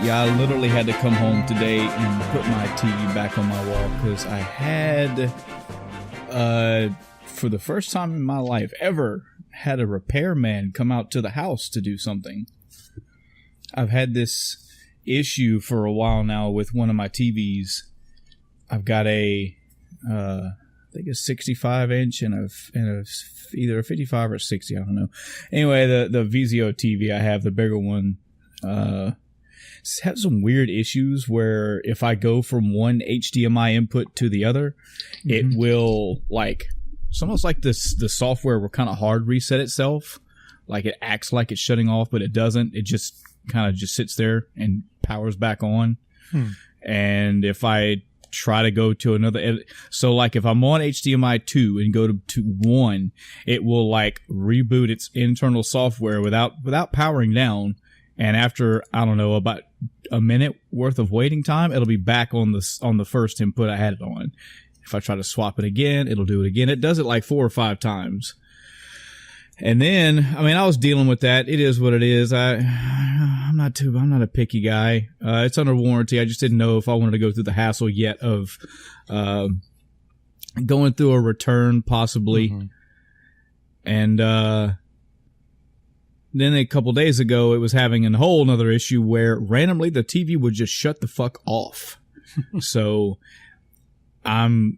Yeah, I literally had to come home today and put my TV back on my wall because I had, for the first time in my life ever, had a repairman come out to the house to do something. I've had this issue for a while now with one of my TVs. I've got I think a 65 inch and either a 55 or 60, I don't know. Anyway, the Vizio TV I have, the bigger one, has some weird issues where if I go from one HDMI input to the other, it will it's almost like the software will kind of hard reset itself. Like it acts like it's shutting off, but it doesn't. It just kind of just sits there and powers back on. And if I try to go to another, so like if I'm on HDMI 2 and go to 1, it will like reboot its internal software without powering down. And after, I don't know, about a minute worth of waiting time, it'll be back on the first input I had it on. If I try to swap it again, it'll do it again. It does it like 4 or 5 times. And then, I mean, I was dealing with that. It is what it is. I'm not a picky guy. It's under warranty. I just didn't know if I wanted to go through the hassle yet of going through a return possibly. And then a couple days ago, it was having a whole nother issue where randomly the TV would just shut the fuck off. So I'm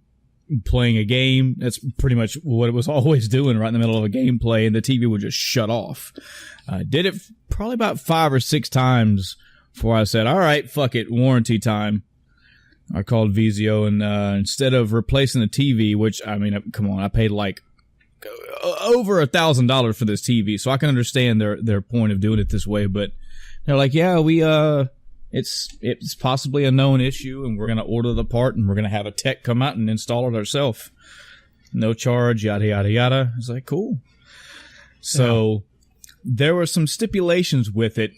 playing a game. That's pretty much what it was always doing right in the middle of a gameplay, and the TV would just shut off. Did it probably about 5 or 6 times before I said, all right, fuck it, warranty time. I called Vizio, and instead of replacing the TV, which, I mean, come on, I paid like over $1,000 for this TV, so I can understand their point of doing it this way, but they're like, yeah, it's possibly a known issue, and we're going to order the part, and we're going to have a tech come out and install it ourselves. No charge, yada, yada, yada. It's like, cool. So there were some stipulations with it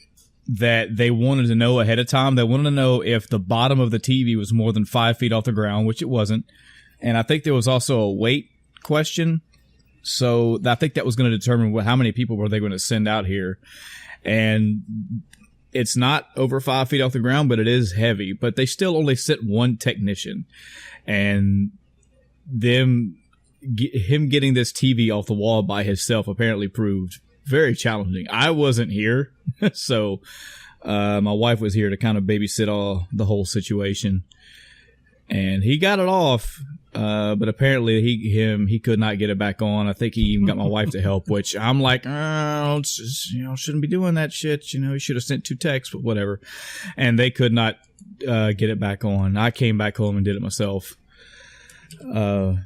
that they wanted to know ahead of time. They wanted to know if the bottom of the TV was more than 5 feet off the ground, which it wasn't. And I think there was also a weight question. So I think that was going to determine how many people were they going to send out here. And it's not over 5 feet off the ground, but it is heavy. But they still only sent one technician. And him getting this TV off the wall by himself apparently proved very challenging. I wasn't here, so my wife was here to kind of babysit the whole situation. And he got it off, but apparently he could not get it back on. I think he even got my wife to help, which I'm like, shouldn't be doing that shit. You should have sent 2 texts, but whatever. And they could not get it back on. I came back home and did it myself. And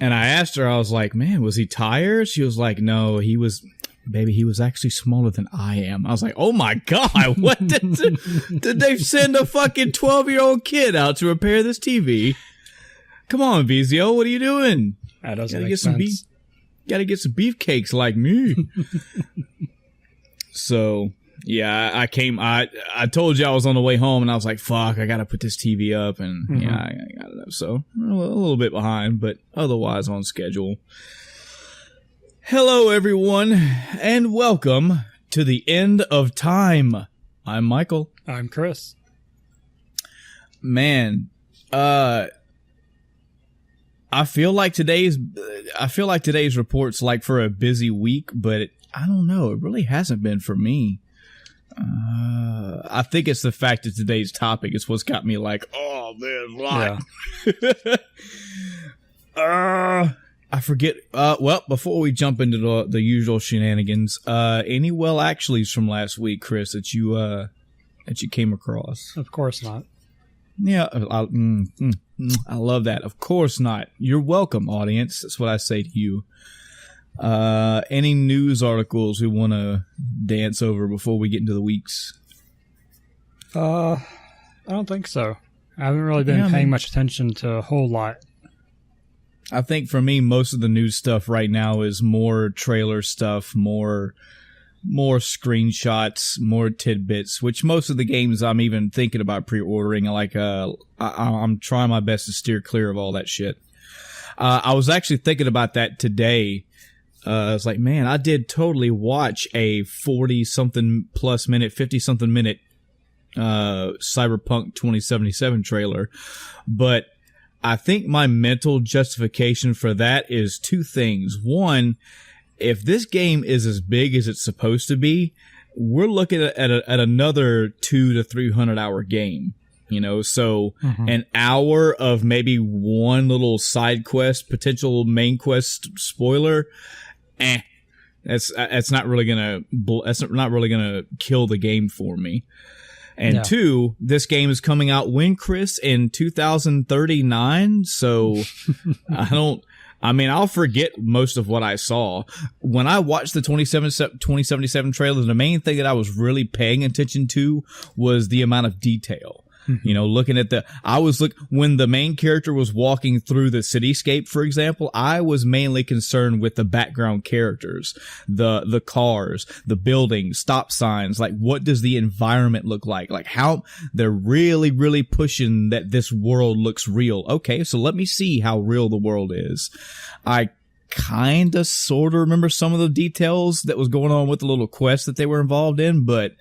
I asked her, I was like, man, was he tired? She was like, no, he was actually smaller than I am. I was like, oh my God, what did they send a fucking 12-year-old kid out to repair this TV? Come on, Vizio, what are you doing? That doesn't make sense. Gotta get some beefcakes like me. So, yeah, I told you I was on the way home, and I was like, fuck, I gotta put this TV up, and yeah, I got it up. So, a little bit behind, but otherwise on schedule. Hello, everyone, and welcome to the end of time. I'm Michael. I'm Chris. Man, I feel like today's report's like for a busy week, but I don't know. It really hasn't been for me. I think it's the fact that today's topic is what's got me like, oh man, lot. Yeah. I forget. Well, before we jump into the usual shenanigans, any well actuallys from last week, Chris, that you came across? Of course not. Yeah, I love that. Of course not. You're welcome, audience. That's what I say to you. Any news articles we want to dance over before we get into the weeks? I don't think so. I haven't really been paying much attention to a whole lot. I think for me, most of the news stuff right now is more trailer stuff, more screenshots, more tidbits, which most of the games I'm even thinking about pre-ordering. Like, I'm trying my best to steer clear of all that shit. I was actually thinking about that today. I was like, man, I did totally watch a 40-something plus minute, 50-something minute Cyberpunk 2077 trailer, but I think my mental justification for that is two things. One, if this game is as big as it's supposed to be, we're looking at another 200 to 300 hour game. You know, so an hour of maybe one little side quest, potential main quest spoiler, that's not really gonna kill the game for me. And two, this game is coming out when, Chris? In 2039. So I'll forget most of what I saw. When I watched the 2077 trailer, the main thing that I was really paying attention to was the amount of detail. You know, looking at when the main character was walking through the cityscape, for example, I was mainly concerned with the background characters, the cars, the buildings, stop signs. Like, what does the environment look like? Like, how they're really, really pushing that this world looks real. Okay, so let me see how real the world is. I kind of sort of remember some of the details that was going on with the little quest that they were involved in, but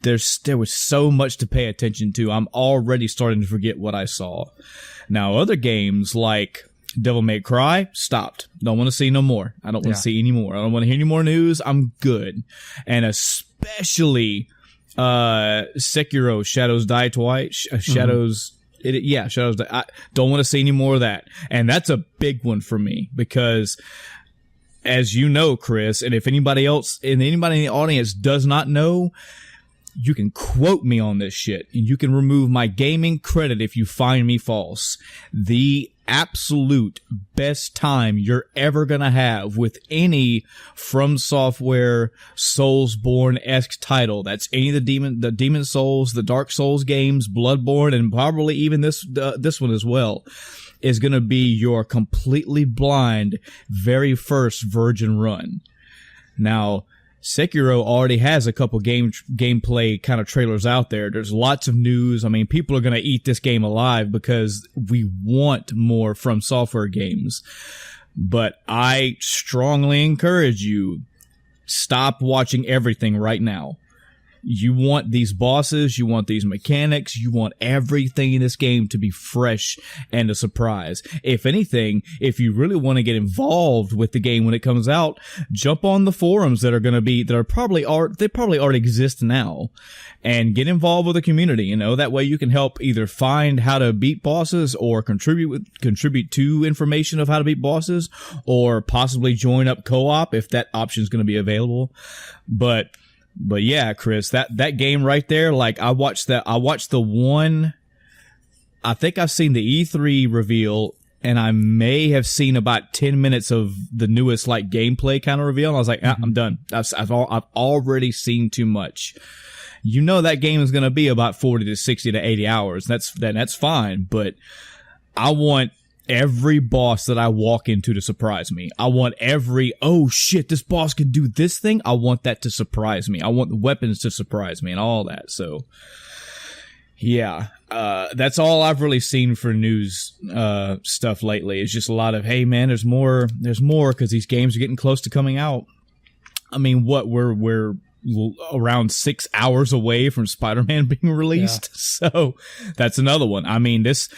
there was so much to pay attention to. I'm already starting to forget what I saw. Now, other games like Devil May Cry, stopped. Don't want to see no more. I don't want to see any more. I don't want to hear any more news. I'm good. And especially Sekiro, Shadows Die Twice. Shadows Die. I don't want to see any more of that. And that's a big one for me because, as you know, Chris, and if anybody in the audience does not know, you can quote me on this shit, and you can remove my gaming credit if you find me false. The absolute best time you're ever gonna have with any From Software Soulsborne-esque title, that's any of the Demon Souls, the Dark Souls games, Bloodborne, and probably even this one as well, is gonna be your completely blind very first virgin run. Now, Sekiro already has a couple gameplay kind of trailers out there. There's lots of news. I mean, people are going to eat this game alive because we want more From Software games. But I strongly encourage you, stop watching everything right now. You want these bosses, you want these mechanics, you want everything in this game to be fresh and a surprise. If anything, if you really want to get involved with the game when it comes out, jump on the forums they probably already exist now, and get involved with the community. You know, that way you can help either find how to beat bosses or contribute to information of how to beat bosses, or possibly join up co-op if that option is going to be available. But yeah, Chris, that game right there, like I watched the one, I think I've seen the E3 reveal, and I may have seen about 10 minutes of the newest like gameplay kind of reveal, and I was like, I'm done. I've already seen too much. You know that game is going to be about 40 to 60 to 80 hours. That's fine, but I want every boss that I walk into to surprise me. I want oh shit, this boss can do this thing. I want that to surprise me. I want the weapons to surprise me and all that. So yeah, that's all I've really seen for news stuff lately. It's just a lot of, hey man, there's more because these games are getting close to coming out. I mean, we're around 6 hours away from Spider-Man being released. Yeah. So that's another one. I mean, there's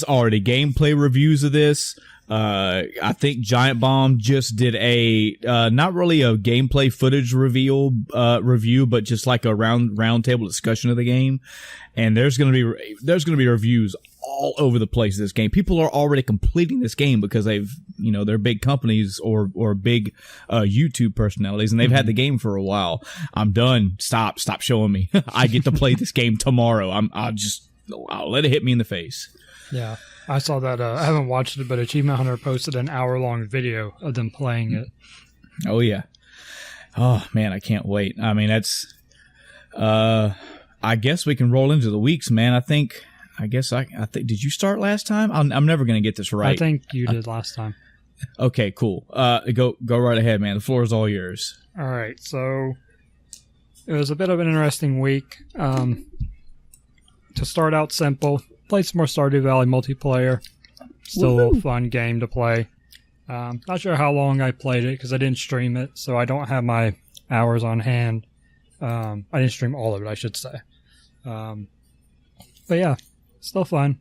already gameplay reviews of this. I think Giant Bomb just did a not really a gameplay footage review, but just like a round table discussion of the game. And there's gonna be reviews all over the place of this game. People are already completing this game because they're big companies or big YouTube personalities, and they've had the game for a while. I'm done. Stop showing me. I get to play this game tomorrow. I'll let it hit me in the face. Yeah. I saw that. I haven't watched it, but Achievement Hunter posted an hour-long video of them playing it. Oh, yeah. Oh, man, I can't wait. I mean, that's... I guess we can roll into the weeks, man. I think... Did you start last time? I'm never going to get this right. I think you did last time. Okay, cool. Go right ahead, man. The floor is all yours. All right, so... It was a bit of an interesting week. To start out simple... Played some more Stardew Valley multiplayer. Still a fun game to play. Not sure how long I played it because I didn't stream it, so I don't have my hours on hand. I didn't stream all of it, I should say. But yeah, still fun.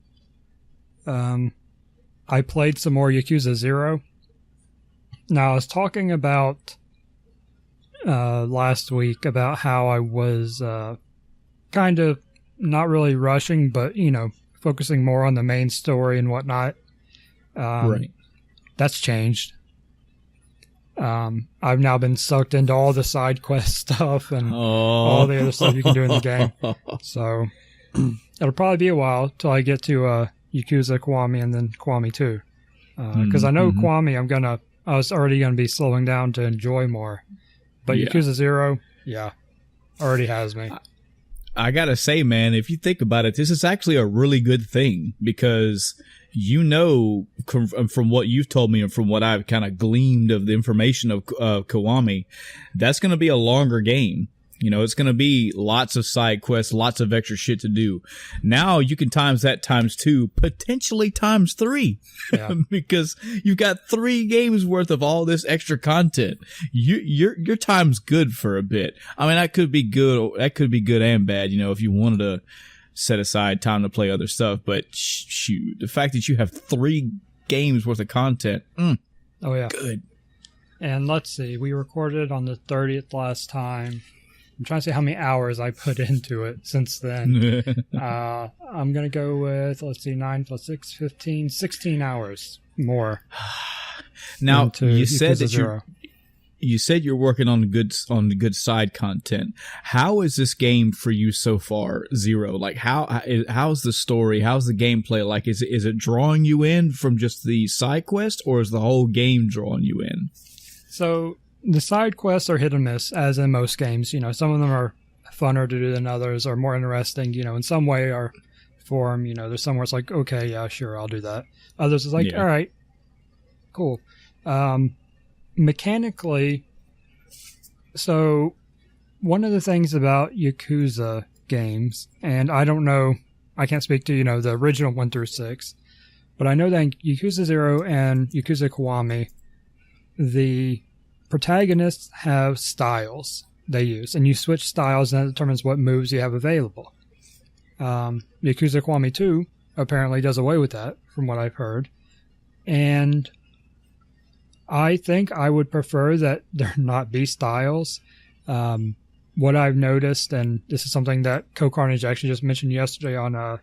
I played some more Yakuza 0. Now, I was talking about last week about how I was kind of not really rushing, but, focusing more on the main story and whatnot. Right. That's changed. I've now been sucked into all the side quest stuff and all the other stuff you can do in the game. So it'll probably be a while till I get to Yakuza Kiwami and then Kiwami 2. Because I know Kiwami, I was already going to be slowing down to enjoy more. But Yakuza 0, already has me. I gotta say, man, if you think about it, this is actually a really good thing because from what you've told me and from what I've kind of gleaned of the information of Kiwami, that's going to be a longer game. It's going to be lots of side quests, lots of extra shit to do. Now you can times that times 2, potentially times 3, because you've got 3 games worth of all this extra content. Your time's good for a bit. I mean, that could be good. That could be good and bad. If you wanted to set aside time to play other stuff. But shoot, the fact that you have 3 games worth of content. Oh yeah, good. And let's see, we recorded on the 30th last time. I'm trying to see how many hours I put into it since then. I'm going to go with, 9 plus 6, 15, 16 hours more. Now, you said that you said you're working on the good side content. How is this game for you so far, 0? Like, how's the story? How's the gameplay? Like, is it drawing you in from just the side quest, or is the whole game drawing you in? So the side quests are hit and miss, as in most games. Some of them are funner to do than others, or more interesting, in some way or form. There's somewhere it's like, okay, yeah, sure, I'll do that. Others is like, all right, cool. Mechanically, so one of the things about Yakuza games, and I don't know, I can't speak to, the original 1 through 6, but I know that in Yakuza 0 and Yakuza Kiwami, the protagonists have styles they use, and you switch styles and that determines what moves you have available. Yakuza Kiwami 2 apparently does away with that, from what I've heard, and I think I would prefer that there not be styles. What I've noticed, and this is something that Co-Carnage actually just mentioned yesterday on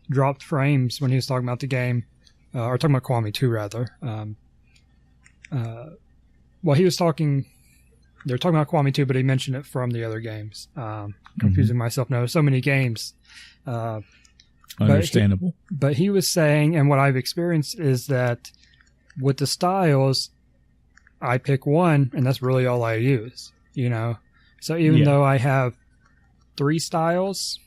Dropped Frames when he was talking about the game, or talking about Kiwami 2 rather. He was talking, they were talking about Kiwami 2, but he mentioned it from the other games. Confusing myself now. So many games. Understandable. But he was saying, and what I've experienced is that with the styles, I pick one, and that's really all I use, So even though I have 3 styles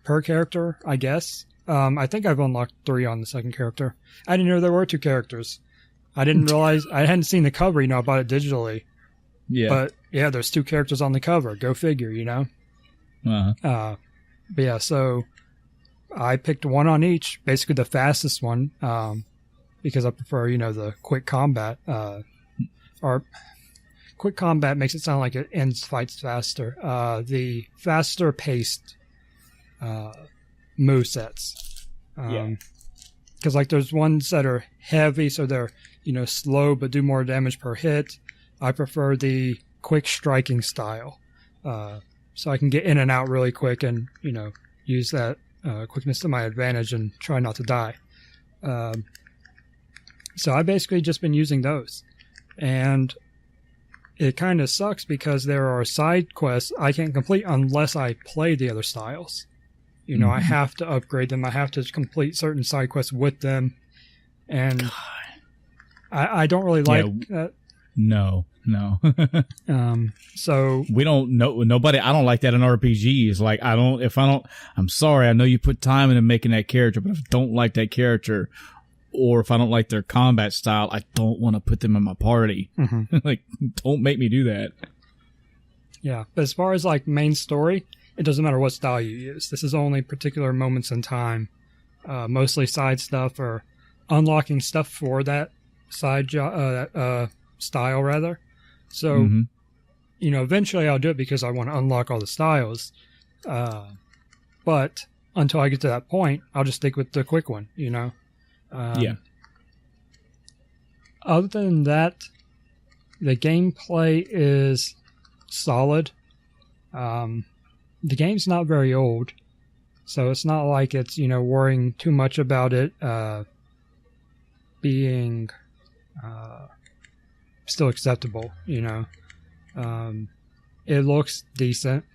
per character, I guess, I think I've unlocked 3 on the second character. I didn't know there were 2 characters. I didn't realize, I hadn't seen the cover, I bought it digitally. Yeah. But, there's 2 characters on the cover. Go figure, Uh-huh. But yeah, so I picked one on each, basically the fastest one, because I prefer, the quick combat, or quick combat makes it sound like it ends fights faster. The faster paced movesets. Because there's ones that are heavy, so they're slow but do more damage per hit. I prefer the quick striking style, so I can get in and out really quick and use that quickness to my advantage and try not to die. So I basically just been using those. And it kind of sucks because there are side quests I can't complete unless I play the other styles. I have to upgrade them. I have to complete certain side quests with them. And I don't really like that. No. So we don't know nobody. I don't like that in RPGs. Like I'm sorry. I know you put time into making that character, but if I don't like that character, or if I don't like their combat style, I don't want to put them in my party. Like, don't make me do that. Yeah, but as far as main story, it doesn't matter what style you use. This is only particular moments in time, mostly side stuff or unlocking stuff for that side style rather. So, eventually I'll do it because I want to unlock all the styles. but until I get to that point, I'll just stick with the quick one, Yeah. Other than that, the gameplay is solid. The game's not very old, so it's not like it's, worrying too much about it being still acceptable, It looks decent.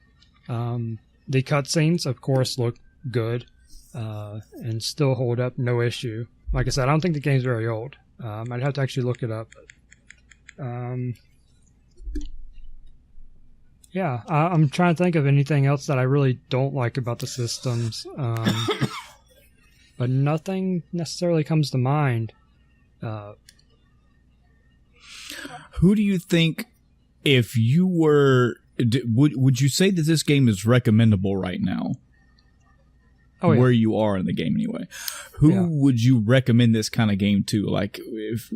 The cutscenes, of course, look good and still hold up, no issue. Like I said, I don't think the game's very old. I'd have to actually look it up. Yeah, I'm trying to think of anything else that I really don't like about the systems, but nothing necessarily comes to mind. Who do you think, if you were, would you say that this game is recommendable right now? Oh, yeah. Where you are in the game, anyway. Who would you recommend this kind of game to? Like,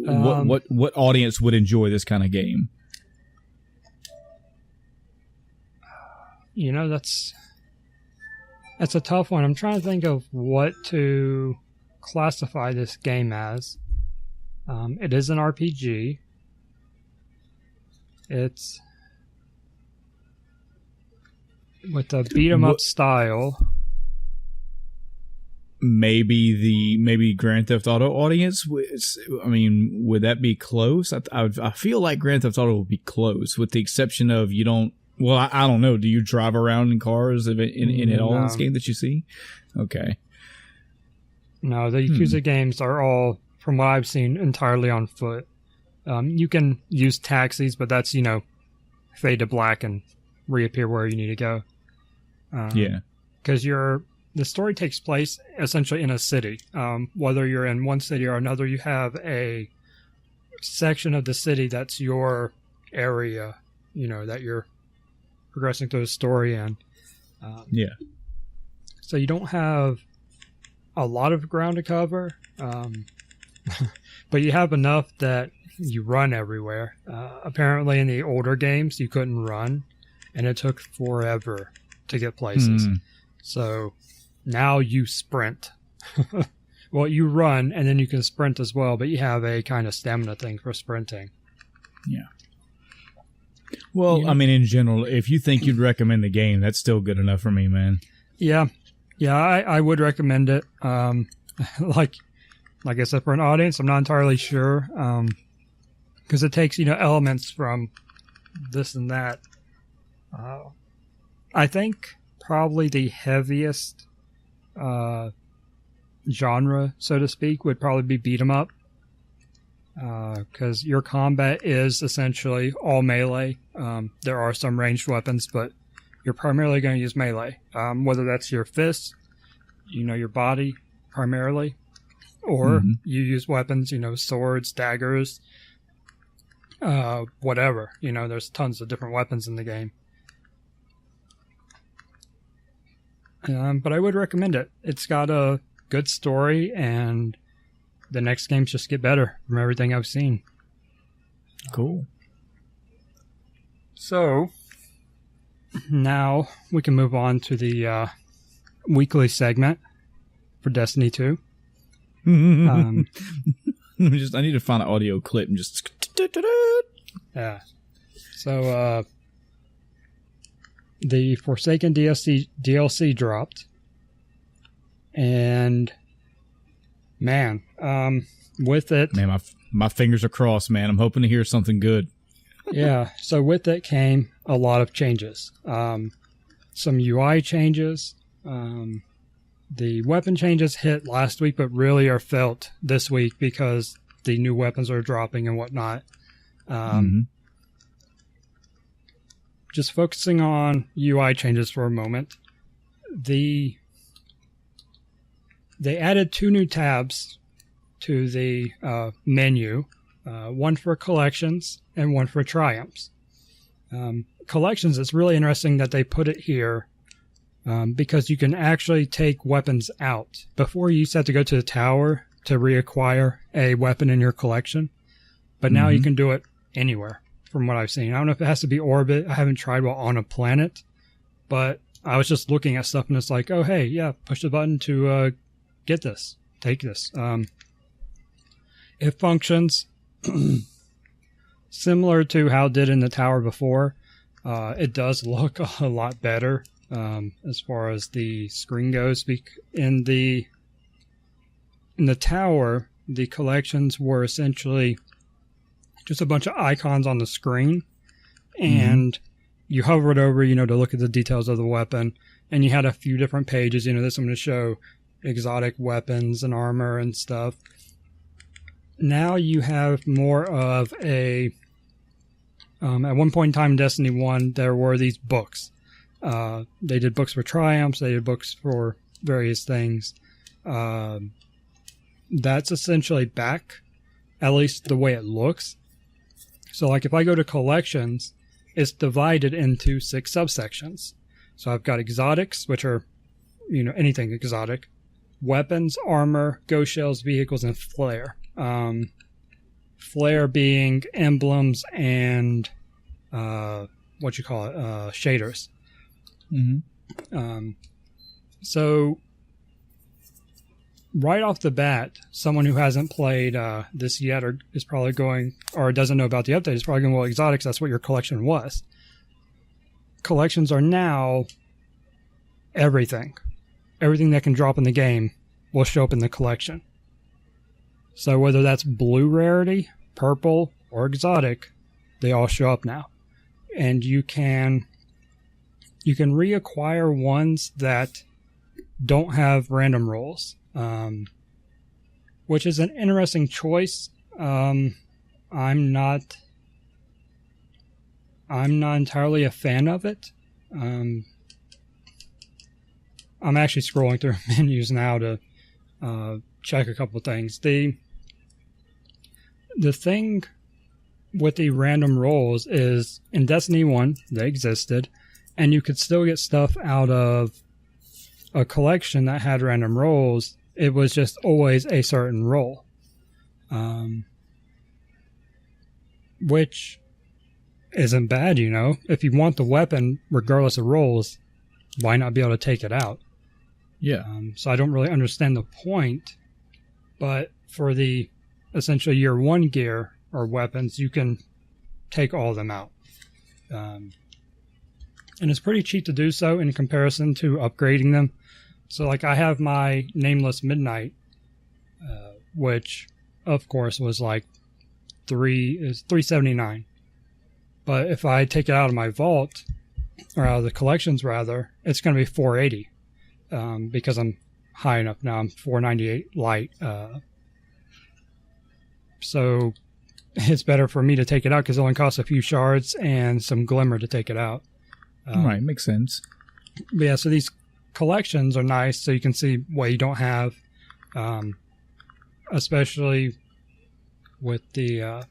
what audience would enjoy this kind of game? That's a tough one. I'm trying to think of what to classify this game as. It is an RPG. It's with a beat 'em up style. Maybe Grand Theft Auto audience. Would that be close? I feel like Grand Theft Auto would be close, with the exception of you don't. Well, I don't know. Do you drive around in cars in it all in this game that you see? Okay. No, the Yakuza games are all, from what I've seen, entirely on foot. You can use taxis, but that's, fade to black and reappear where you need to go. Yeah. Because the story takes place essentially in a city. Whether you're in one city or another, you have a section of the city that's your area, that you're progressing through the story in. Yeah. So you don't have a lot of ground to cover, but you have enough that you run everywhere. Apparently in the older games, you couldn't run, and it took forever to get places. So now you sprint. Well, you run, and then you can sprint as well, but you have a kind of stamina thing for sprinting. Yeah. Well, in general, if you think you'd recommend the game, that's still good enough for me, man. Yeah, I would recommend it. Like I said, for an audience, I'm not entirely sure, because it takes elements from this and that. I think probably the heaviest genre, so to speak, would probably be beat 'em up. Because your combat is essentially all melee. There are some ranged weapons, but you're primarily going to use melee. Whether that's your fists, your body primarily, or you use weapons, swords, daggers, whatever. There's tons of different weapons in the game. But I would recommend it. It's got a good story, and the next games just get better from everything I've seen. Cool. So, now we can move on to the weekly segment for Destiny 2. I need to find an audio clip and just... Yeah. So, the Forsaken DLC dropped. And... man, with it... Man, my fingers are crossed, man. I'm hoping to hear something good. Yeah, so with it came a lot of changes. Some UI changes. The weapon changes hit last week, but really are felt this week because the new weapons are dropping and whatnot. Just focusing on UI changes for a moment. They added 2 new tabs to the menu, one for collections and one for triumphs. Collections, it's really interesting that they put it here because you can actually take weapons out. Before, you used to have to go to the tower to reacquire a weapon in your collection, but now you can do it anywhere from what I've seen. I don't know if it has to be orbit. I haven't tried while on a planet, but I was just looking at stuff and it's like, oh, hey, yeah, push the button to get this, take this. It functions similar to how it did in the tower before. It does look a lot better as far as the screen goes. In the tower, the collections were essentially just a bunch of icons on the screen, and you hovered over, to look at the details of the weapon, and you had a few different pages. This one to show exotic weapons and armor and stuff. Now you have more of a... at one point in time in Destiny 1, there were these books. They did books for triumphs, they did books for various things. That's essentially back, at least the way it looks. So like if I go to collections, it's divided into 6 subsections. So I've got exotics, which are, anything exotic. Weapons, armor, ghost shells, vehicles, and flare. Flare being emblems and shaders. So right off the bat, someone who hasn't played this yet or is probably going, or doesn't know about the update, is probably going, well, exotics, that's what your collection was. Collections are now everything. Everything that can drop in the game will show up in the collection. So whether that's blue rarity, purple, or exotic, they all show up now. And you can reacquire ones that don't have random rolls, which is an interesting choice. I'm not entirely a fan of it. I'm actually scrolling through menus now to check a couple things. The thing with the random rolls is in Destiny 1, they existed, and you could still get stuff out of a collection that had random rolls. It was just always a certain roll. Which isn't bad, If you want the weapon, regardless of rolls, why not be able to take it out? Yeah. So I don't really understand the point, but for the essentially year 1 gear or weapons, you can take all of them out. And it's pretty cheap to do so in comparison to upgrading them. So like I have my Nameless Midnight, which of course was like $379. But if I take it out of my vault, or out of the collections rather, it's going to be $480. Because I'm high enough now. I'm 498 light. So it's better for me to take it out because it only costs a few shards and some glimmer to take it out. Right, makes sense. But yeah, so these collections are nice so you can see what you don't have, especially with the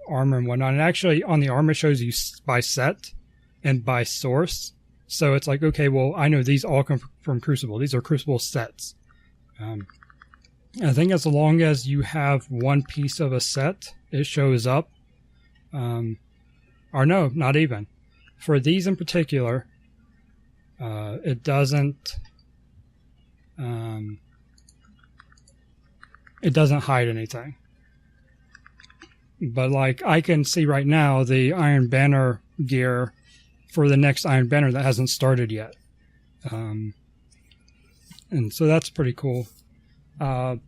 armor and whatnot. And actually on the armor shows you by set and by source. So it's like, okay, well, I know these all come from Crucible. These are Crucible sets. I think as long as you have one piece of a set, it shows up. Or no, not even. For these in particular, it doesn't hide anything. But like I can see right now the Iron Banner gear for the next Iron Banner that hasn't started yet. And so that's pretty cool. The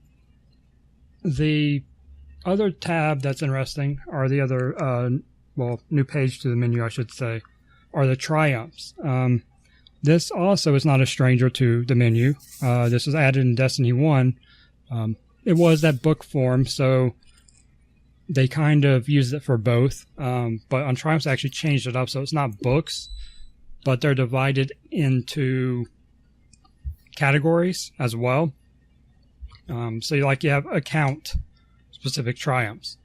other tab that's interesting are the other, new page to the menu, I should say, are the triumphs. This also is not a stranger to the menu. This was added in Destiny 1. It was that book form, so they kind of used it for both. But on Triumphs, they actually changed it up, so it's not books, but they're divided into categories as well. So you have account specific triumphs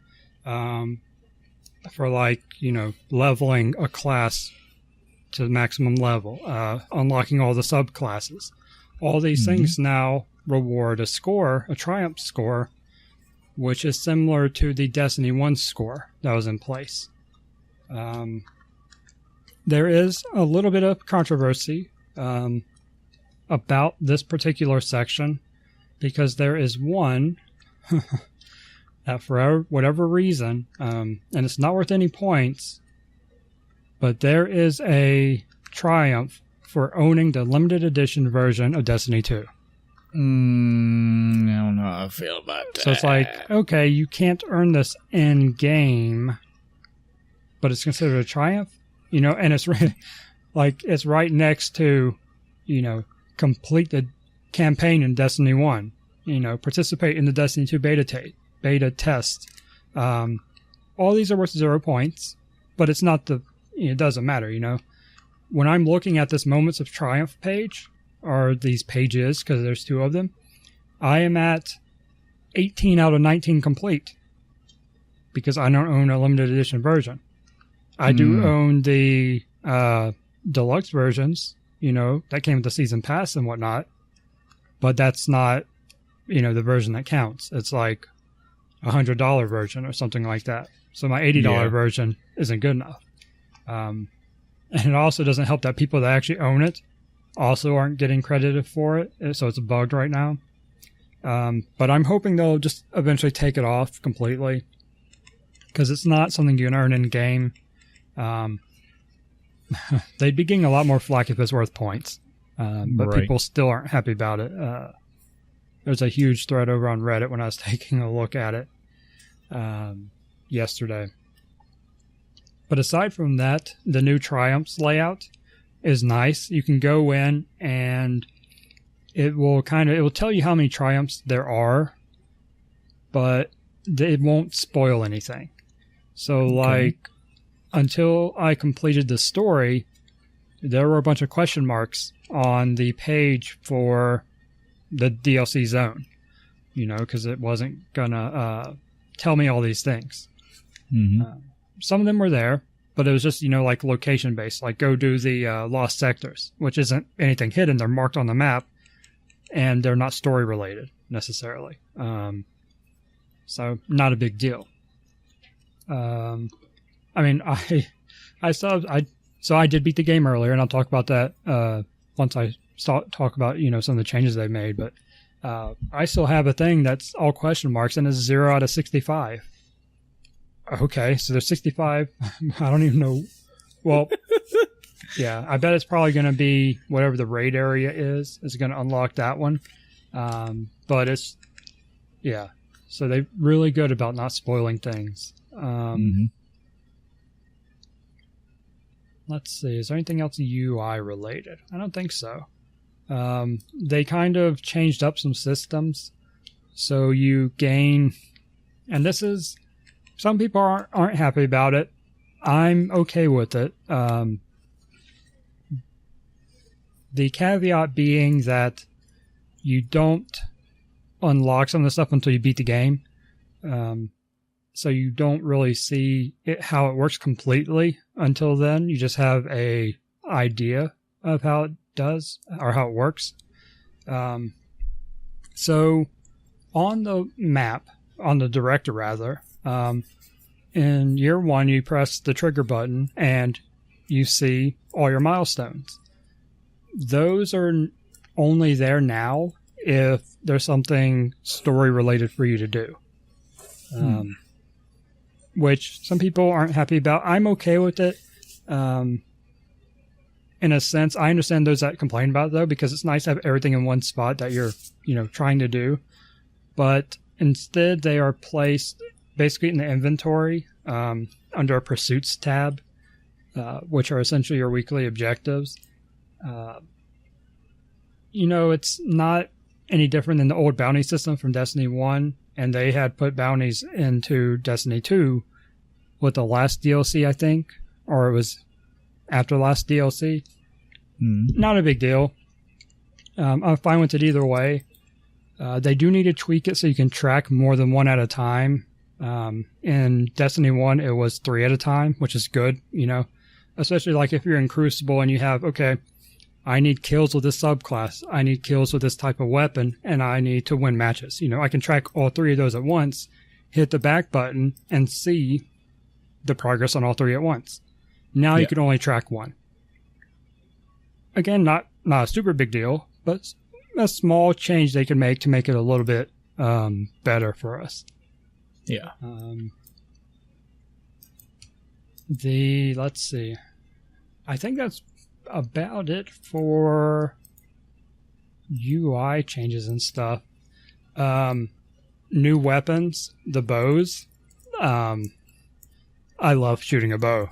for leveling a class to the maximum level, unlocking all the subclasses. All these things now reward a score, a triumph score, which is similar to the Destiny 1 score that was in place. There is a little bit of controversy about this particular section, because there is one that for whatever reason, and it's not worth any points, but there is a triumph for owning the limited edition version of Destiny 2. I don't know how I feel about that. So it's like, okay, you can't earn this in game, but it's considered a triumph, and it's like it's right next to, complete the campaign in Destiny 1, participate in the Destiny 2 beta test. All these are worth 0 points, but it's not it doesn't matter, When I'm looking at this Moments of Triumph page, or these pages, because there's 2 of them, I am at 18 out of 19 complete, because I don't own a limited edition version. I do own the deluxe versions, that came with the season pass and whatnot, but that's not, the version that counts. It's like $100 version or something like that. So my $80 version isn't good enough. And it also doesn't help that people that actually own it also aren't getting credited for it, so it's bugged right now. But I'm hoping they'll just eventually take it off completely, because it's not something you can earn in game. They'd be getting a lot more flack if it's worth points, but people still aren't happy about it. There's a huge thread over on Reddit when I was taking a look at it yesterday. But aside from that, the new Triumphs layout is nice. You can go in and it will tell you how many Triumphs there are, but it won't spoil anything. So until I completed the story, there were a bunch of question marks on the page for the DLC zone, because it wasn't gonna tell me all these things. Some of them were there, but it was just, like location based, like go do the lost sectors, which isn't anything hidden. They're marked on the map and they're not story related necessarily. So not a big deal. I did beat the game earlier, and I'll talk about that once I talk about, some of the changes they made, but I still have a thing that's all question marks and is 0 out of 65. Okay, so there's 65. I don't even know. Well, yeah, I bet it's probably going to be whatever the raid area is going to unlock that one. But it's, yeah. So they're really good about not spoiling things. Let's see. Is there anything else UI related? I don't think so. They kind of changed up some systems. So you gain, and this is, some people aren't happy about it. I'm okay with it. The caveat being that you don't unlock some of the stuff until you beat the game. So you don't really see how it works completely until then. You just have a idea of how it does or how it works. So on the map, on the director rather, in year 1, you press the trigger button and you see all your milestones. Those are only there now if there's something story related for you to do. Which some people aren't happy about. I'm okay with it. In a sense, I understand those that complain about it though, because it's nice to have everything in one spot that you're, trying to do. But instead they are placed basically in the inventory, under a pursuits tab, which are essentially your weekly objectives. It's not any different than the old bounty system from Destiny 1, and they had put bounties into Destiny 2 with the last DLC, I think, or it was after last DLC. Not a big deal. I'm fine with it either way. They do need to tweak it so you can track more than one at a time. In Destiny 1, it was 3 at a time, which is good, especially like if you're in Crucible and you have, okay, I need kills with this subclass, I need kills with this type of weapon, and I need to win matches. I can track all 3 of those at once, hit the back button, and see the progress on all 3 at once. Now you can only track 1. Again, not not a super big deal, but a small change they could make to make it a little bit better for us. Yeah. Let's see. I think that's about it for UI changes and stuff. New weapons, the bows. I love shooting a bow.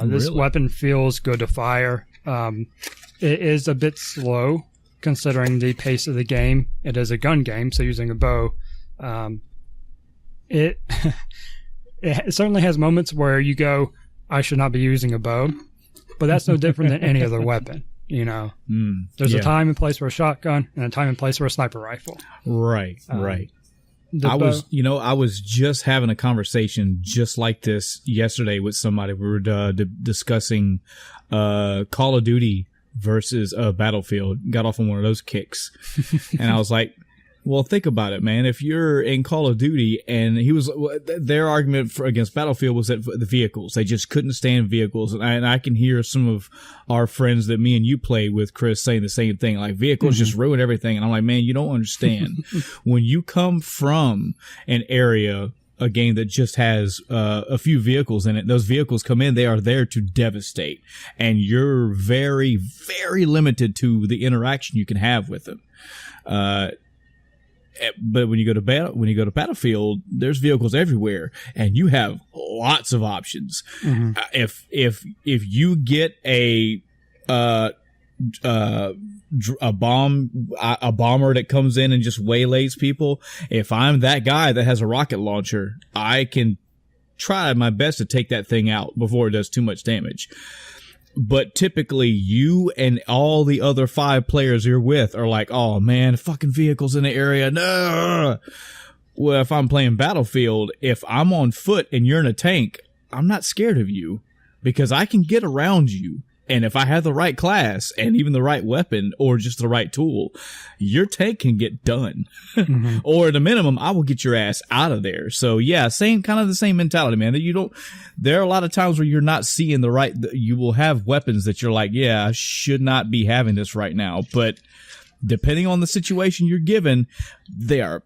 This weapon feels good to fire. It is a bit slow considering the pace of the game. It is a gun game, so using a bow, it certainly has moments where you go, I should not be using a bow, but that's no different than any other weapon. You know, there's a time and place for a shotgun and a time and place for a sniper rifle. Right. I was just having a conversation just like this yesterday with somebody. We were discussing Call of Duty versus Battlefield. Got off on one of those kicks, and I was like, well, think about it, man. If you're in Call of Duty, and their argument against Battlefield was that the vehicles, they just couldn't stand vehicles. And I can hear some of our friends that me and you played with, Chris, saying the same thing. Like, vehicles just ruin everything. And I'm like, man, you don't understand. When you come from an area, a game that just has a few vehicles in it, those vehicles come in, they are there to devastate. And you're very, very limited to the interaction you can have with them. But when you go to Battlefield, there's vehicles everywhere, and you have lots of options. If you get a bomber that comes in and just waylays people, if I'm that guy that has a rocket launcher, I can try my best to take that thing out before it does too much damage. But typically, you and all the other 5 players you're with are like, oh, man, fucking vehicles in the area. No. Well, if I'm playing Battlefield, if I'm on foot and you're in a tank, I'm not scared of you because I can get around you. And if I have the right class and even the right weapon or just the right tool, your tank can get done. Or at a minimum, I will get your ass out of there. So yeah, the same mentality, man. There are a lot of times where you're not seeing you will have weapons that you're like, yeah, I should not be having this right now. But depending on the situation you're given, they are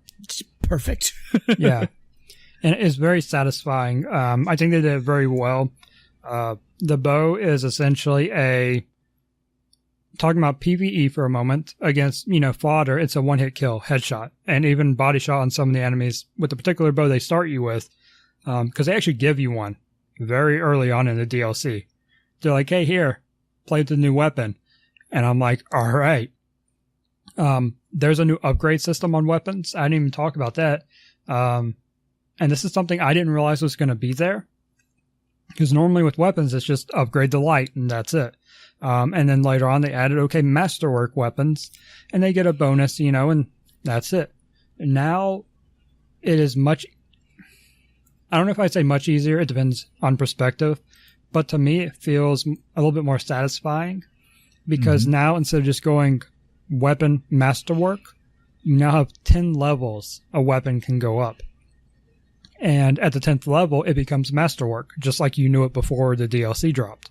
perfect. Yeah. And it's very satisfying. I think they did it very well. The bow is essentially talking about PvE for a moment against, fodder. It's a one-hit kill, headshot, and even body shot on some of the enemies with the particular bow they start you with, because they actually give you one very early on in the DLC. They're like, hey, here, play with the new weapon. And I'm like, all right. There's a new upgrade system on weapons. I didn't even talk about that. And this is something I didn't realize was going to be there. Because normally with weapons, it's just upgrade the light and that's it. And then later on, they added, masterwork weapons, and they get a bonus, and that's it. And now it is I don't know if I'd say much easier. It depends on perspective. But to me, it feels a little bit more satisfying because now instead of just going weapon masterwork, you now have 10 levels a weapon can go up. And at the 10th level, it becomes masterwork, just like you knew it before the DLC dropped.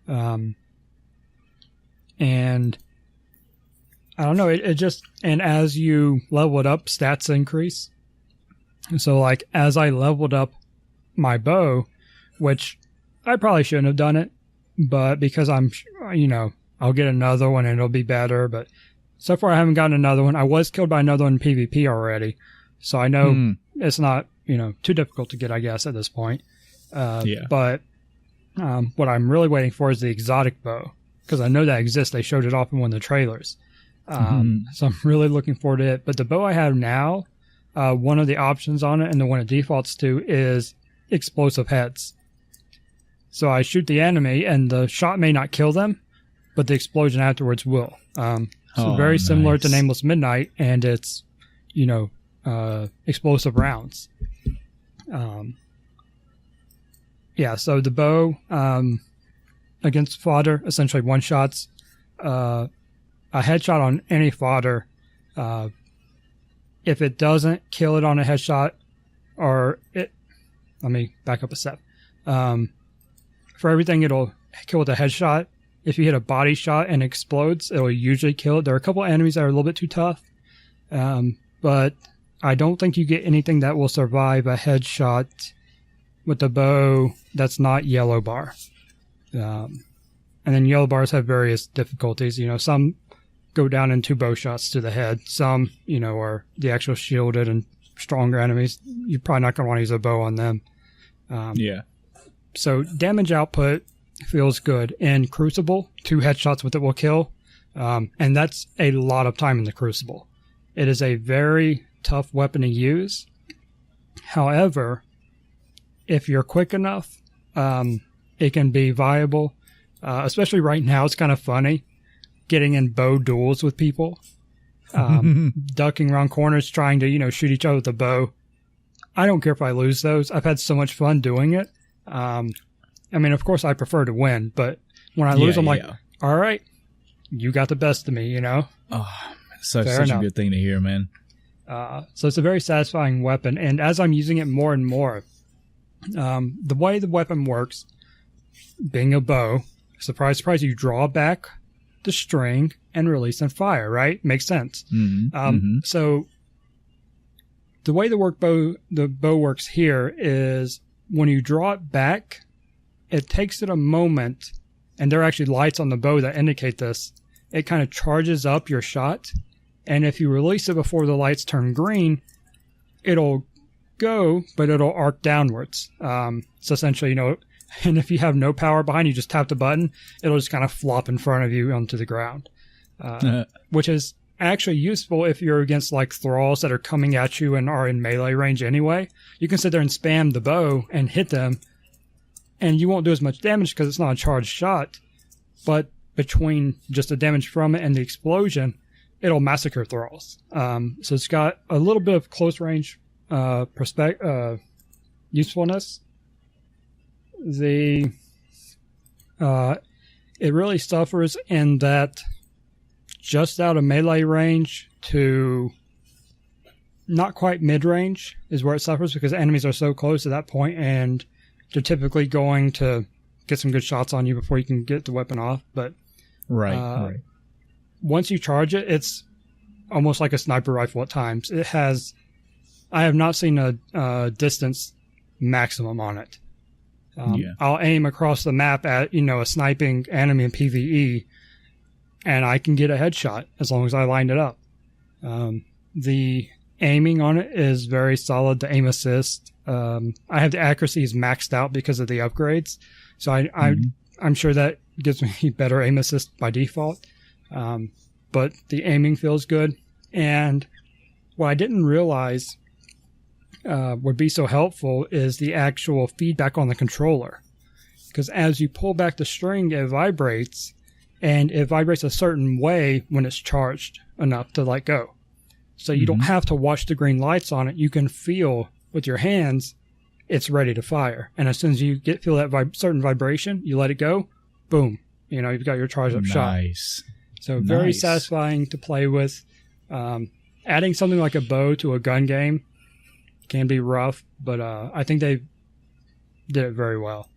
And I don't know, it just, and as you level it up, stats increase. So like, as I leveled up my bow, which I probably shouldn't have done it, but because I'll get another one and it'll be better. But so far I haven't gotten another one. I was killed by another one in PvP already. So I know it's not, too difficult to get, I guess, at this point. But what I'm really waiting for is the exotic bow, because I know that exists. They showed it off in one of the trailers. So I'm really looking forward to it. But the bow I have now, one of the options on it and the one it defaults to is explosive heads. So I shoot the enemy and the shot may not kill them, but the explosion afterwards will. Very similar to Nameless Midnight, and it's, explosive rounds. So the bow against fodder, essentially one shots. A headshot on any fodder, if it doesn't kill it on a headshot, let me back up a step. For everything it'll kill with a headshot, if you hit a body shot and explodes, it'll usually kill it. There are a couple enemies that are a little bit too tough, but I don't think you get anything that will survive a headshot with the bow that's not yellow bar. And then yellow bars have various difficulties. You know, some go down in 2 bow shots to the head. Some, you know, are the actual shielded and stronger enemies. You're probably not going to want to use a bow on them. Yeah. So damage output feels good. In Crucible, 2 headshots with it will kill. And that's a lot of time in the Crucible. It is a very tough weapon to use. However, if you're quick enough, it can be viable. Especially right now, it's kind of funny getting in bow duels with people, ducking around corners, trying to, you know, shoot each other with a bow. I don't care if I lose those. I've had so much fun doing it. I mean, of course, I prefer to win, but when I lose, I'm like, all right, you got the best of me, you know? Oh, such a good thing to hear, man. So it's a very satisfying weapon. And as I'm using it more and more, the way the weapon works, being a bow, surprise, surprise, you draw back the string and release and fire, right? Makes sense. So the way the bow works here is when you draw it back, it takes it a moment, and there are actually lights on the bow that indicate this. It kind of charges up your shot, and if you release it before the lights turn green, it'll go, but it'll arc downwards. So essentially, you know, and if you have no power behind you, just tap the button, it'll just kind of flop in front of you onto the ground, which is actually useful if you're against like thralls that are coming at you and are in melee range anyway. You can sit there and spam the bow and hit them, and you won't do as much damage because it's not a charged shot, but between just the damage from it and the explosion, it'll massacre thralls. So it's got a little bit of close range usefulness. It really suffers in that just out of melee range to not quite mid-range is where it suffers, because enemies are so close at that point and they're typically going to get some good shots on you before you can get the weapon off. But right. Once you charge it, it's almost like a sniper rifle at times. I have not seen a distance maximum on it. I'll aim across the map at, you know, a sniping enemy in PvE, and I can get a headshot as long as I lined it up. The aiming on it is very solid. The aim assist, I have the accuracies maxed out because of the upgrades, so I'm sure that gives me better aim assist by default. But the aiming feels good, and what I didn't realize would be so helpful is the actual feedback on the controller. Because as you pull back the string, it vibrates, and it vibrates a certain way when it's charged enough to let go. So you don't have to watch the green lights on it. You can feel with your hands it's ready to fire. And as soon as you feel that certain vibration, you let it go, boom. You know, you've got your charged up shot. Nice. So very satisfying to play with. Adding something like a bow to a gun game can be rough, but I think they did it very well.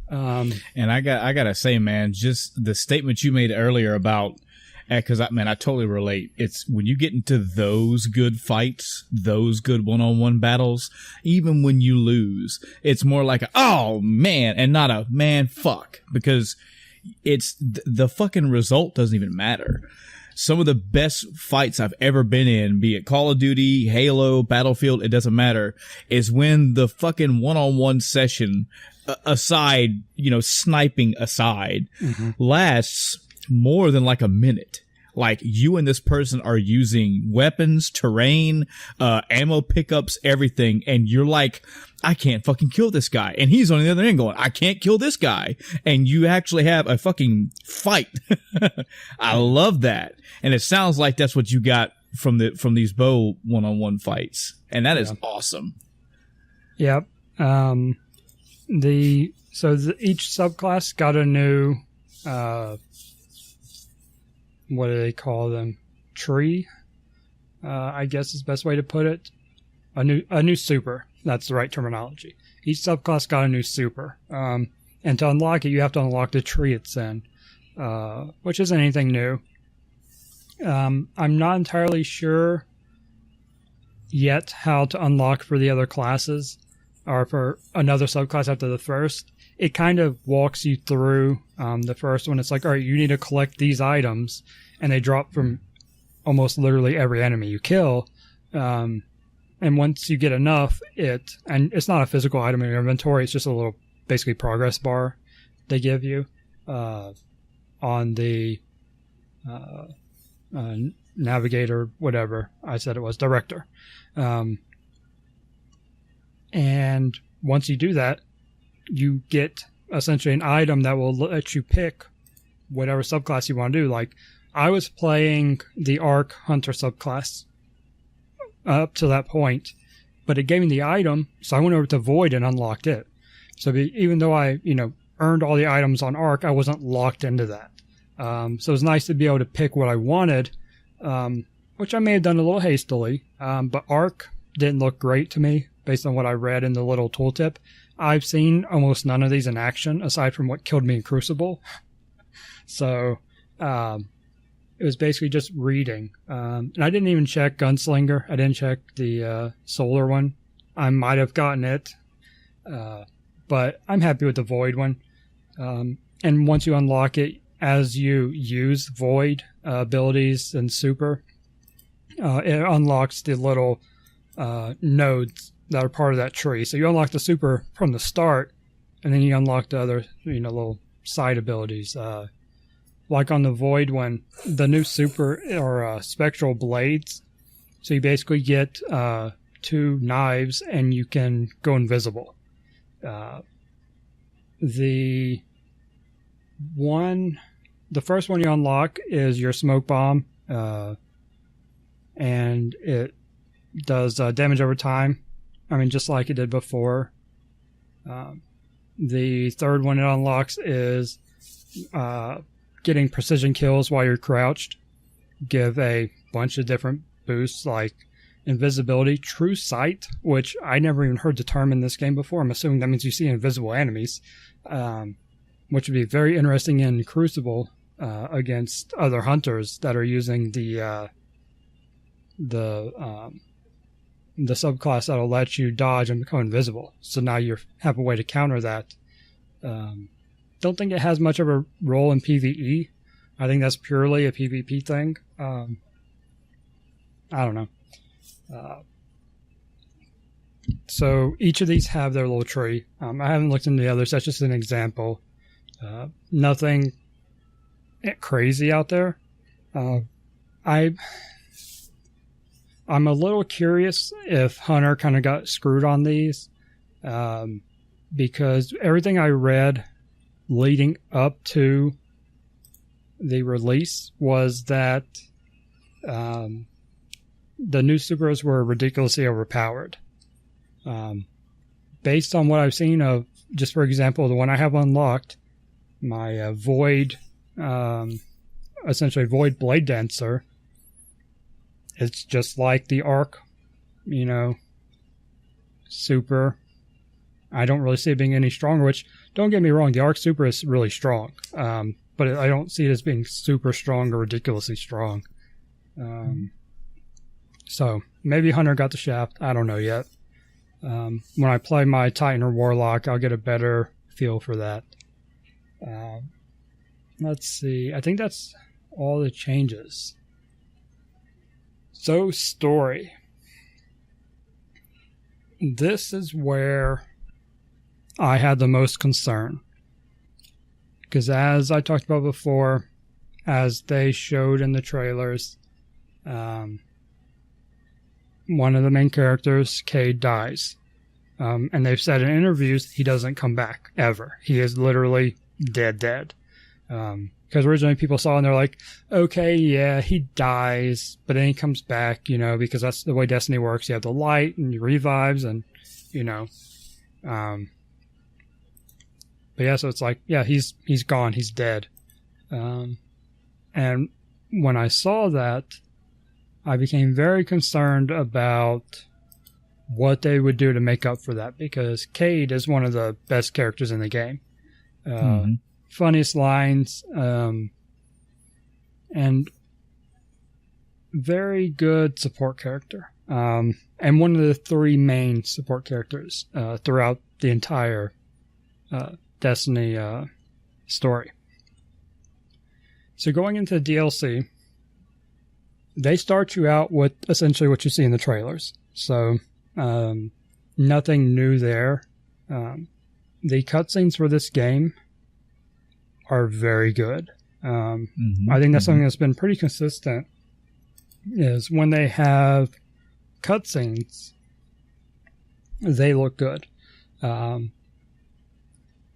And I gotta say, man, just the statement you made earlier about, because I totally relate. It's when you get into those good fights, those good one-on-one battles, even when you lose, it's more like oh man, and not a man fuck, because it's the fucking result doesn't even matter. Some of the best fights I've ever been in, be it Call of Duty, Halo, Battlefield, it doesn't matter, is when the fucking one-on-one session aside, you know, sniping aside, lasts more than like a minute. Like, you and this person are using weapons, terrain, ammo pickups, everything, and you're like, I can't fucking kill this guy. And he's on the other end going, I can't kill this guy. And you actually have a fucking fight. I love that. And it sounds like that's what you got from these bow one-on-one fights. And that is awesome. Yep. Each subclass got a new, what do they call them? Tree, I guess is the best way to put it. A new super. That's the right terminology. Each subclass got a new super. And to unlock it, you have to unlock the tree it's in, which isn't anything new. I'm not entirely sure yet how to unlock for the other classes or for another subclass after the first. It kind of walks you through the first one. It's like, all right, you need to collect these items, and they drop from almost literally every enemy you kill. And once you get enough, and it's not a physical item in your inventory, it's just a little basically progress bar they give you on the navigator, whatever I said it was, director. And once you do that, you get essentially an item that will let you pick whatever subclass you want to do. Like, I was playing the Arc Hunter subclass up to that point, but it gave me the item, so I went over to Void and unlocked it. So even though I, earned all the items on Arc, I wasn't locked into that. So it was nice to be able to pick what I wanted, which I may have done a little hastily, but Arc didn't look great to me based on what I read in the little tooltip. I've seen almost none of these in action, aside from what killed me in Crucible. So it was basically just reading. And I didn't even check Gunslinger. I didn't check the Solar one. I might have gotten it, but I'm happy with the Void one. And once you unlock it, as you use Void abilities and Super, it unlocks the little nodes that are part of that tree. So you unlock the Super from the start, and then you unlock the other, little side abilities. Like on the Void one, the new Super or Spectral Blades. So you basically get 2 knives, and you can go invisible. The first one you unlock is your smoke bomb, and it does damage over time. I mean, just like it did before. The third one it unlocks is getting precision kills while you're crouched. Give a bunch of different boosts like invisibility, true sight, which I never even heard the term in this game before. I'm assuming that means you see invisible enemies, which would be very interesting in Crucible against other hunters that are using the subclass that'll let you dodge and become invisible. So now you have a way to counter that. Don't think it has much of a role in PvE. I think that's purely a PvP thing. I don't know. So each of these have their little tree. I haven't looked into the others. That's just an example. Nothing crazy out there. I'm a little curious if Hunter kind of got screwed on these, because everything I read leading up to the release was that the new Supers were ridiculously overpowered. Based on what I've seen of, just for example, the one I have unlocked, my Void, essentially Void Blade Dancer, it's just like the Arc, Super. I don't really see it being any stronger, which, don't get me wrong, the Arc Super is really strong. But I don't see it as being super strong or ridiculously strong. So maybe Hunter got the shaft. I don't know yet. When I play my Titan or Warlock, I'll get a better feel for that. Let's see. I think that's all the changes. So, story. This is where I had the most concern. Because as I talked about before, as they showed in the trailers, one of the main characters, Cade, dies. And they've said in interviews he doesn't come back, ever. He is literally dead. Because originally people saw and they're like, okay, yeah, he dies, but then he comes back, because that's the way Destiny works. You have the light and he revives and, but yeah, so it's like, yeah, he's gone. He's dead. And when I saw that, I became very concerned about what they would do to make up for that, because Cade is one of the best characters in the game. funniest lines, and very good support character. And one of the 3 main support characters throughout the entire Destiny story. So going into the DLC, they start you out with essentially what you see in the trailers. So nothing new there. The cutscenes for this game are very good. I think that's something that's been pretty consistent, is when they have cutscenes, they look good.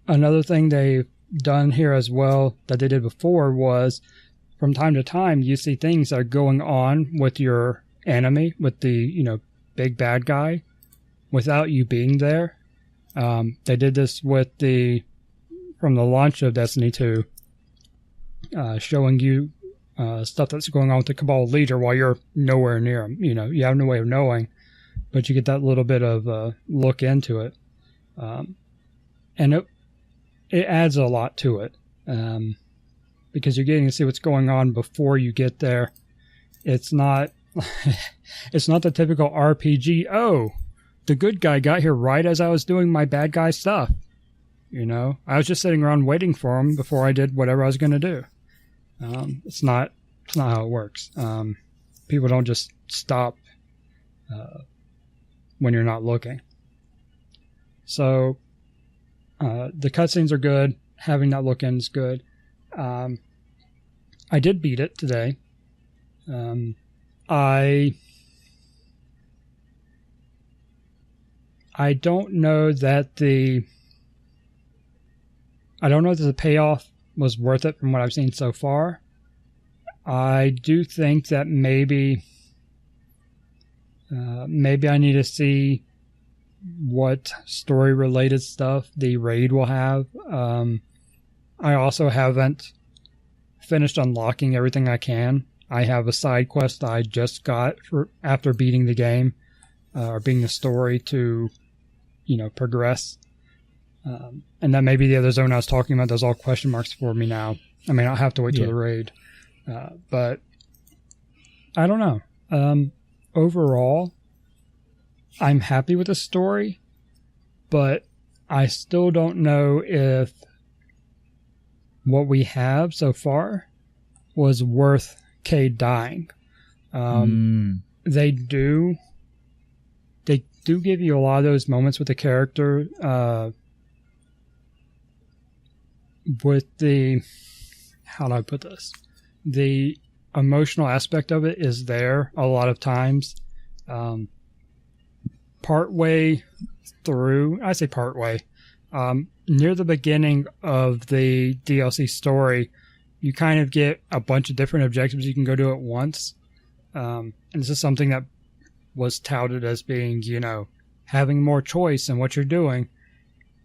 Another thing they've done here as well that they did before was, from time to time, you see things that are going on with your enemy, with the big bad guy, without you being there. They did this from the launch of Destiny 2, showing you stuff that's going on with the Cabal leader while you're nowhere near him. You have no way of knowing, but you get that little bit of look into it. And it adds a lot to it, because you're getting to see what's going on before you get there. It's not it's not the typical RPG, oh, the good guy got here right as I was doing my bad guy stuff. I was just sitting around waiting for him before I did whatever I was going to do. It's not how it works. People don't just stop when you're not looking. So the cutscenes are good. Having that look in is good. I did beat it today. I don't know that the payoff was worth it from what I've seen so far. I do think that maybe I need to see what story-related stuff the raid will have. I also haven't finished unlocking everything I can. I have a side quest I just got after beating the game, or beating the story to, progress. And that may be the other zone I was talking about. There's all question marks for me now. I mean, I'll have to wait till the raid. But I don't know. Overall, I'm happy with the story, but I still don't know if what we have so far was worth Cade dying. They do give you a lot of those moments with the character, with the, how do I put this? The emotional aspect of it is there a lot of times. Partway through, I say partway, near the beginning of the DLC story, you kind of get a bunch of different objectives you can go do at once. And this is something that was touted as being, having more choice in what you're doing.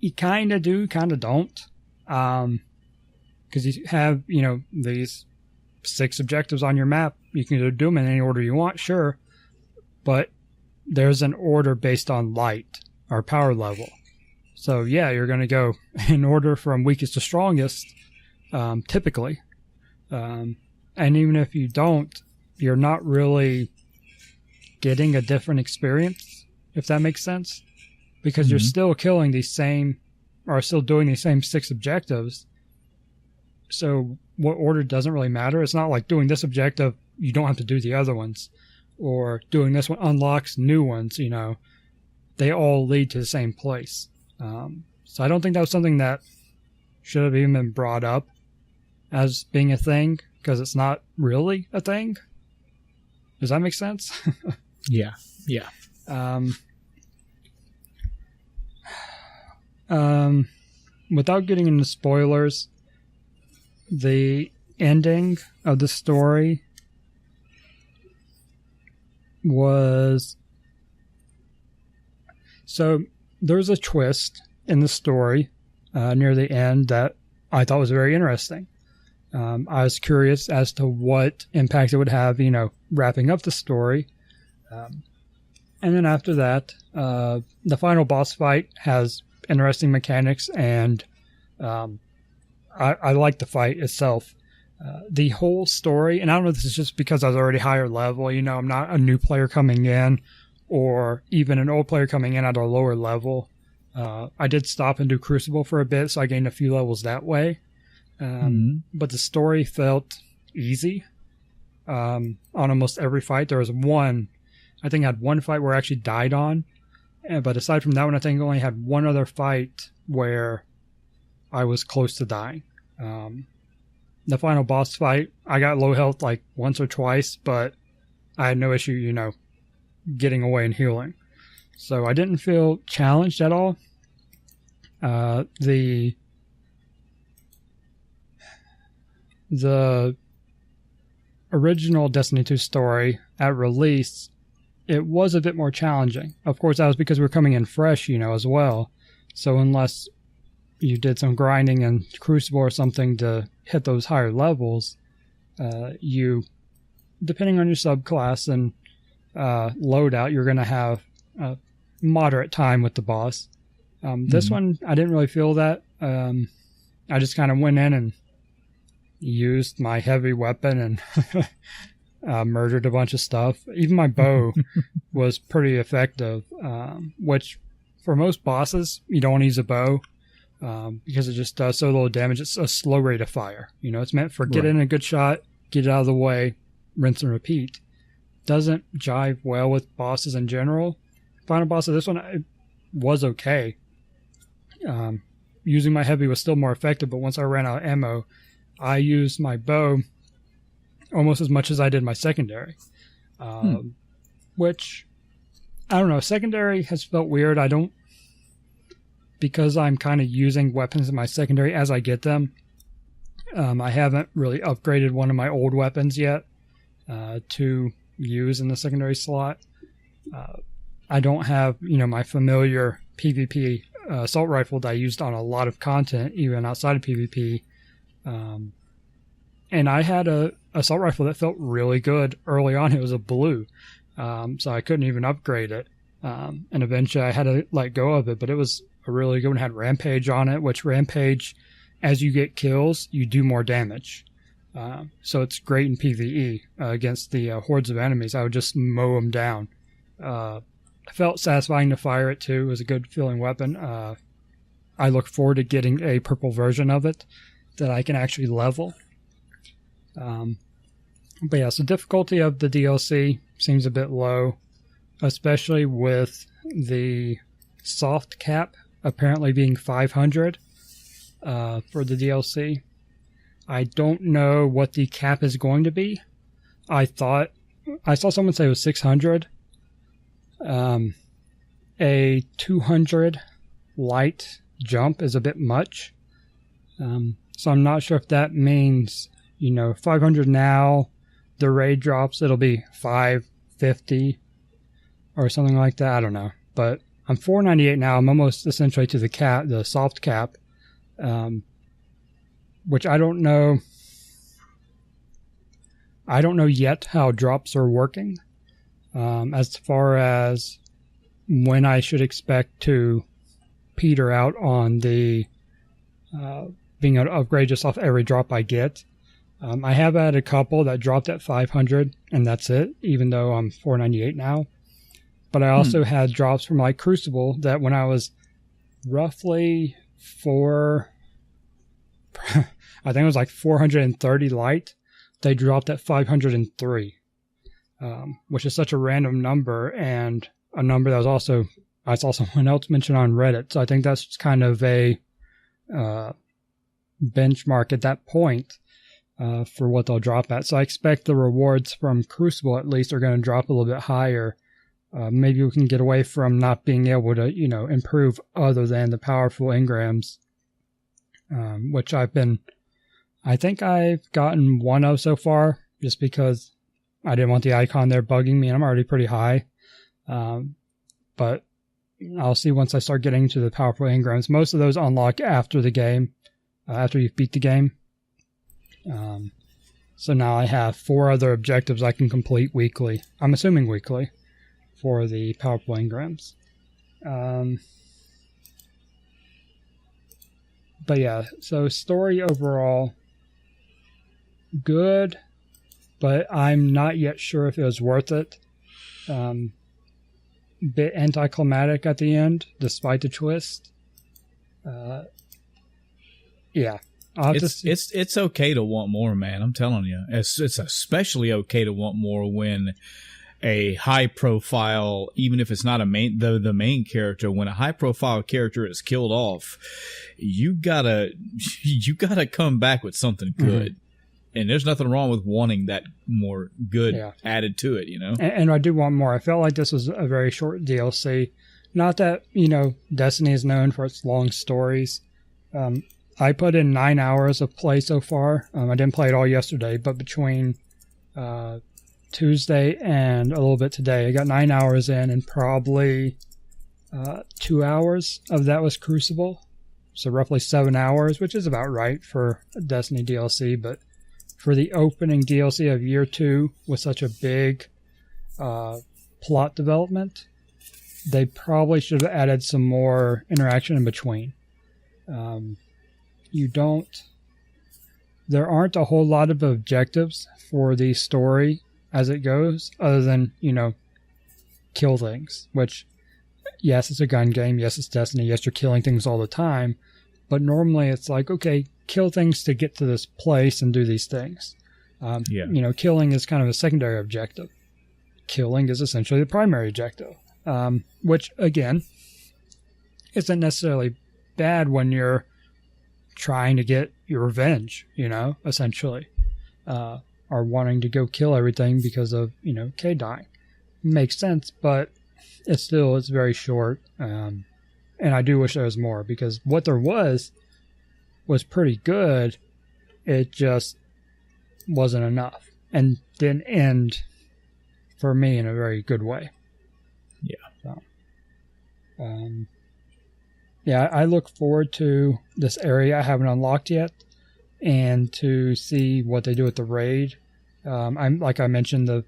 You kind of do, kind of don't. Because you have, these 6 objectives on your map. You can do them in any order you want, sure. But there's an order based on light or power level. So, yeah, you're going to go in order from weakest to strongest, typically. And even if you don't, you're not really getting a different experience, if that makes sense. Because you're still killing still doing these same 6 objectives. So what order doesn't really matter. It's not like doing this objective, you don't have to do the other ones. Or doing this one unlocks new ones, They all lead to the same place. So I don't think that was something that should have even been brought up as being a thing, because it's not really a thing. Does that make sense? Yeah. Without getting into spoilers, the ending of the story was... So there's a twist in the story near the end that I thought was very interesting. I was curious as to what impact it would have, wrapping up the story. And then after that, the final boss fight has interesting mechanics and I like the fight itself. The whole story, and I don't know if this is just because I was already higher level, you know, I'm not a new player coming in or even an old player coming in at a lower level. I did stop and do Crucible for a bit, so I gained a few levels that way. But the story felt easy on almost every fight. There was one, I think I had one fight where I actually died on. But aside from that one, I think I only had one other fight where I was close to dying. The final boss fight, I got low health like once or twice, but I had no issue, you know, getting away and healing. So I didn't feel challenged at all. The original Destiny 2 story at release, it was a bit more challenging. Of course, that was because we were coming in fresh, you know, as well. So unless you did some grinding in Crucible or something to hit those higher levels, you, depending on your subclass and loadout, you're going to have a moderate time with the boss. This one, I didn't really feel that. I just kind of went in and used my heavy weapon and murdered a bunch of stuff. Even my bow was pretty effective, which for most bosses, you don't want to use a bow because it just does so little damage. It's a slow rate of fire. You know, it's meant for get in a good shot, get it out of the way, rinse and repeat. Doesn't jive well with bosses in general. Final boss of this one, it was okay. Using my heavy was still more effective, but once I ran out of ammo, I used my bow almost as much as I did my secondary. Which, I don't know, secondary has felt weird. Because I'm kind of using weapons in my secondary as I get them, I haven't really upgraded one of my old weapons yet to use in the secondary slot. I don't have, you know, my familiar PvP assault rifle that I used on a lot of content, even outside of PvP. And I had a assault rifle that felt really good early on. It was a blue, so I couldn't even upgrade it. And eventually I had to let go of it, but it was a really good one. It had Rampage on it, which Rampage, as you get kills, you do more damage. So it's great in PvE against the hordes of enemies. I would just mow them down. It felt satisfying to fire it too. It was a good feeling weapon. I look forward to getting a purple version of it that I can actually level. But yeah, so difficulty of the DLC seems a bit low, especially with the soft cap apparently being 500 for the DLC. I don't know what the cap is going to be. I saw someone say it was 600. A 200 light jump is a bit much. So I'm not sure if that means, you know, 500 now, the raid drops, it'll be 550 or something like that. I don't know. But I'm 498 now. I'm almost essentially to the cap, the soft cap, which I don't know. I don't know yet how drops are working. As far as when I should expect to peter out on the being able to upgrade just off every drop I get. I have had a couple that dropped at 500, and that's it, even though I'm 498 now. But I also had drops from like Crucible that when I was roughly I think it was like 430 light, they dropped at 503. Which is such a random number, and a number that was also, I saw someone else mention on Reddit. So I think that's kind of a benchmark at that point for what they'll drop at. So I expect the rewards from Crucible at least are going to drop a little bit higher. Maybe we can get away from not being able to, you know, improve other than the powerful engrams, which I think I've gotten one of so far, just because I didn't want the icon there bugging me, and I'm already pretty high. But I'll see once I start getting to the powerful engrams. Most of those unlock after the game, after you've beat the game. So now I have 4 other objectives I can complete weekly. I'm assuming weekly for the powerful engrams. But yeah, so story overall, good, but I'm not yet sure if it was worth it. Bit anticlimactic at the end, despite the twist. Yeah. It's okay to want more, man. I'm telling you. It's especially okay to want more when a high profile, even if it's not the main character, when a high profile character is killed off, you gotta come back with something good. Mm-hmm. And there's nothing wrong with wanting that more good added to it, you know? And I do want more. I felt like this was a very short DLC. Not that, Destiny is known for its long stories. I put in 9 hours of play so far. I didn't play it all yesterday, but between Tuesday and a little bit today, I got 9 hours in, and probably 2 hours of that was Crucible. So roughly 7 hours, which is about right for a Destiny DLC, but for the opening DLC of Year 2 with such a big plot development, they probably should have added some more interaction in between. There aren't a whole lot of objectives for the story as it goes, other than, kill things, which, yes, it's a gun game. Yes, it's Destiny. Yes, you're killing things all the time. But normally it's like, okay, kill things to get to this place and do these things. Killing is kind of a secondary objective. Killing is essentially the primary objective, which, again, isn't necessarily bad when you're trying to get your revenge, essentially, or wanting to go kill everything because of, Kay dying. Makes sense, but it's very short. And I do wish there was more, because what there was pretty good. It just wasn't enough and didn't end for me in a very good way. Yeah. So, I look forward to this area I haven't unlocked yet, and to see what they do with the raid. Like I mentioned, the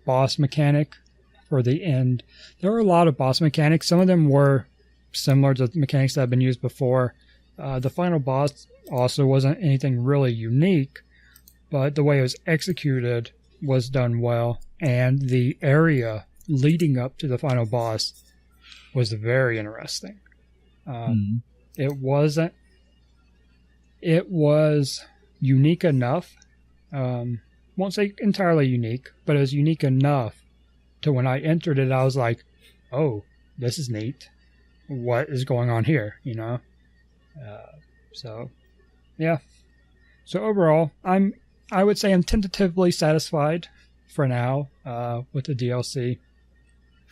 boss mechanic for the end. There were a lot of boss mechanics. Some of them were similar to the mechanics that have been used before. The final boss also wasn't anything really unique, but the way it was executed was done well, and the area leading up to the final boss was very interesting. It was unique enough. Won't say entirely unique, but it was unique enough to when I entered it, I was like, oh, this is neat. What is going on here? So overall, I would say I'm tentatively satisfied for now, with the DLC.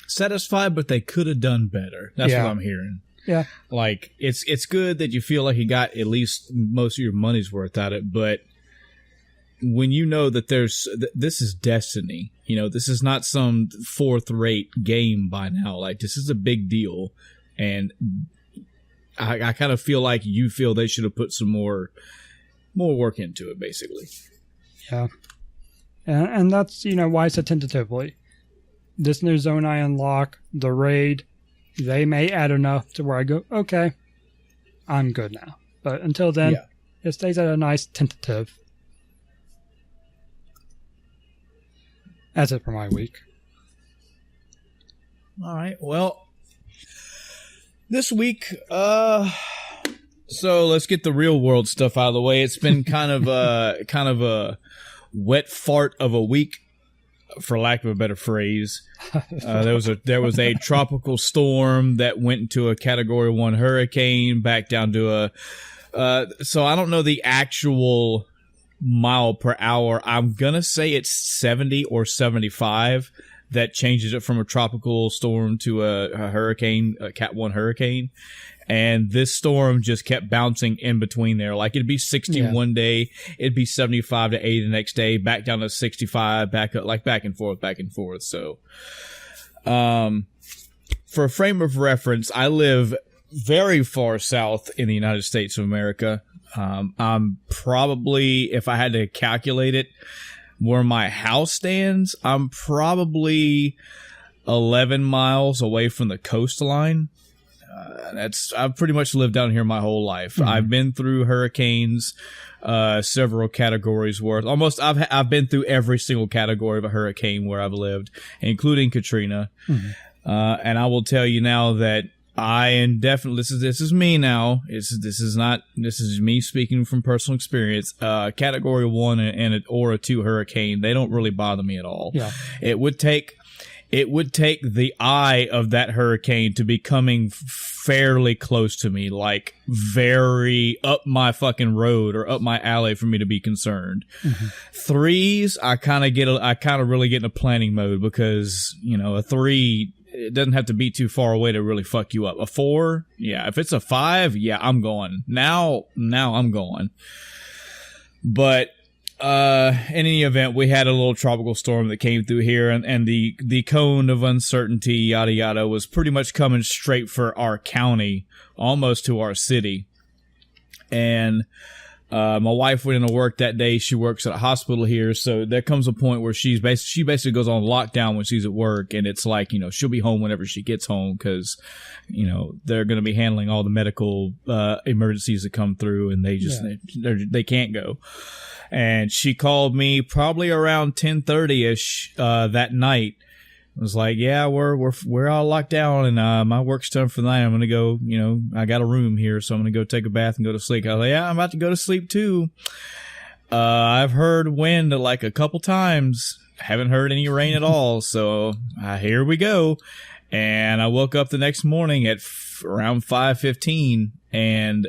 Satisfied, but they could have done better. That's what I'm hearing. Yeah. Like, it's good that you feel like you got at least most of your money's worth out of it, but when you know that this is Destiny, this is not some fourth-rate game by now. Like, this is a big deal, and I kind of feel like you feel they should have put some more work into it, basically. Yeah. And that's, why I said tentatively. This new zone I unlock, the raid, they may add enough to where I go, okay, I'm good now. But until then, it stays at a nice tentative. That's it for my week. All right. Well, this week, so let's get the real world stuff out of the way. It's been kind of a wet fart of a week, for lack of a better phrase. There was a tropical storm that went into a Category 1 hurricane, back down to so I don't know the actual mile per hour. I'm gonna say it's 70 or 75. That changes it from a tropical storm to a hurricane, a Cat 1 hurricane. And this storm just kept bouncing in between there. Like, it'd be 60 one day, it'd be 75 to 80 the next day, back down to 65, back up, like back and forth. So, for a frame of reference, I live very far south in the United States of America. I'm probably, if I had to calculate it, where my house stands, I'm probably 11 miles away from the coastline. I've pretty much lived down here my whole life. Mm-hmm. I've been through hurricanes, several categories worth. Almost, I've been through every single category of a hurricane where I've lived, including Katrina. Mm-hmm. And I will tell you now that I am definitely, this is me now. This is me speaking from personal experience. Category 1 or a 2 hurricane, they don't really bother me at all. Yeah. It would take the eye of that hurricane to be coming fairly close to me, like very up my fucking road or up my alley for me to be concerned. Mm-hmm. 3s, I kind of really get in a planning mode because, you know, a 3, it doesn't have to be too far away to really fuck you up. A 4, yeah. If it's a 5, yeah, I'm going. Now I'm going. But in any event, we had a little tropical storm that came through here, and the cone of uncertainty, yada yada, was pretty much coming straight for our county, almost to our city. And my wife went into work that day. She works at a hospital here, so there comes a point where she basically goes on lockdown when she's at work, and it's like, you know, she'll be home whenever she gets home because, you know, they're going to be handling all the medical emergencies that come through, and they can't go. And she called me probably around 10:30ish that night. I was like, yeah, we're all locked down, and my work's done for the night. I'm gonna go, you know, I got a room here, so I'm gonna go take a bath and go to sleep. I was like, yeah, I'm about to go to sleep too. I've heard wind like a couple times. Haven't heard any rain at all. So here we go. And I woke up the next morning at around 5:15 and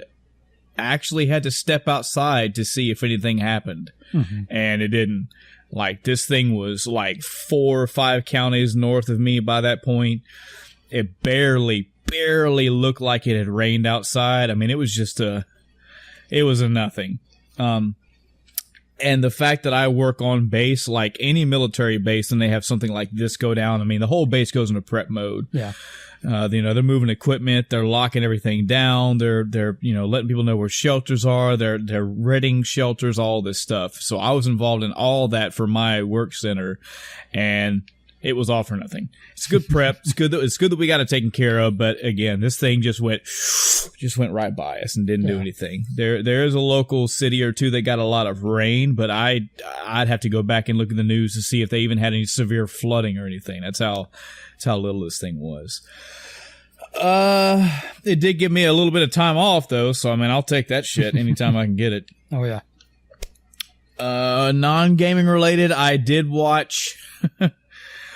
actually had to step outside to see if anything happened. Mm-hmm. And it didn't. Like, this thing was like 4 or 5 counties north of me by that point. It barely looked like it had rained outside. I mean, it was a nothing. And the fact that I work on base, like any military base, and they have something like this go down, I mean, the whole base goes into prep mode. Yeah. You know, they're moving equipment, they're locking everything down, they're you know, letting people know where shelters are, they're renting shelters, all this stuff. So I was involved in all that for my work center, and it was all for nothing. It's good prep. It's good that we got it taken care of. But again, this thing just went right by us and didn't do anything. There is a local city or two that got a lot of rain, but I'd have to go back and look at the news to see if they even had any severe flooding or anything. That's how little this thing was. It did give me a little bit of time off though, so I mean, I'll take that shit anytime I can get it. Oh yeah. Non-gaming related, I did watch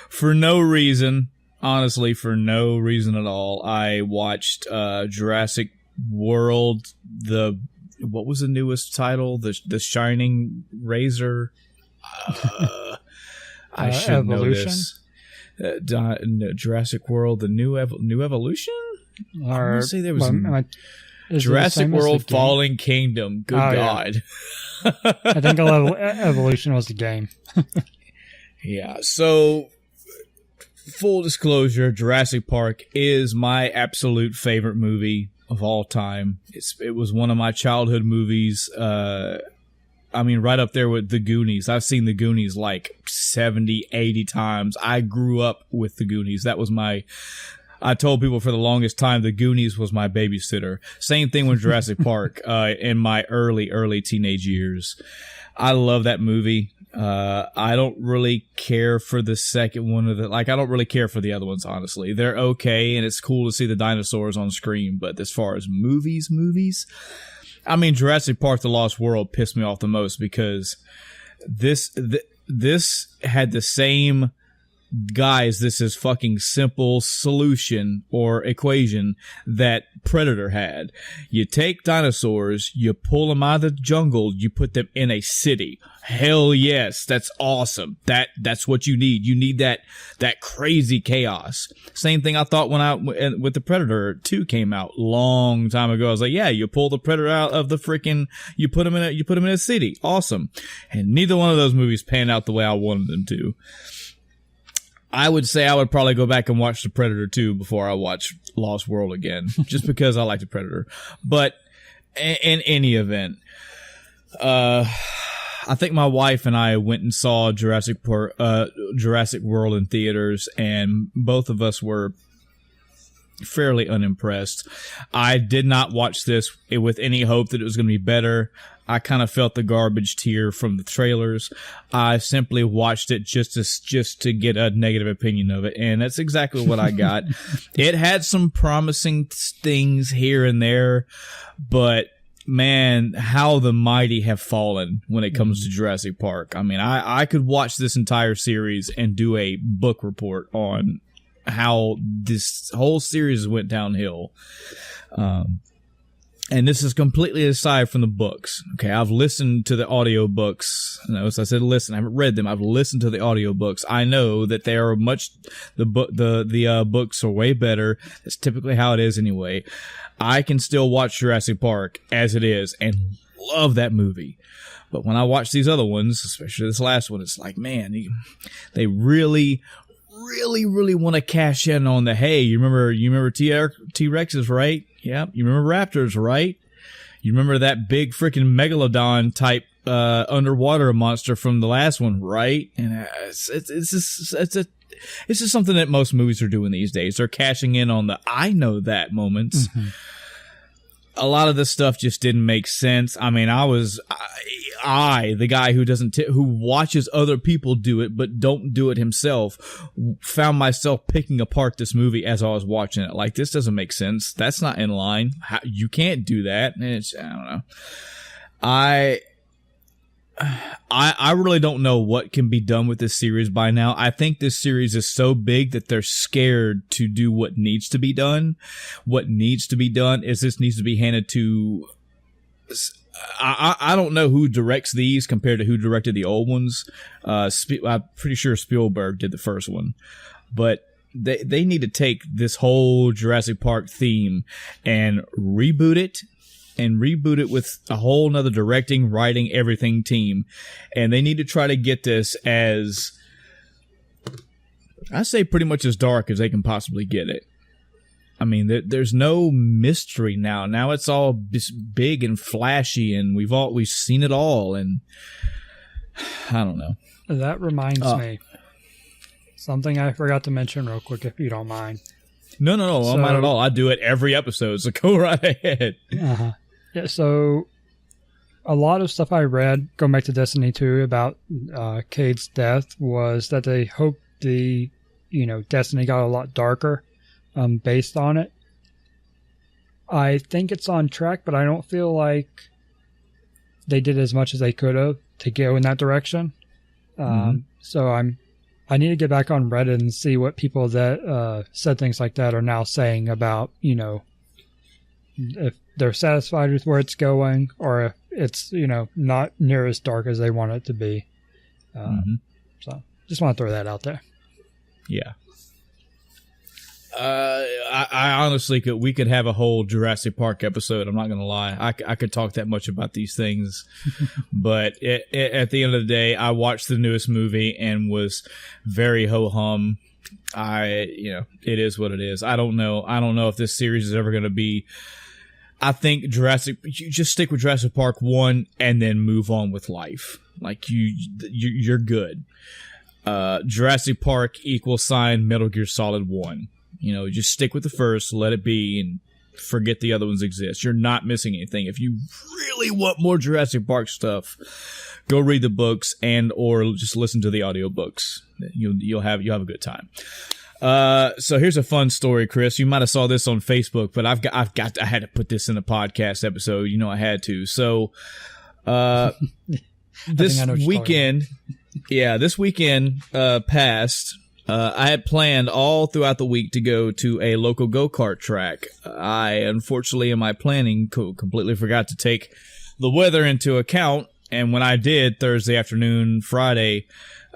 for no reason, honestly, for no reason at all. I watched Jurassic World, what was the newest title? The Shining Razor. I should know this. Jurassic World, the new evolution. Or see, there was Jurassic World: Fallen Kingdom. Good God! Yeah. I think Evolution was the game. Yeah. So, full disclosure, Jurassic Park is my absolute favorite movie of all time. It was one of my childhood movies. I mean, right up there with The Goonies. I've seen The Goonies like 70, 80 times. I grew up with The Goonies. I told people for the longest time The Goonies was my babysitter. Same thing with Jurassic Park in my early teenage years. I love that movie. I don't really care for the second one I don't really care for the other ones, honestly. They're okay, and it's cool to see the dinosaurs on screen, but as far as movies, I mean, Jurassic Park: The Lost World pissed me off the most because this had the same guys. This is fucking simple solution or equation that Predator had. You take dinosaurs, you pull them out of the jungle, you put them in a city. Hell yes, that's awesome. That's what you need. You need that crazy chaos. Same thing I thought with the Predator 2 came out long time ago. I was like, yeah, you pull the Predator out of the freaking, you put him in a city. Awesome. And neither one of those movies panned out the way I wanted them to. I would say I would probably go back and watch The Predator 2 before I watch Lost World again, just because I like The Predator. But in any event, I think my wife and I went and saw Jurassic World in theaters, and both of us were fairly unimpressed. I did not watch this with any hope that it was going to be better. I kind of felt the garbage tier from the trailers. I simply watched it just to get a negative opinion of it, and that's exactly what I got. It had some promising things here and there, but man, how the mighty have fallen when it comes to Jurassic Park. I mean, I could watch this entire series and do a book report on how this whole series went downhill. And this is completely aside from the books. Okay, I've listened to the audiobooks. Notice I said listen. I haven't read them. I've listened to the audiobooks. I know that they are the books are way better. That's typically how it is anyway. I can still watch Jurassic Park as it is and love that movie. But when I watch these other ones, especially this last one, it's like, man, they really want to cash in on the, hey, you remember T-Rexes, right? Yeah. You remember raptors, right? You remember that big freaking megalodon type underwater monster from the last one, right? And it's just something that most movies are doing these days. They're cashing in on the I know that moments. Mm-hmm. A lot of this stuff just didn't make sense. I mean, I the guy who who watches other people do it but don't do it himself, found myself picking apart this movie as I was watching it. Like, this doesn't make sense. That's not in line. You can't do that. And I don't know. I really don't know what can be done with this series by now. I think this series is so big that they're scared to do what needs to be done. What needs to be done is this needs to be handed to... I don't know who directs these compared to who directed the old ones. I'm pretty sure Spielberg did the first one. But they need to take this whole Jurassic Park theme and reboot it. And reboot it with a whole nother directing, writing, everything team. And they need to try to get this as, I say, pretty much as dark as they can possibly get it. I mean, there's no mystery now. Now it's all big and flashy, and we've seen it all. And I don't know. That reminds me. Something I forgot to mention real quick, if you don't mind. No, I don't mind at all. I do it every episode, so go right ahead. Uh-huh. Yeah, so a lot of stuff I read, going back to Destiny 2, about Cade's death was that they hoped Destiny got a lot darker based on it. I think it's on track, but I don't feel like they did as much as they could have to go in that direction. So I need to get back on Reddit and see what people that said things like that are now saying about, if they're satisfied with where it's going, or if it's, not near as dark as they want it to be. So just want to throw that out there. Yeah. I honestly we could have a whole Jurassic Park episode. I'm not going to lie. I could talk that much about these things, but at the end of the day, I watched the newest movie and was very ho-hum. It is what it is. I don't know if this series is ever going to be, I think you just stick with Jurassic Park 1 and then move on with life. Like you're good. Jurassic Park = Metal Gear Solid 1. Just stick with the first, let it be, and forget the other ones exist. You're not missing anything. If you really want more Jurassic Park stuff, go read the books or just listen to the audiobooks. You'll have a good time. So here's a fun story, Chris. You might have saw this on Facebook, but I had to put this in a podcast episode. I had to. So, this weekend passed. I had planned all throughout the week to go to a local go-kart track. I, unfortunately, in my planning, completely forgot to take the weather into account. And when I did, Thursday afternoon, Friday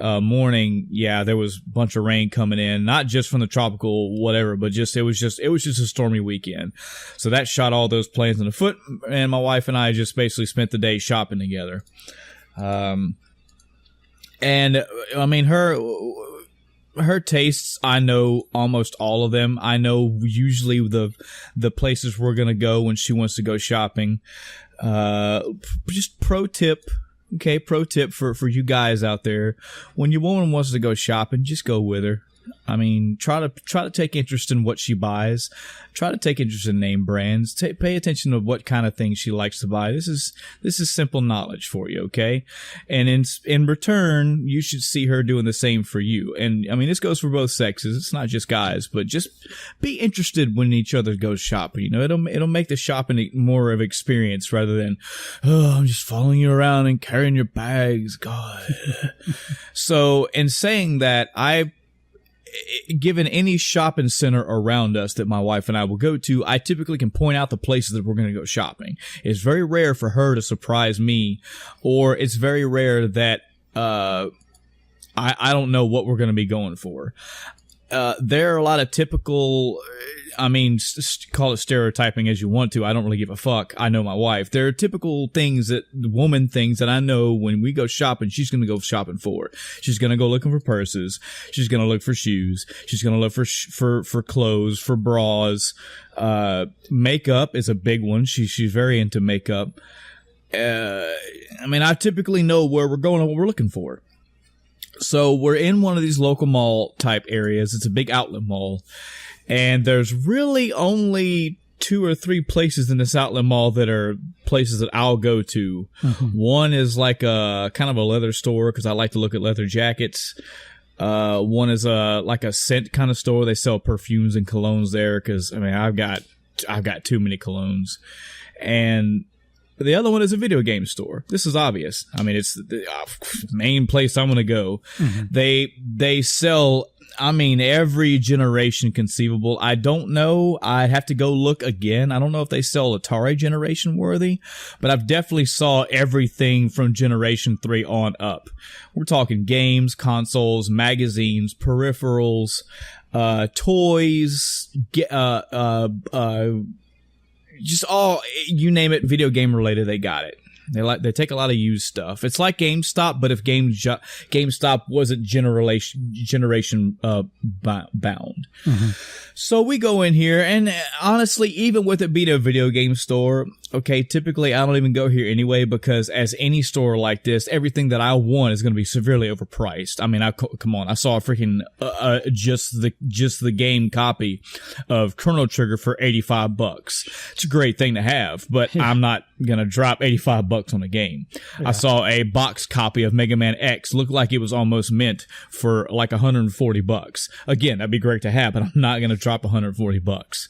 morning, there was a bunch of rain coming in, not just from the tropical whatever, but it was just a stormy weekend. So that shot all those plans in the foot, and my wife and I just basically spent the day shopping together. And I mean, her tastes, I know almost all of them. I know usually the places we're going to go when she wants to go shopping. Just pro tip for you guys out there. When your woman wants to go shopping, just go with her. I mean, try to take interest in what she buys. Try to take interest in name brands. Pay attention to what kind of things she likes to buy. This is simple knowledge for you, okay? And in return, you should see her doing the same for you. And I mean, this goes for both sexes. It's not just guys, but just be interested when each other goes shopping. You know, it'll make the shopping more of an experience rather than, oh, I'm just following you around and carrying your bags. God. So, in saying that, given any shopping center around us that my wife and I will go to, I typically can point out the places that we're going to go shopping. It's very rare for her to surprise me, or it's very rare that I don't know what we're going to be going for. There are a lot of typical, I mean, call it stereotyping as you want to. I don't really give a fuck. I know my wife. There are typical things woman things that I know when we go shopping, she's going to go shopping for. She's going to go looking for purses. She's going to look for shoes. She's going to look for clothes, for bras. Makeup is a big one. She's very into makeup. I mean, I typically know where we're going and what we're looking for. So we're in one of these local mall type areas. It's a big outlet mall. And there's really only 2 or 3 places in this outlet mall that are places that I'll go to. Mm-hmm. One is like a kind of a leather store because I like to look at leather jackets. One is like a scent kind of store. They sell perfumes and colognes there because, I mean, I've got too many colognes. And the other one is a video game store. This is obvious. I mean, it's the main place I'm going to go. Mm-hmm. They sell, I mean, every generation conceivable. I don't know. I'd have to go look again. I don't know if they sell Atari generation worthy, but I've definitely saw everything from generation 3 on up. We're talking games, consoles, magazines, peripherals, toys, just all, you name it, video game related, they got it. They take a lot of used stuff. It's like GameStop, but if GameStop wasn't generation bound. Mm-hmm. So we go in here, and honestly, even with it being a video game store, okay, typically I don't even go here anyway because as any store like this, everything that I want is going to be severely overpriced. I mean, come on, I saw a freaking just the game copy of Chrono Trigger for $85. It's a great thing to have, but I'm not gonna drop $85 on a game. Yeah. I saw a box copy of Mega Man X look like it was almost meant for like $140. Again, that'd be great to have, but I'm not gonna drop $140.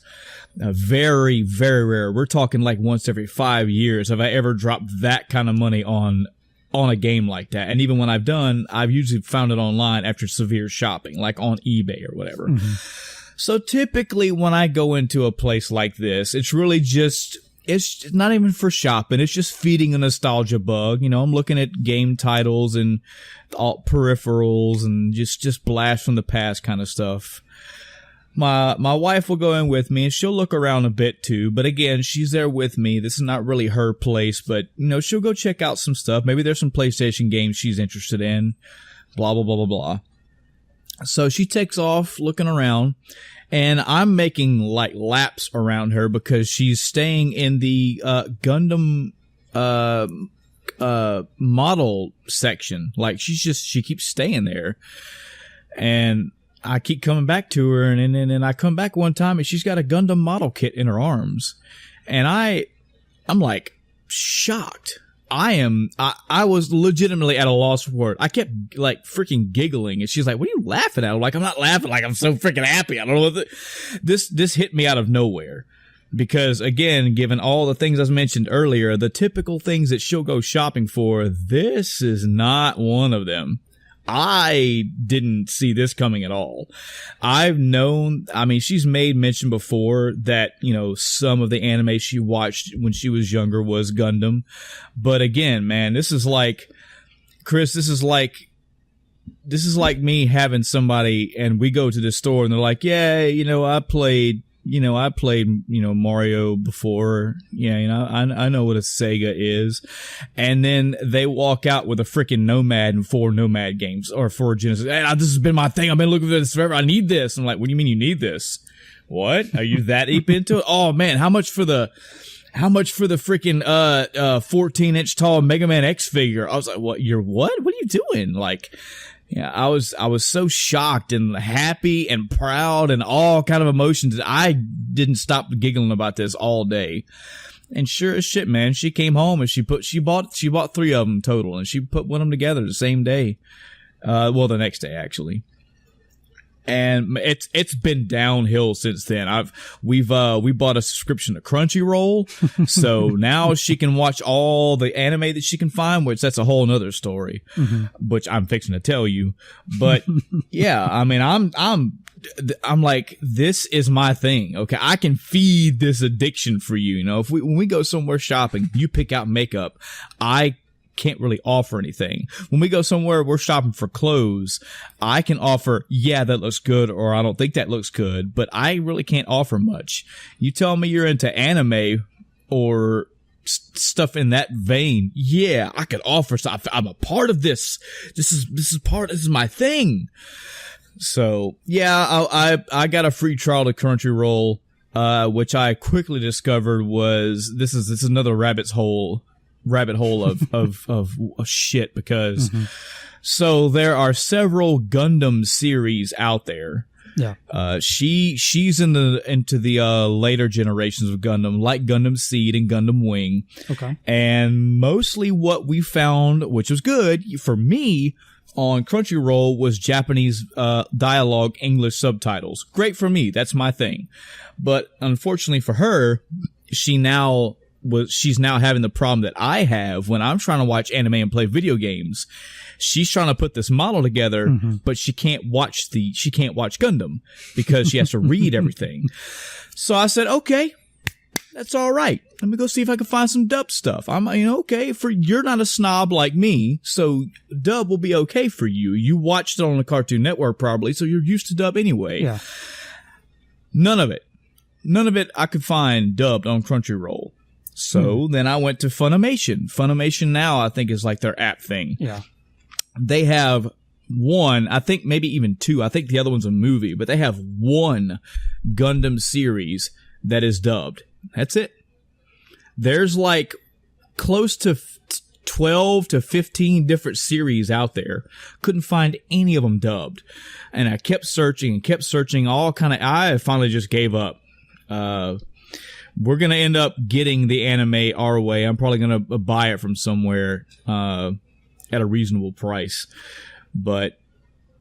Very, very rare. We're talking like once every 5 years have I ever dropped that kind of money on a game like that. And even when I've done, I've usually found it online after severe shopping, like on eBay or whatever. Mm-hmm. So typically when I go into a place like this, it's really just, it's not even for shopping. It's just feeding a nostalgia bug. You know, I'm looking at game titles and all peripherals and just blast from the past kind of stuff. My wife will go in with me and she'll look around a bit too. But again, she's there with me. This is not really her place, but you know, she'll go check out some stuff. Maybe there's some PlayStation games she's interested in. Blah, blah, blah, blah, blah. So she takes off looking around. And I'm making like laps around her because she's staying in the Gundam model section. Like she keeps staying there. And I keep coming back to her, and then I come back one time and she's got a Gundam model kit in her arms. And I'm like shocked. I was legitimately at a loss for words. I kept like freaking giggling and she's like, what are you laughing at? I'm like, I'm not laughing. Like, I'm so freaking happy. I don't know what this hit me out of nowhere because again, given all the things I mentioned earlier, the typical things that she'll go shopping for, this is not one of them. I didn't see this coming at all. I've known, I mean, she's made mention before that, you know, some of the anime she watched when she was younger was Gundam. But again, man, this is like, Chris, this is like me having somebody and we go to the store and they're like, yeah, you know, I played Mario before. Yeah, you know, I know what a Sega is. And then they walk out with a freaking Nomad and 4 Nomad games or 4 Genesis. Hey, this has been my thing. I've been looking for this forever. I need this. I'm like, what do you mean you need this? What? Are you that deep into it? Oh man, how much for the freaking 14-inch tall Mega Man X figure? I was like, what? You're what? What are you doing? Like, Yeah, I was so shocked and happy and proud and all kind of emotions. I didn't stop giggling about this all day. And sure as shit, man, she came home and she bought 3 of them total, and she put one of them together the same day. Well, the next day actually. And it's been downhill since then. We bought a subscription to Crunchyroll, so now she can watch all the anime that she can find, which that's a whole nother story, which I'm fixing to tell you. But yeah, I mean, I'm like, this is my thing. Okay, I can feed this addiction for you. You know, when we go somewhere shopping, you pick out makeup. I can't really offer anything. When we go somewhere, we're shopping for clothes. I can offer, yeah, that looks good, or I don't think that looks good, but I really can't offer much. You tell me you're into anime or stuff in that vein, yeah, I could offer stuff. I'm a part of this. This is my thing. So yeah, I got a free trial to Crunchyroll, which I quickly discovered was this is another rabbit hole of shit, because so there are several Gundam series out there. Yeah. She's into the later generations of Gundam, like Gundam Seed and Gundam Wing. Okay. And mostly what we found, which was good for me on Crunchyroll, was Japanese dialogue, English subtitles. Great for me. That's my thing. But unfortunately for her, she's now having the problem that I have when I'm trying to watch anime and play video games. She's trying to put this model together, but she can't watch Gundam because she has to read everything. So I said, okay, that's all right. Let me go see if I can find some dub stuff. I'm, okay, you're not a snob like me, so dub will be okay for you. You watched it on the Cartoon Network probably, so you're used to dub anyway. Yeah. None of it I could find dubbed on Crunchyroll. So then I went to Funimation. Funimation now, I think, is like their app thing. Yeah. They have one, I think maybe even 2. I think the other one's a movie, but they have one Gundam series that is dubbed. That's it. There's like close to 12 to 15 different series out there. Couldn't find any of them dubbed. And I kept searching, I finally just gave up. We're going to end up getting the anime our way. I'm probably going to buy it from somewhere at a reasonable price. But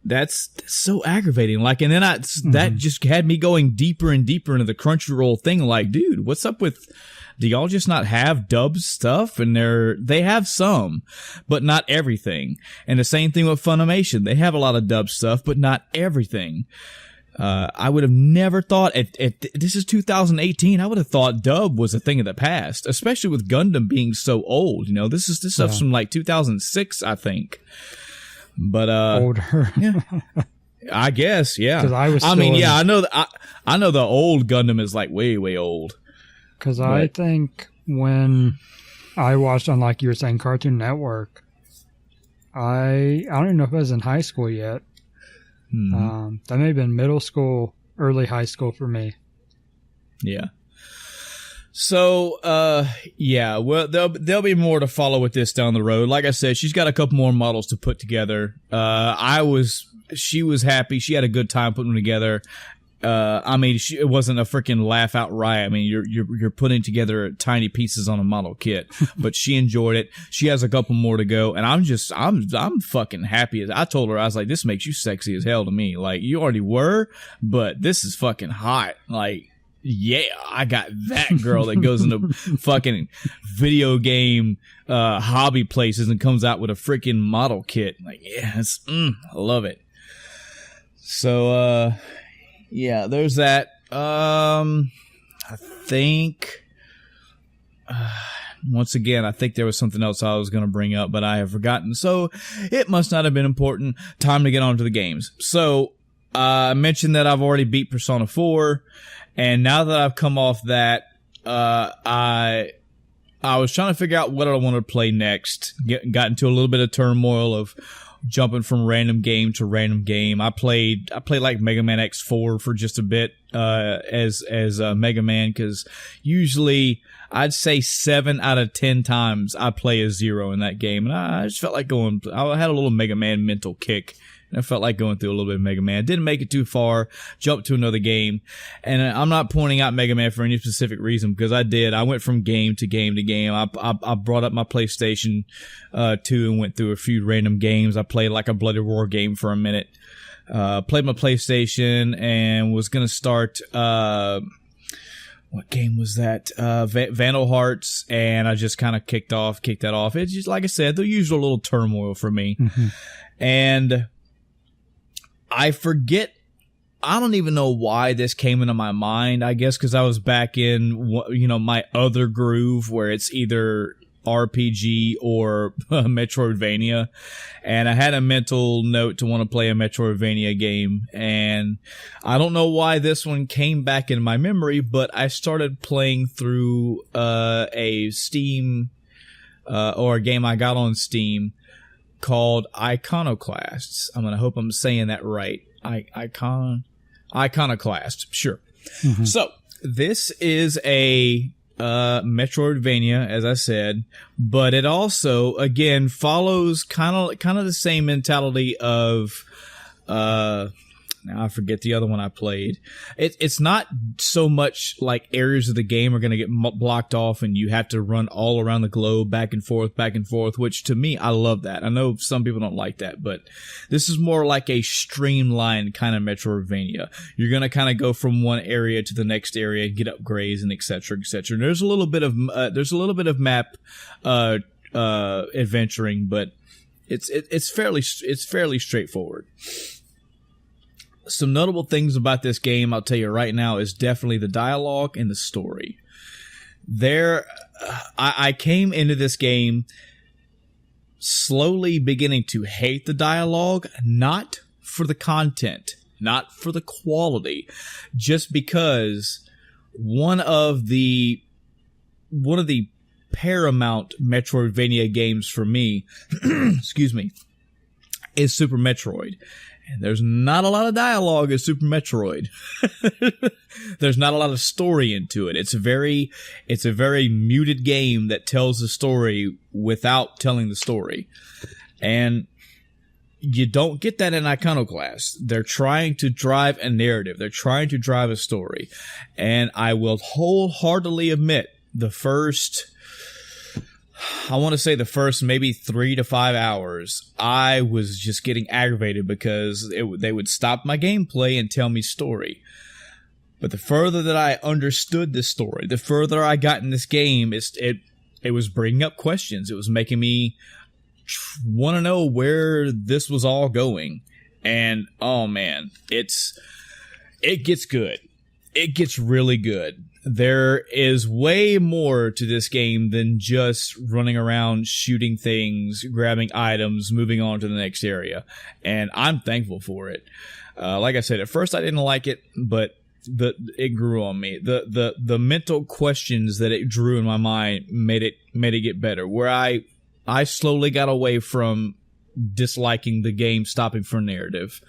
that's so aggravating. Like, and then that just had me going deeper and deeper into the Crunchyroll thing. Like, dude, what's up with, do y'all just not have dub stuff? And they have some, but not everything. And the same thing with Funimation. They have a lot of dub stuff, but not everything. I would have never thought this is 2018. I would have thought dub was a thing of the past, especially with Gundam being so old. This stuff's from like 2006, I think. But older. Yeah, I guess, yeah. I know the old Gundam is like way, way old. Because I think when I watched on, like you were saying, Cartoon Network, I don't even know if I was in high school yet. That may have been middle school, early high school for me. Yeah. So, well, there'll be more to follow with this down the road. Like I said, she's got a couple more models to put together. She was happy. She had a good time putting them together. It wasn't a freaking laugh out riot. I mean, you're putting together tiny pieces on a model kit, but she enjoyed it. She has a couple more to go, and I'm fucking happy. I told her, I was like, this makes you sexy as hell to me. Like, you already were, but this is fucking hot. Like, yeah, I got that girl that goes into fucking video game, hobby places and comes out with a freaking model kit. Like, yes, I love it. So, yeah, there's that. I think, once again, I think there was something else I was going to bring up, but I have forgotten. So it must not have been important. Time to get on to the games. So I mentioned that I've already beat Persona 4, and now that I've come off that, I was trying to figure out what I wanted to play next. Got into a little bit of turmoil of jumping from random game to random game. I played like Mega Man X4 for just a bit as Mega Man, because usually I'd say 7 out of 10 times I play as Zero in that game, and I just felt like I had a little Mega Man mental kick And I felt like going through a little bit of Mega Man. Didn't make it too far. Jumped to another game. And I'm not pointing out Mega Man for any specific reason, because I did. I went from game to game to game. I brought up my PlayStation 2 and went through a few random games. I played like a Bloody Roar game for a minute. Played my PlayStation and was going to start... what game was that? Vandal Hearts, and I just kind of kicked that off. It's just, like I said, the usual little turmoil for me. Mm-hmm. And I forget, I don't even know why this came into my mind, I guess because I was back in, my other groove where it's either RPG or Metroidvania, and I had a mental note to want to play a Metroidvania game, and I don't know why this one came back in my memory, but I started playing through a Steam or a game I got on Steam called Iconoclasts. I hope I'm saying that right. Iconoclast, sure. Mm-hmm. So this is a Metroidvania, as I said, but it also again follows kind of the same mentality of now I forget the other one I played. It's not so much like areas of the game are going to get blocked off and you have to run all around the globe back and forth, which to me, I love that. I know some people don't like that, but this is more like a streamlined kind of Metroidvania. You're going to kind of go from one area to the next area, get upgrades and et cetera, et cetera. And there's a little bit of map adventuring, but it's fairly straightforward. Some notable things about this game, I'll tell you right now, is definitely the dialogue and the story. I came into this game slowly beginning to hate the dialogue, not for the content, not for the quality, just because one of the paramount Metroidvania games for me, excuse me, is Super Metroid. And there's not a lot of dialogue in Super Metroid. There's not a lot of story into it. It's a very muted game that tells the story without telling the story. And you don't get that in Iconoclast. They're trying to drive a narrative. They're trying to drive a story. And I will wholeheartedly admit the first maybe 3 to 5 hours, I was just getting aggravated because they would stop my gameplay and tell me story. But the further that I understood this story, the further I got in this game, it was bringing up questions. It was making me want to know where this was all going. And, oh man, it gets good. It gets really good. There is way more to this game than just running around, shooting things, grabbing items, moving on to the next area. And I'm thankful for it. Like I said, at first I didn't like it, but it grew on me. The mental questions that it drew in my mind made it get better. Where I slowly got away from disliking the game, stopping for narrative.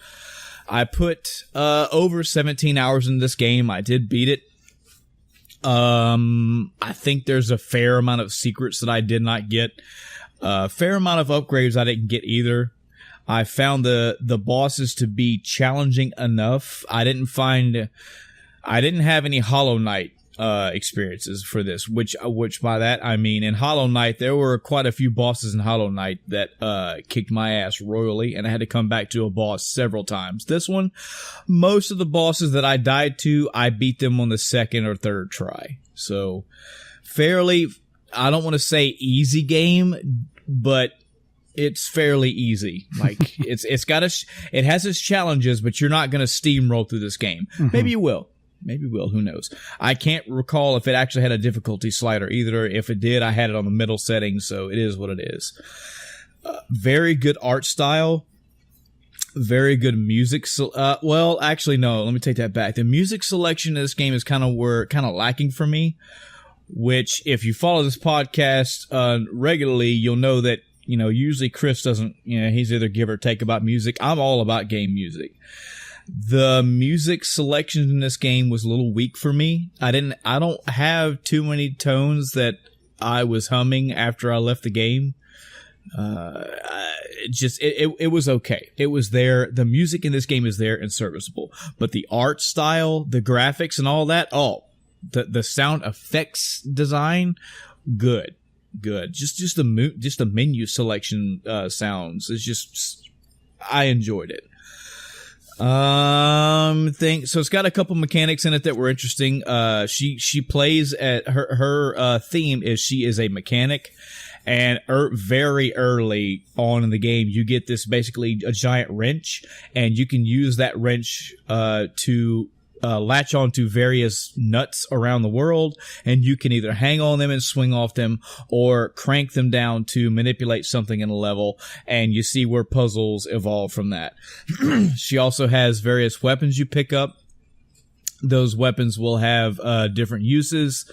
I put over 17 hours in this game. I did beat it. I think there's a fair amount of secrets that I did not get. A fair amount of upgrades I didn't get either. I found the bosses to be challenging enough. I didn't have any Hollow Knight experiences for this, which by that I mean in Hollow Knight there were quite a few bosses in Hollow Knight that kicked my ass royally, and I had to come back to a boss several times. This one, most of the bosses that I died to, I beat them on the second or third try. So fairly, I don't want to say easy game, but it's fairly easy. Like it has its challenges, but you're not going to steamroll through this game. Mm-hmm. Maybe you will. Who knows? I can't recall if it actually had a difficulty slider either. If it did, I had it on the middle setting, so it is what it is. Very good art style. Very good music. Well, actually, no. Let me take that back. The music selection in this game is kind of lacking for me. Which, if you follow this podcast regularly, you'll know that usually Chris doesn't. He's either give or take about music. I'm all about game music. The music selection in this game was a little weak for me. I don't have too many tones that I was humming after I left the game. It was okay. It was there. The music in this game is there and serviceable, but the art style, the graphics, and all that. Oh, the sound effects design, good. Just the menu selection sounds. It's just, I enjoyed it. So it's got a couple mechanics in it that were interesting. She plays at her theme is she is a mechanic. And very early on in the game, you get this basically a giant wrench, and you can use that wrench to latch onto various nuts around the world, and you can either hang on them and swing off them, or crank them down to manipulate something in a level, and you see where puzzles evolve from that. She also has various weapons you pick up. Those weapons will have different uses.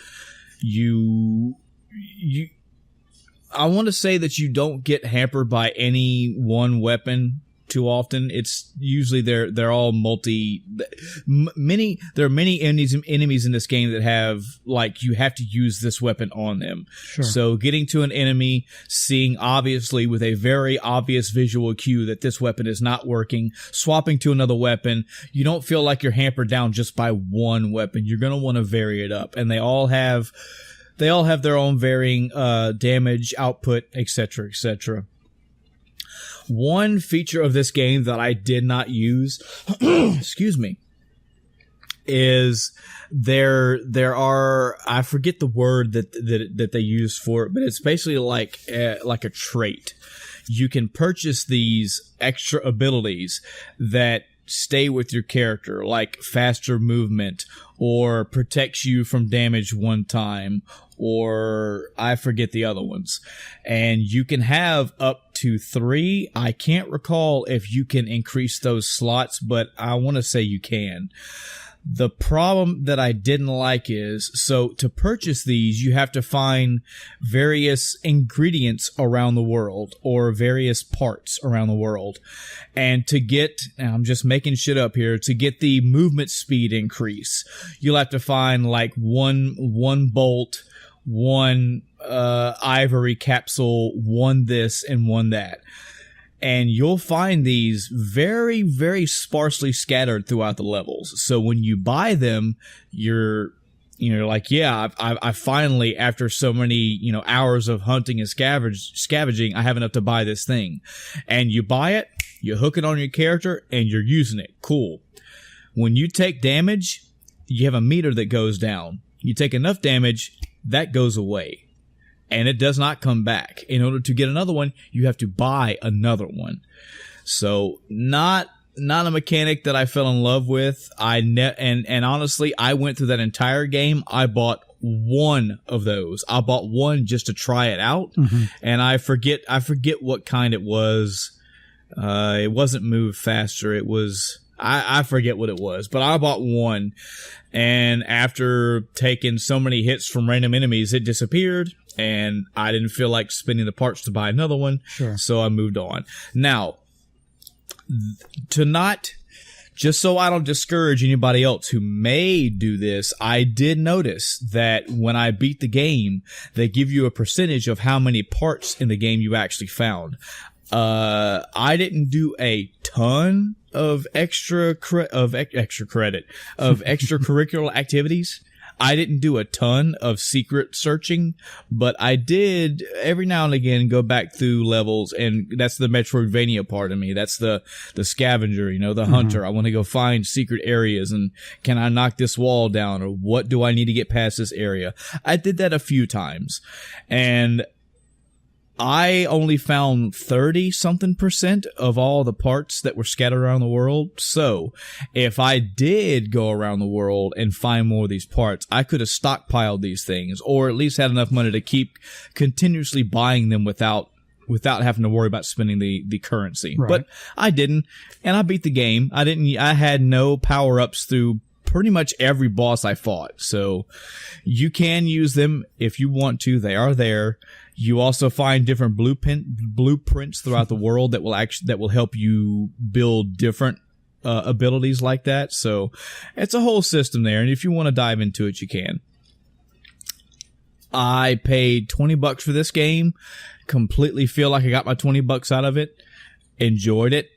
I want to say that you don't get hampered by any one weapon too often. It's usually they're all there are many enemies in this game that have, like, you have to use this weapon on them. Sure. So getting to an enemy, seeing obviously with a very obvious visual cue that this weapon is not working, swapping to another weapon, you don't feel like you're hampered down just by one weapon. You're going to want to vary it up, and they all have their own varying damage, output, etc., etc. One feature of this game that I did not use, excuse me, is there are, I forget the word that they use for it, but it's basically like a trait. You can purchase these extra abilities that stay with your character, like faster movement, or protects you from damage one time, or I forget the other ones. And you can have up to 3. I can't recall if you can increase those slots, but I want to say you can. The problem that I didn't like is, so to purchase these, you have to find various ingredients around the world, or various parts around the world. And to get, and I'm just making shit up here, to get the movement speed increase, you'll have to find like one bolt, one ivory capsule, one this and one that. And you'll find these very, very sparsely scattered throughout the levels. So when you buy them, you're like, yeah, I finally, after so many, hours of hunting and scavenging, I have enough to buy this thing. And you buy it, you hook it on your character, and you're using it. Cool. When you take damage, you have a meter that goes down. You take enough damage, that goes away. And it does not come back. In order to get another one, you have to buy another one. So not a mechanic that I fell in love with. And honestly, I went through that entire game. I bought one of those. I bought one just to try it out. Mm-hmm. And I forget what kind it was. It wasn't move faster. It was, I forget what it was, but I bought one. And after taking so many hits from random enemies, it disappeared. And I didn't feel like spending the parts to buy another one. Sure. So I moved on. Now, just so I don't discourage anybody else who may do this, I did notice that when I beat the game, they give you a percentage of how many parts in the game you actually found. I didn't do a ton of extracurricular activities. I didn't do a ton of secret searching, but I did every now and again go back through levels, and that's the Metroidvania part of me. That's the scavenger, the hunter. I want to go find secret areas, and can I knock this wall down, or what do I need to get past this area? I did that a few times, and I only found 30-something% of all the parts that were scattered around the world. So if I did go around the world and find more of these parts, I could have stockpiled these things, or at least had enough money to keep continuously buying them without having to worry about spending the currency. Right. But I didn't, and I beat the game. I had no power-ups through pretty much every boss I fought. So you can use them if you want to. They are there. You also find different blueprints throughout the world that will help you build different abilities like that. So it's a whole system there, and if you want to dive into it, you can. I paid $20 for this game. Completely feel like I got my $20 out of it. Enjoyed it.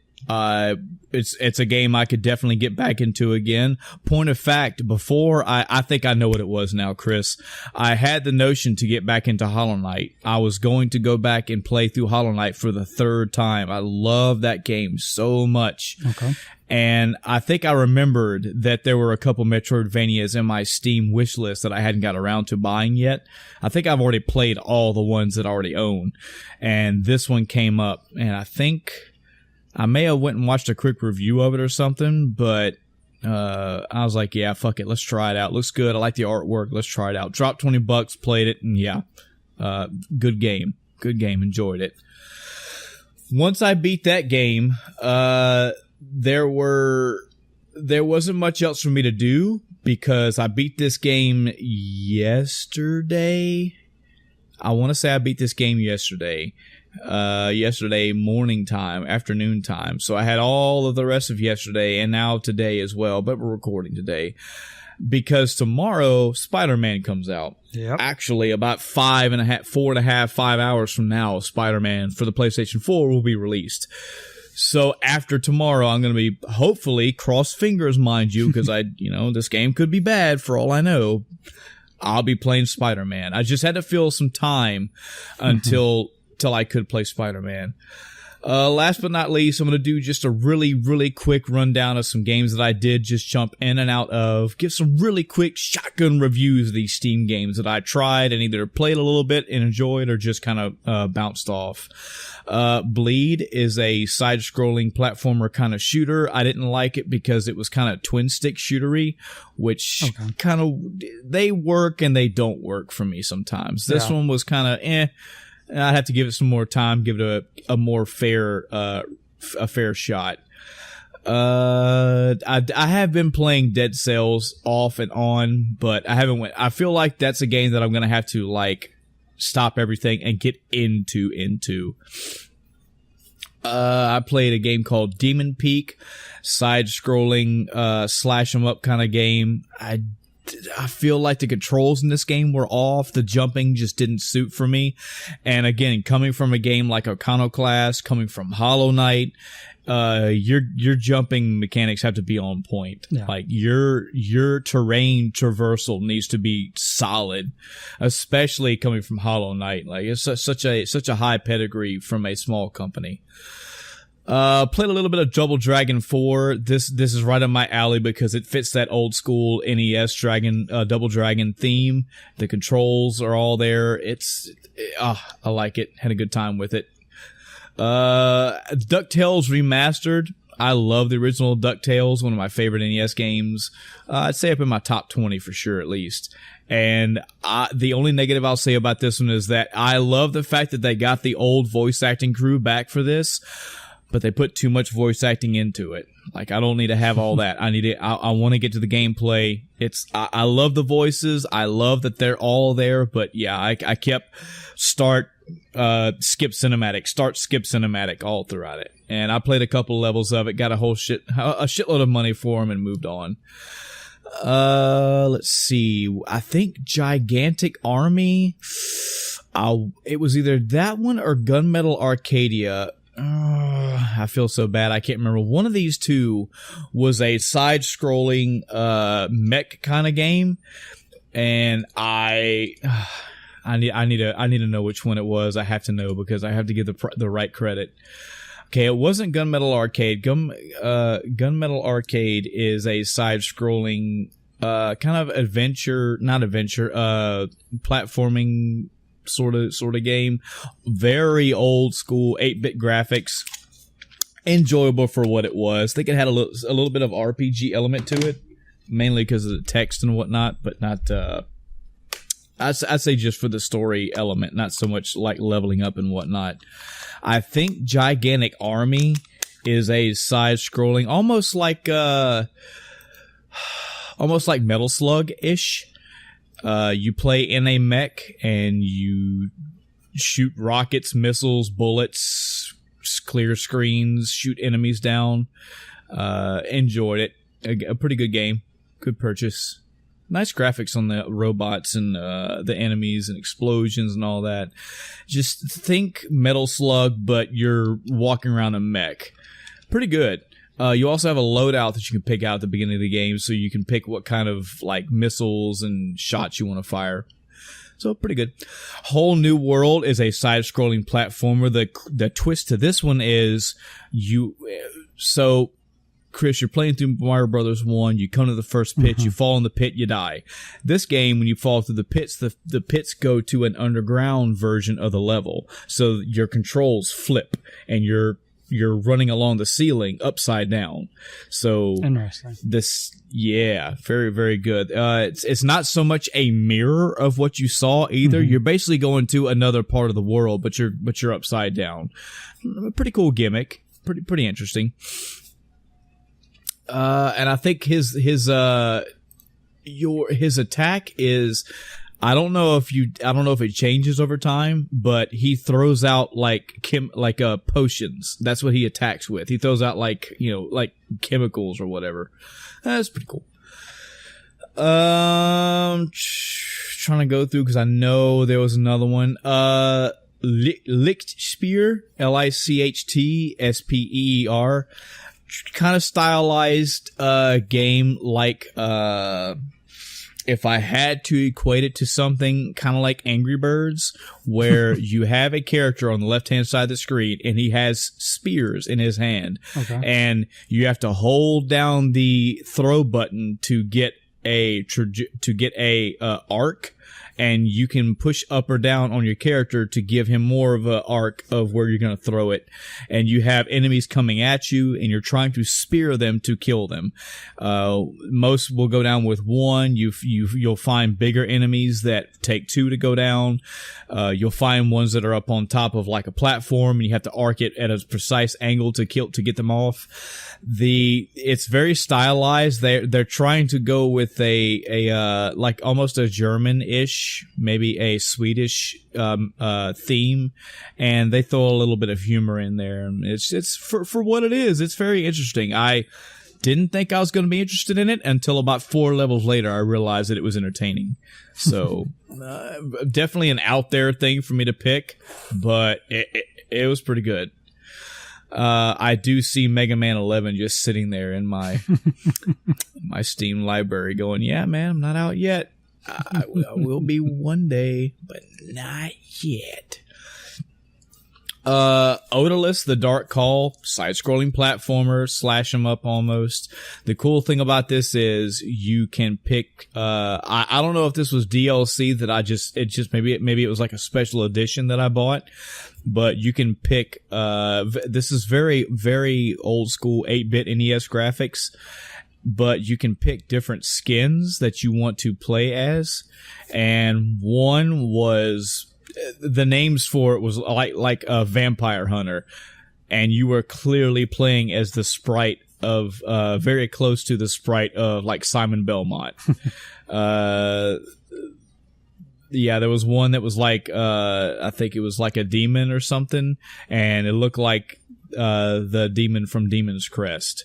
It's a game I could definitely get back into again. Point of fact, before I think I know what it was now, Chris. I had the notion to get back into Hollow Knight. I was going to go back and play through Hollow Knight for the third time. I love that game so much. Okay. And I think I remembered that there were a couple Metroidvanias in my Steam wish list that I hadn't got around to buying yet. I think I've already played all the ones that I already own. And this one came up, and I think I may have went and watched a quick review of it or something, but I was like, yeah, fuck it. Let's try it out. Looks good. I like the artwork. Let's try it out. Dropped $20, played it, and yeah, good game. Good game. Enjoyed it. Once I beat that game, there wasn't much else for me to do because I beat this game yesterday. I want to say I beat this game yesterday morning time, afternoon time. So I had all of the rest of yesterday and now today as well, but we're recording today because tomorrow Spider-Man comes out. Yep. Actually, about 5 hours from now, Spider-Man for the PlayStation 4 will be released. So after tomorrow, I'm going to be, hopefully, cross fingers, mind you, because this game could be bad for all I know. I'll be playing Spider-Man. I just had to fill some time until I could play Spider-Man. Last but not least, I'm going to do just a really, really quick rundown of some games that I did just jump in and out of. Give some really quick shotgun reviews of these Steam games that I tried and either played a little bit and enjoyed or just kind of bounced off. Bleed is a side-scrolling platformer kind of shooter. I didn't like it because it was kind of twin-stick shootery, which kind of, they work and they don't work for me sometimes. This one was kind of I'd have to give it some more time, give it a more fair shot. I have been playing Dead Cells off and on, but I haven't I feel like that's a game that I'm going to have to stop everything and get into. I played a game called Demon Peak, side-scrolling, slash 'em up kind of game. I feel like the controls in this game were off. The jumping just didn't suit for me. And again, coming from a game like Iconoclast, coming from Hollow Knight, your jumping mechanics have to be on point. Yeah. Like your terrain traversal needs to be solid, especially coming from Hollow Knight. Like it's such a high pedigree from a small company. Played a little bit of Double Dragon 4. This is right up my alley because it fits that old school NES Double Dragon theme. The controls are all there. I like it. Had a good time with it. DuckTales Remastered. I love the original DuckTales, one of my favorite NES games. I'd say up in my top 20 for sure, at least. And the only negative I'll say about this one is that I love the fact that they got the old voice acting crew back for this, but they put too much voice acting into it. Like, I don't need to have all that. I want to get to the gameplay. I love the voices. I love that they're all there, but yeah, I kept skip cinematic all throughout it. And I played a couple levels of it, got a shitload of money for them and moved on. Let's see. I think Gigantic Army. It was either that one or Gunmetal Arcadia. I feel so bad. I can't remember. One of these two was a side-scrolling mech kind of game, and I need to know which one it was. I have to know because I have to give the right credit. Okay, it wasn't Gunmetal Arcade. Gunmetal Arcade is a side-scrolling kind of platforming sort of game. Very old school 8-bit graphics. Enjoyable for what it was. I think it had a little bit of RPG element to it, mainly because of the text and whatnot, but not I'd say just for the story element, not so much like leveling up and whatnot. I think Gigantic Army is a side-scrolling, almost like Metal Slug-ish. You play in a mech and you shoot rockets, missiles, bullets, clear screens, shoot enemies down. Enjoyed it. A pretty good game. Good purchase. Nice graphics on the robots and the enemies and explosions and all that. Just think Metal Slug, but you're walking around a mech. Pretty good. You also have a loadout that you can pick out at the beginning of the game, so you can pick what kind of like missiles and shots you want to fire. So pretty good. Whole New World is a side-scrolling platformer. The twist to this one is Chris, you're playing through Mario Brothers 1, you come to the first pit, you fall in the pit, you die. This game, when you fall through the pits, the pits go to an underground version of the level. So your controls flip, and you're running along the ceiling upside down. So interesting. Very, very good. It's not so much a mirror of what you saw either. You're basically going to another part of the world, but you're upside down. Pretty cool gimmick. Pretty interesting. And I think his attack is, I don't know if it changes over time, but he throws out like potions. That's what he attacks with. He throws out like chemicals or whatever. That's pretty cool. Trying to go through because I know there was another one. Lichtspeer, Lichtspeer. Kind of stylized game, like if I had to equate it to something kind of like Angry Birds, where you have a character on the left-hand side of the screen and he has spears in his hand, and you have to hold down the throw button to get a arc. And you can push up or down on your character to give him more of an arc of where you're going to throw it. And you have enemies coming at you, and you're trying to spear them to kill them. Most will go down with one. You'll find bigger enemies that take two to go down. You'll find ones that are up on top of like a platform, and you have to arc it at a precise angle to get them off. It's very stylized. They're trying to go with a like almost a German-ish, maybe a Swedish theme, and they throw a little bit of humor in there. It's for what it is. It's very interesting. I didn't think I was going to be interested in it until about 4 levels later. I realized that it was entertaining. So definitely an out there thing for me to pick, but it was pretty good. I do see Mega Man 11 just sitting there in my my Steam library going, yeah, man, I'm not out yet. I will be one day, but not yet. Odalus, The Dark Call, side-scrolling platformer, slash 'em up almost. The cool thing about this is you can pick, I don't know if this was DLC that maybe it was like a special edition that I bought, but you can pick, this is very, very old school 8-bit NES graphics, but you can pick different skins that you want to play as. And one was, the names for it was like a vampire hunter, and you were clearly playing as the sprite of very close to the sprite of like Simon Belmont. Yeah, there was one that was like I think it was like a demon or something, and it looked like the demon from Demon's Crest.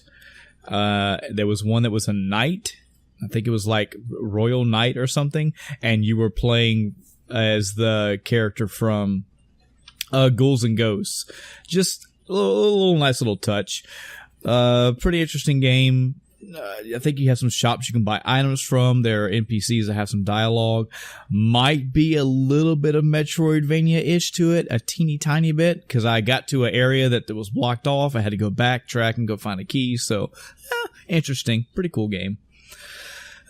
There was one that was a knight. I think it was like Royal Knight or something, and you were playing as the character from Ghouls and Ghosts. Just a little nice little touch. Pretty interesting game. I think you have some shops you can buy items from. There are NPCs that have some dialogue. Might be a little bit of Metroidvania-ish to it, a teeny tiny bit, because I got to an area that was blocked off. I had to go backtrack and go find a key. So, interesting. Pretty cool game.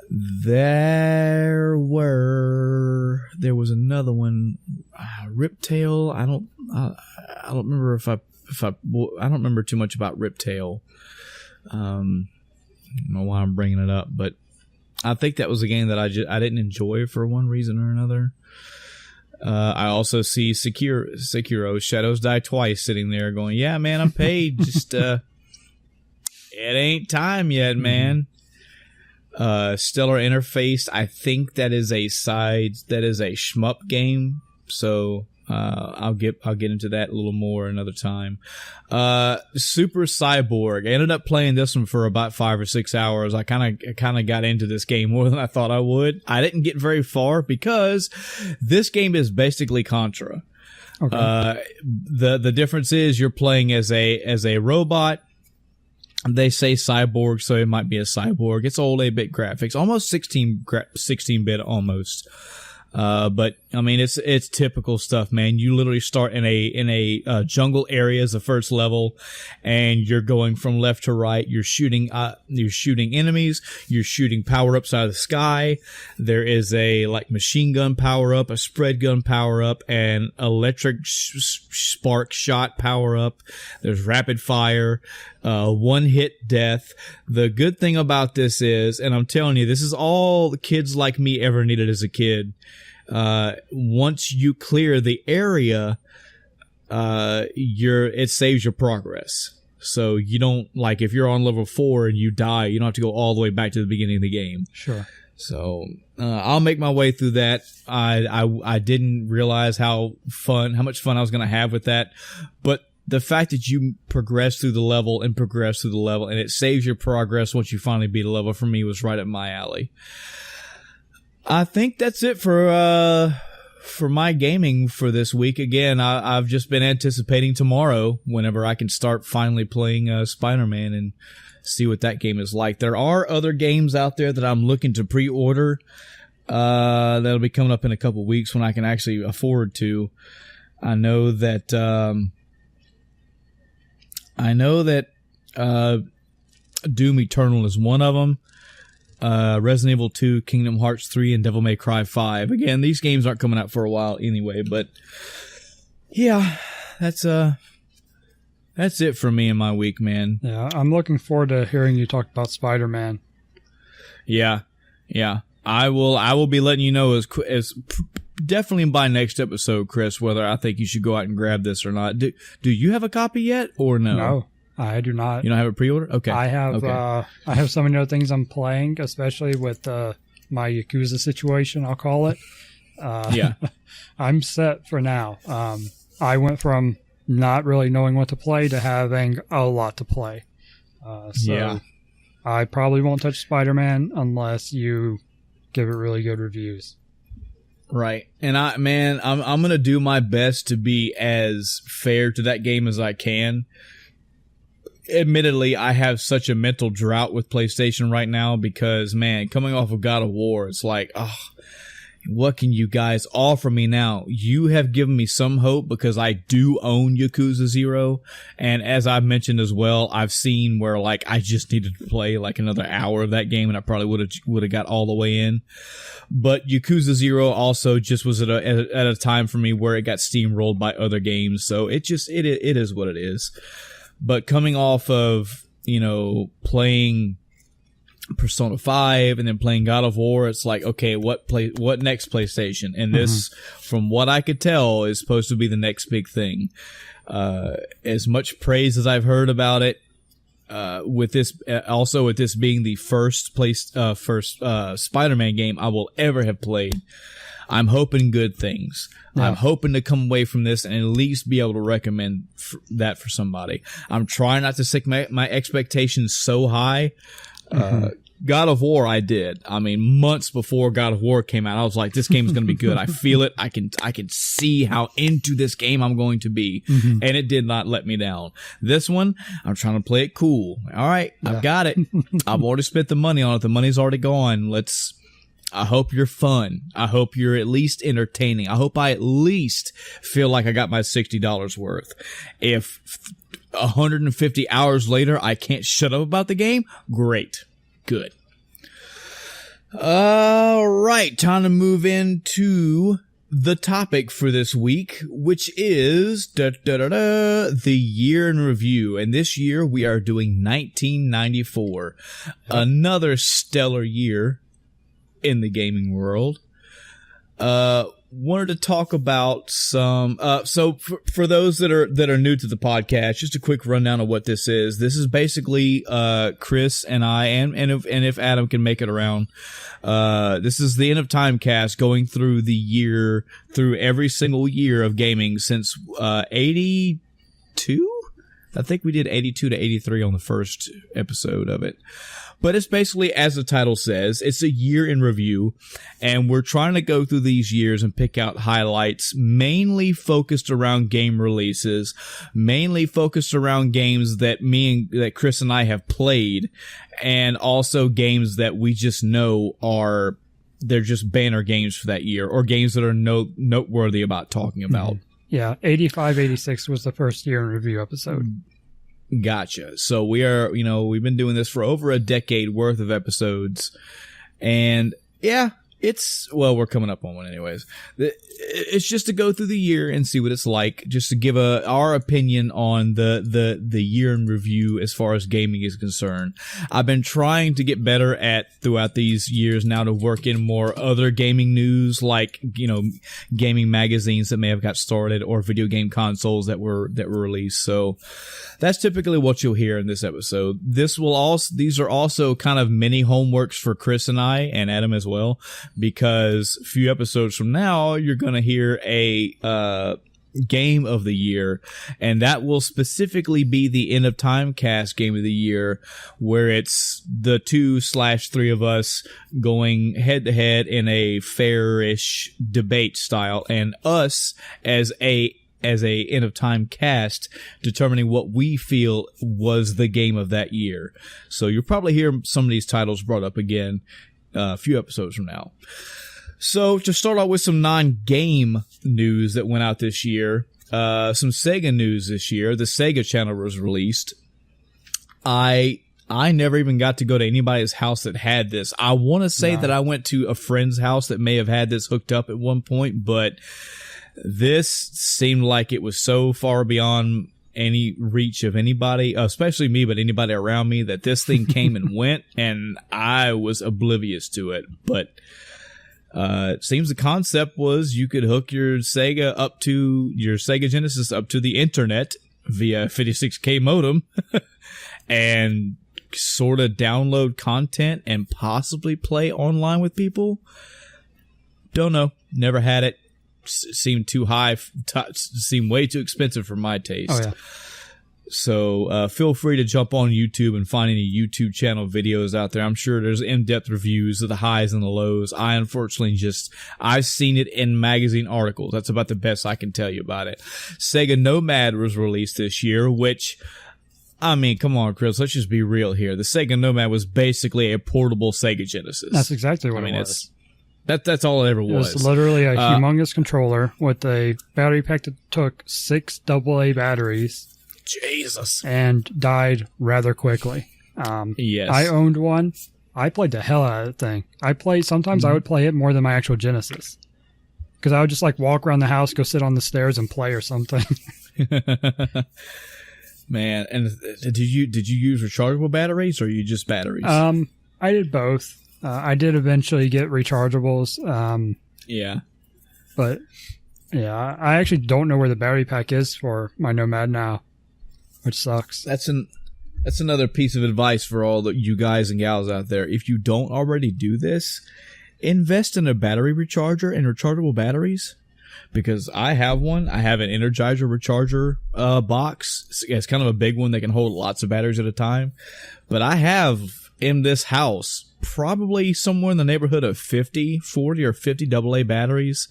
There was another one, Riptail. I don't remember I don't remember too much about Riptail. I don't know why I'm bringing it up, but I think that was a game that I didn't enjoy for one reason or another. I also see Sekiro Shadows Die Twice sitting there going, yeah, man, I'm paid. Just, it ain't time yet, man. Stellar Interface, I think that is a shmup game. So I'll get into that a little more another time. Super Cyborg. I ended up playing this one for about 5 or 6 hours. I kind of got into this game more than I thought I would. I didn't get very far because this game is basically Contra. Okay. The difference is you're playing as a robot. They say cyborg, so it might be a cyborg. It's old 8-bit graphics, almost 16-bit almost. But I mean, it's typical stuff, man. You literally start in a jungle area as the first level, and you're going from left to right. You're shooting enemies. You're shooting power-ups out of the sky. There is a machine gun power-up, a spread gun power-up, and electric spark shot power-up. There's rapid fire, one-hit death. The good thing about this is, and I'm telling you, this is all the kids like me ever needed as a kid. Once you clear the area, it saves your progress. So you don't, if you're on level 4 and you die, you don't have to go all the way back to the beginning of the game. Sure. So, I'll make my way through that. I didn't realize how much fun I was going to have with that. But the fact that you progress through the level and it saves your progress once you finally beat a level, for me, was right up my alley. I think that's it for my gaming for this week. Again, I've just been anticipating tomorrow whenever I can start finally playing Spider-Man and see what that game is like. There are other games out there that I'm looking to pre-order. That'll be coming up in a couple weeks when I can actually afford to. I know that Doom Eternal is one of them. Resident Evil 2, Kingdom Hearts 3, and Devil May Cry 5. Again, these games aren't coming out for a while anyway, but yeah, that's it for me in my week, man. Yeah, I'm looking forward to hearing you talk about Spider-Man. Yeah. I will be letting you know as definitely by next episode, Chris, whether I think you should go out and grab this or not. Do you have a copy yet or no? No. I do not. You don't have a pre-order? Okay. I have. Okay. I have so many other things I'm playing, especially with my Yakuza situation. I'll call it. Yeah. I'm set for now. I went from not really knowing what to play to having a lot to play. So I probably won't touch Spider-Man unless you give it really good reviews. Right. And I'm going to do my best to be as fair to that game as I can. Admittedly, I have such a mental drought with PlayStation right now because, man, coming off of God of War, it's like, what can you guys offer me now? You have given me some hope because I do own Yakuza 0. And as I've mentioned as well, I've seen where, I just needed to play, another hour of that game and I probably would have got all the way in. But Yakuza 0 also just was at a time for me where it got steamrolled by other games. So it is what it is. But coming off of, playing Persona 5 and then playing God of War, it's like, okay, what next PlayStation? And this, from what I could tell, is supposed to be the next big thing. As much praise as I've heard about it, with this being the first Spider-Man game I will ever have played, I'm hoping good things. Yeah. I'm hoping to come away from this and at least be able to recommend that for somebody. I'm trying not to set my expectations so high. God of War, I did. I mean, months before God of War came out, I was like, this game's going to be good. I feel it. I can see how into this game I'm going to be. And it did not let me down. This one, I'm trying to play it cool. All right. Yeah. I've got it. I've already spent the money on it. The money's already gone. I hope you're fun. I hope you're at least entertaining. I hope I at least feel like I got my $60 worth. If 150 hours later I can't shut up about the game, great. Good. All right, time to move into the topic for this week, which is the year in review. And this year we are doing 1994. Another stellar year in the gaming world. wanted to talk about some. So for those that are new to the podcast, just a quick rundown of what this is. This is basically Chris and I, and if Adam can make it around, this is the End of Time cast going through the year, through every single year of gaming since 82. I think we did 82 to 83 on the first episode of it. But it's basically, as the title says, it's a year in review, and we're trying to go through these years and pick out highlights, mainly focused around game releases, mainly focused around games that that Chris and I have played, and also games that we just know they're just banner games for that year, or games that are noteworthy about talking about. Mm-hmm. Yeah, 85, 86 was the first year in review episode. Gotcha. So we are, we've been doing this for over a decade worth of episodes. And yeah, we're coming up on one anyways. It's just to go through the year and see what it's like, just to give our opinion on the year in review as far as gaming is concerned. I've been trying to get better throughout these years now to work in more other gaming news, like, gaming magazines that may have got started, or video game consoles that were released. So that's typically what you'll hear in this episode. These are also kind of mini homeworks for Chris and I, and Adam as well, because a few episodes from now, you're going to hear a game of the year, and that will specifically be the End of Time cast game of the year, where it's the 2/3 of us going head to head in a fairish debate style, and us as a End of Time cast determining what we feel was the game of that year. So you'll probably hear some of these titles brought up again a few episodes from now. So to start out with some non-game news that went out this year, some Sega news this year. The Sega Channel was released. I never even got to go to anybody's house that had this. I want to say that I went to a friend's house that may have had this hooked up at one point, but this seemed like it was so far beyond any reach of anybody, especially me, but anybody around me, that this thing came and went, and I was oblivious to it. But it seems the concept was you could hook your Sega Genesis up to the internet via 56K modem and sort of download content and possibly play online with people. Don't know. Never had it. Seemed too high, seemed way too expensive for my taste. Oh, yeah. So feel free to jump on YouTube and find any YouTube channel videos out there. I'm sure there's in-depth reviews of the highs and the lows. I unfortunately I've seen it in magazine articles. That's about the best I can tell you about it. Sega Nomad was released this year, which, I mean, come on, Chris, let's just be real here. The Sega Nomad was basically a portable Sega Genesis. That's exactly what it was. That's all it ever was. It was literally a humongous controller with a battery pack that took 6 AA batteries. Jesus. And died rather quickly. Yes. I owned one. I played the hell out of that thing. Sometimes I would play it more than my actual Genesis. Because I would just walk around the house, go sit on the stairs and play or something. Man, and did you use rechargeable batteries, or you just batteries? I did both. I did eventually get rechargeables. Yeah. But, yeah, I actually don't know where the battery pack is for my Nomad now, which sucks. That's another piece of advice for all you guys and gals out there. If you don't already do this, invest in a battery recharger and rechargeable batteries. Because I have one. I have an Energizer recharger box. It's kind of a big one that can hold lots of batteries at a time. But I have in this house probably somewhere in the neighborhood of 40 or 50 AA batteries,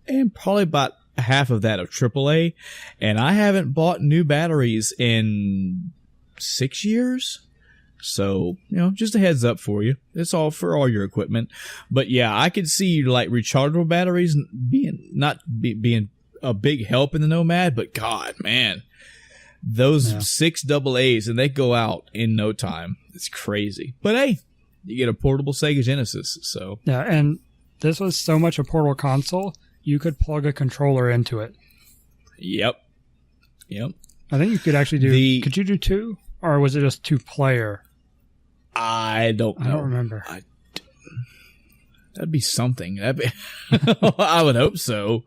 and probably about half of that of AAA. And I haven't bought new batteries in 6 years. So, just a heads up for you. It's all for all your equipment. But yeah, I could see rechargeable batteries being a big help in the Nomad, but God, man, those 6 AA's and they go out in no time. It's crazy. But hey, you get a portable Sega Genesis. So yeah, and this was so much a portable console, you could plug a controller into it. Yep. I think you could actually do. Could you do 2, or was it just 2-player? I don't know. I don't remember. That'd be something. I would hope so.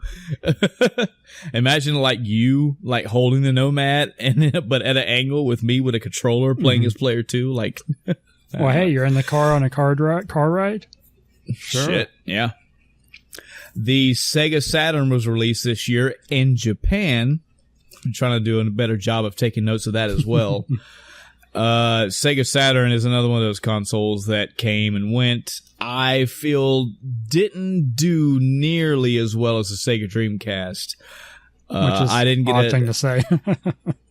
Imagine like you like holding the Nomad but at an angle with me with a controller playing as player 2. Like, well, hey, you're in the car on a car ride? Sure. Shit, yeah. The Sega Saturn was released this year in Japan. I'm trying to do a better job of taking notes of that as well. Sega Saturn is another one of those consoles that came and went. I feel didn't do nearly as well as the Sega Dreamcast. Which is I didn't get an odd thing to say.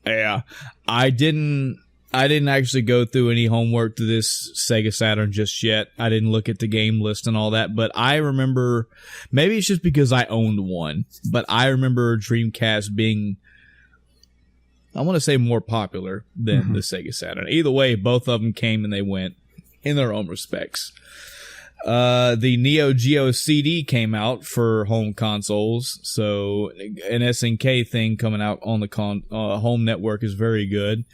Yeah, I didn't actually go through any homework to this Sega Saturn just yet. I didn't look at the game list and all that, but I remember, maybe it's just because I owned one, but I remember Dreamcast being, I want to say, more popular than the Sega Saturn. Either way, both of them came and they went in their own respects. The Neo Geo CD came out for home consoles, so an SNK thing coming out on the home network is very good.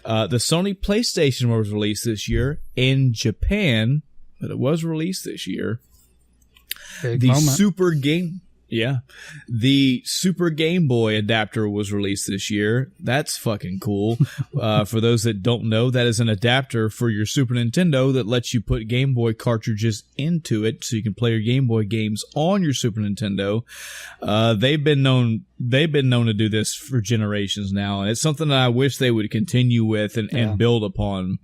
The Sony PlayStation was released this year in Japan, but it was released this year. Big moment. The Super Game Boy adapter was released this year. That's fucking cool. For those that don't know, that is an adapter for your Super Nintendo that lets you put Game Boy cartridges into it so you can play your Game Boy games on your Super Nintendo. They've been known to do this for generations now, and it's something that I wish they would continue with and build upon.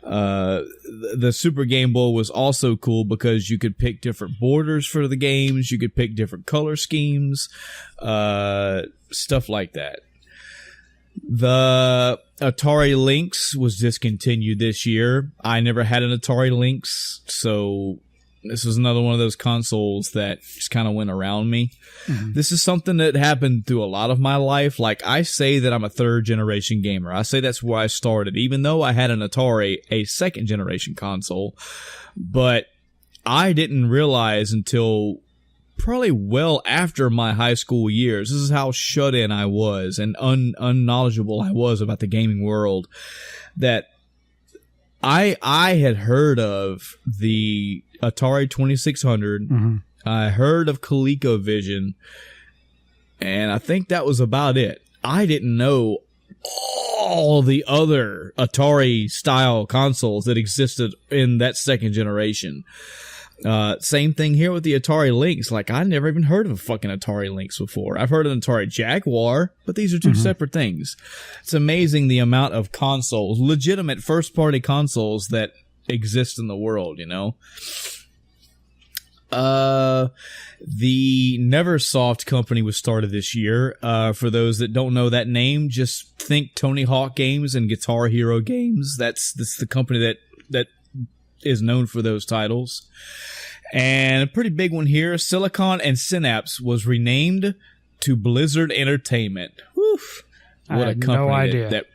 The Super Game Boy was also cool because you could pick different borders for the games, you could pick different color schemes, stuff like that. The Atari Lynx was discontinued this year. I never had an Atari Lynx, so this was another one of those consoles that just kind of went around me. This is something that happened through a lot of my life. Like, I say that I'm a third-generation gamer. I say that's where I started, even though I had an Atari, a second-generation console. But I didn't realize until probably well after my high school years, this is how shut in I was and unknowledgeable I was about the gaming world, that I had heard of the Atari 2600. I heard of ColecoVision, and I think that was about it. I didn't know all the other Atari-style consoles that existed in that second generation. Same thing here with the Atari Lynx. Like, I never even heard of a fucking Atari Lynx before. I've heard of an Atari Jaguar, but these are two separate things. It's amazing the amount of consoles, legitimate first-party consoles that exist in the world, you know? The Neversoft company was started this year. For those that don't know that name, just think Tony Hawk games and Guitar Hero games. That's the company that is known for those titles. And a pretty big one here, Silicon and Synapse was renamed to Blizzard Entertainment. Woof. What a company. No idea. That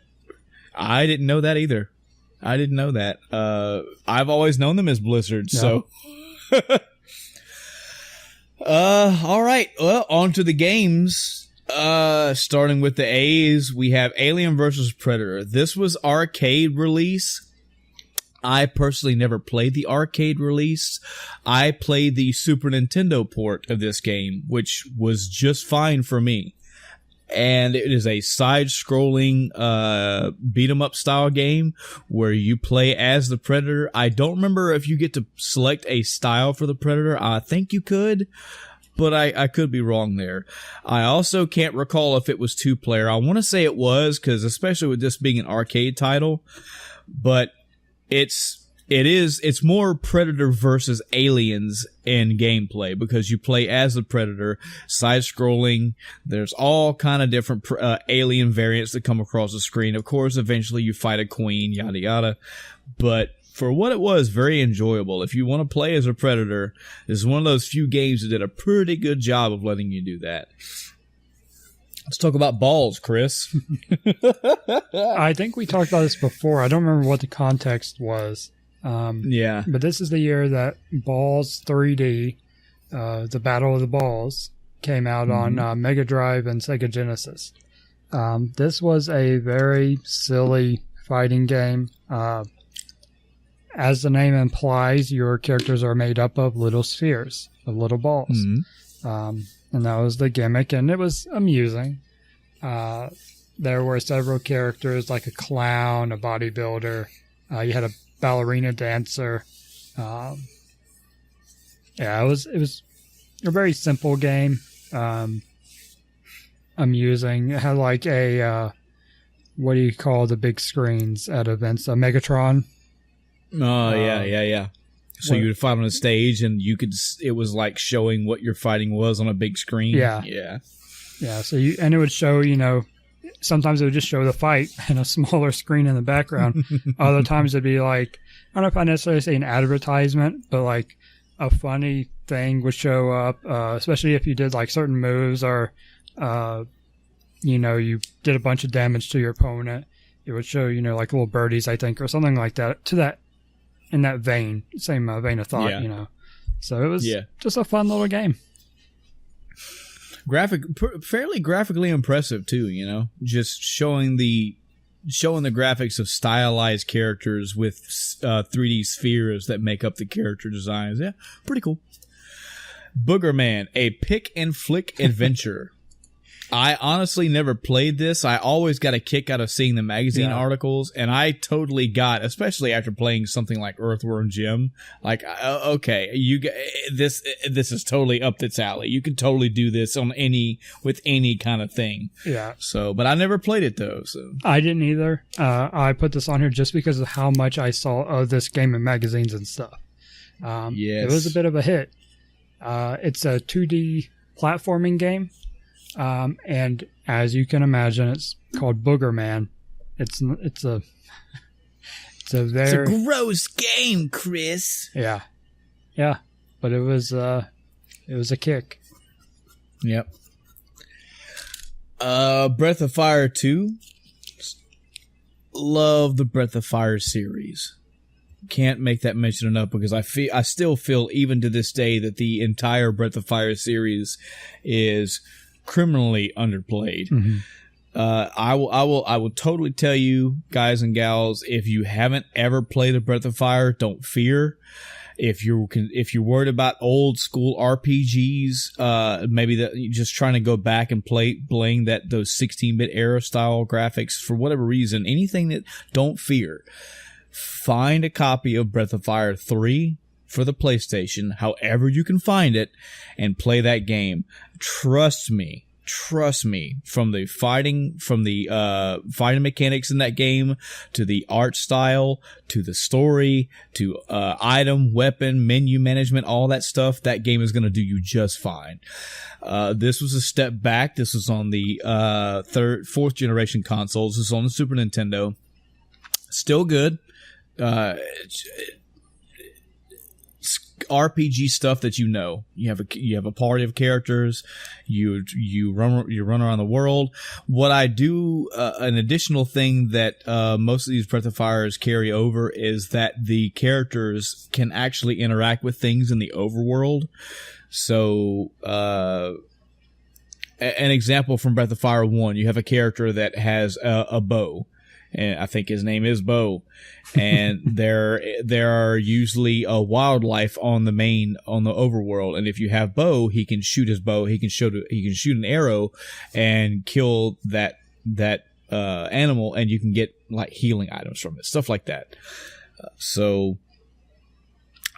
I didn't know that either. I didn't know that. I've always known them as Blizzard, so all right. Well, on to the games. Starting with the A's, we have Alien vs. Predator. This was arcade release. I personally never played the arcade release. I played the Super Nintendo port of this game, which was just fine for me. And it is a side-scrolling beat-em-up style game where you play as the Predator. I don't remember if you get to select a style for the Predator. I think you could, but I could be wrong there. I also can't recall if it was two-player. I want to say it was, because especially with this being an arcade title, but it's more Predator versus Aliens in gameplay because you play as the Predator, side-scrolling. There's all kind of different alien variants that come across the screen. Of course, eventually you fight a queen, yada yada. But for what it was, very enjoyable. If you want to play as a Predator, this is one of those few games that did a pretty good job of letting you do that. Let's talk about Balls, Chris. I think we talked about this before. I don't remember what the context was. But this is the year that Balls 3D, the Battle of the Balls, came out on Mega Drive and Sega Genesis. This was a very silly fighting game. as the name implies, your characters are made up of little spheres, of little balls. Mm-hmm. And that was the gimmick, and it was amusing. There were several characters, like a clown, a bodybuilder. You had a ballerina dancer. It was a very simple game. Amusing. It had like a what do you call the big screens at events? A Megatron. Oh yeah. So you would fight on a stage, and it was like showing what your fighting was on a big screen. Yeah. So and it would show, sometimes it would just show the fight in a smaller screen in the background. Other times it'd be like, I don't know if I necessarily say an advertisement, but like a funny thing would show up, especially if you did like certain moves or, you did a bunch of damage to your opponent. It would show, like little birdies, I think, or something like that, in that vein, same vein of thought, So it was just a fun little game. Fairly graphically impressive too, just showing the graphics of stylized characters with 3D spheres that make up the character designs. Yeah, pretty cool. Booger Man, a pick and flick adventure. I honestly never played this. I always got a kick out of seeing the magazine articles, and I totally got, especially after playing something like Earthworm Jim, like, okay, this is totally up its alley. You can totally do this with any kind of thing. Yeah. So, but I never played it though. So I didn't either. I put this on here just because of how much I saw of this game in magazines and stuff. It was a bit of a hit. It's a 2D platforming game. And as you can imagine, it's called Booger Man. It's a gross game, Chris. Yeah, but it was a kick. Yep. Breath of Fire 2. Love the Breath of Fire series. Can't make that mention enough because I still feel even to this day that the entire Breath of Fire series is criminally underplayed. Mm-hmm. I will totally tell you, guys and gals, if you haven't ever played a Breath of Fire, don't fear. If you're worried about old school RPGs, maybe that you're just trying to go back and playing those 16-bit era style graphics for whatever reason, don't fear. Find a copy of Breath of Fire 3 for the PlayStation, however you can find it, and play that game. Trust me, from the fighting mechanics in that game, to the art style, to the story, to item, weapon, menu management, all that stuff, that game is going to do you just fine. This was a step back. This was on the fourth generation consoles. This is on the Super Nintendo. Still good. RPG stuff that you have a party of characters, you run around the world. What I do, an additional thing that most of these Breath of Fires carry over is that the characters can actually interact with things in the overworld. So an example from Breath of Fire 1, you have a character that has a bow, and I think his name is Bo. And there are usually a wildlife on the overworld, and if you have Bo, he can shoot his bow. He can shoot an arrow and kill that animal, and you can get like healing items from it, stuff like that. So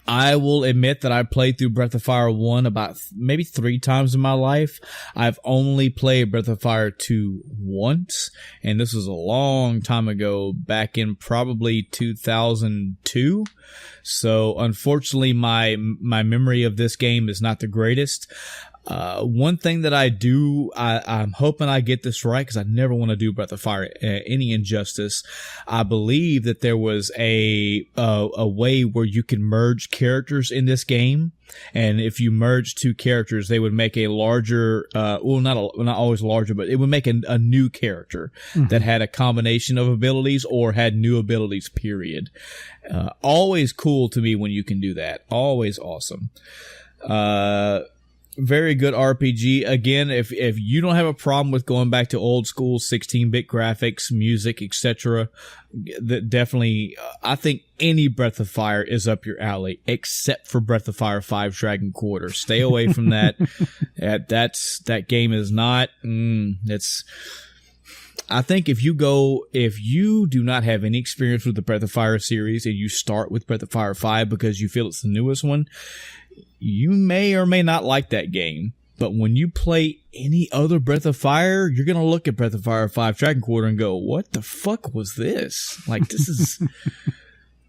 I will admit that I played through Breath of Fire 1 about maybe 3 times in my life. I've only played Breath of Fire 2 once, and this was a long time ago, back in probably 2002. So unfortunately, my memory of this game is not the greatest. One thing that I'm hoping I get this right, because I never want to do Breath of Fire any injustice. I believe that there was a way where you can merge characters in this game, and if you merge 2 characters, they would make a larger, not always larger, but it would make a new character that had a combination of abilities or had new abilities, period. Always cool to me when you can do that. Always awesome. Very good RPG. Again, if you don't have a problem with going back to old school 16-bit graphics, music, etc., that definitely, I think any Breath of Fire is up your alley, except for Breath of Fire 5 Dragon Quarter. Stay away from that. That game is not. I think if you do not have any experience with the Breath of Fire series and you start with Breath of Fire 5 because you feel it's the newest one, you may or may not like that game. But when you play any other Breath of Fire, you're going to look at Breath of Fire 5 Dragon Quarter and go, what the fuck was this? Like, this is...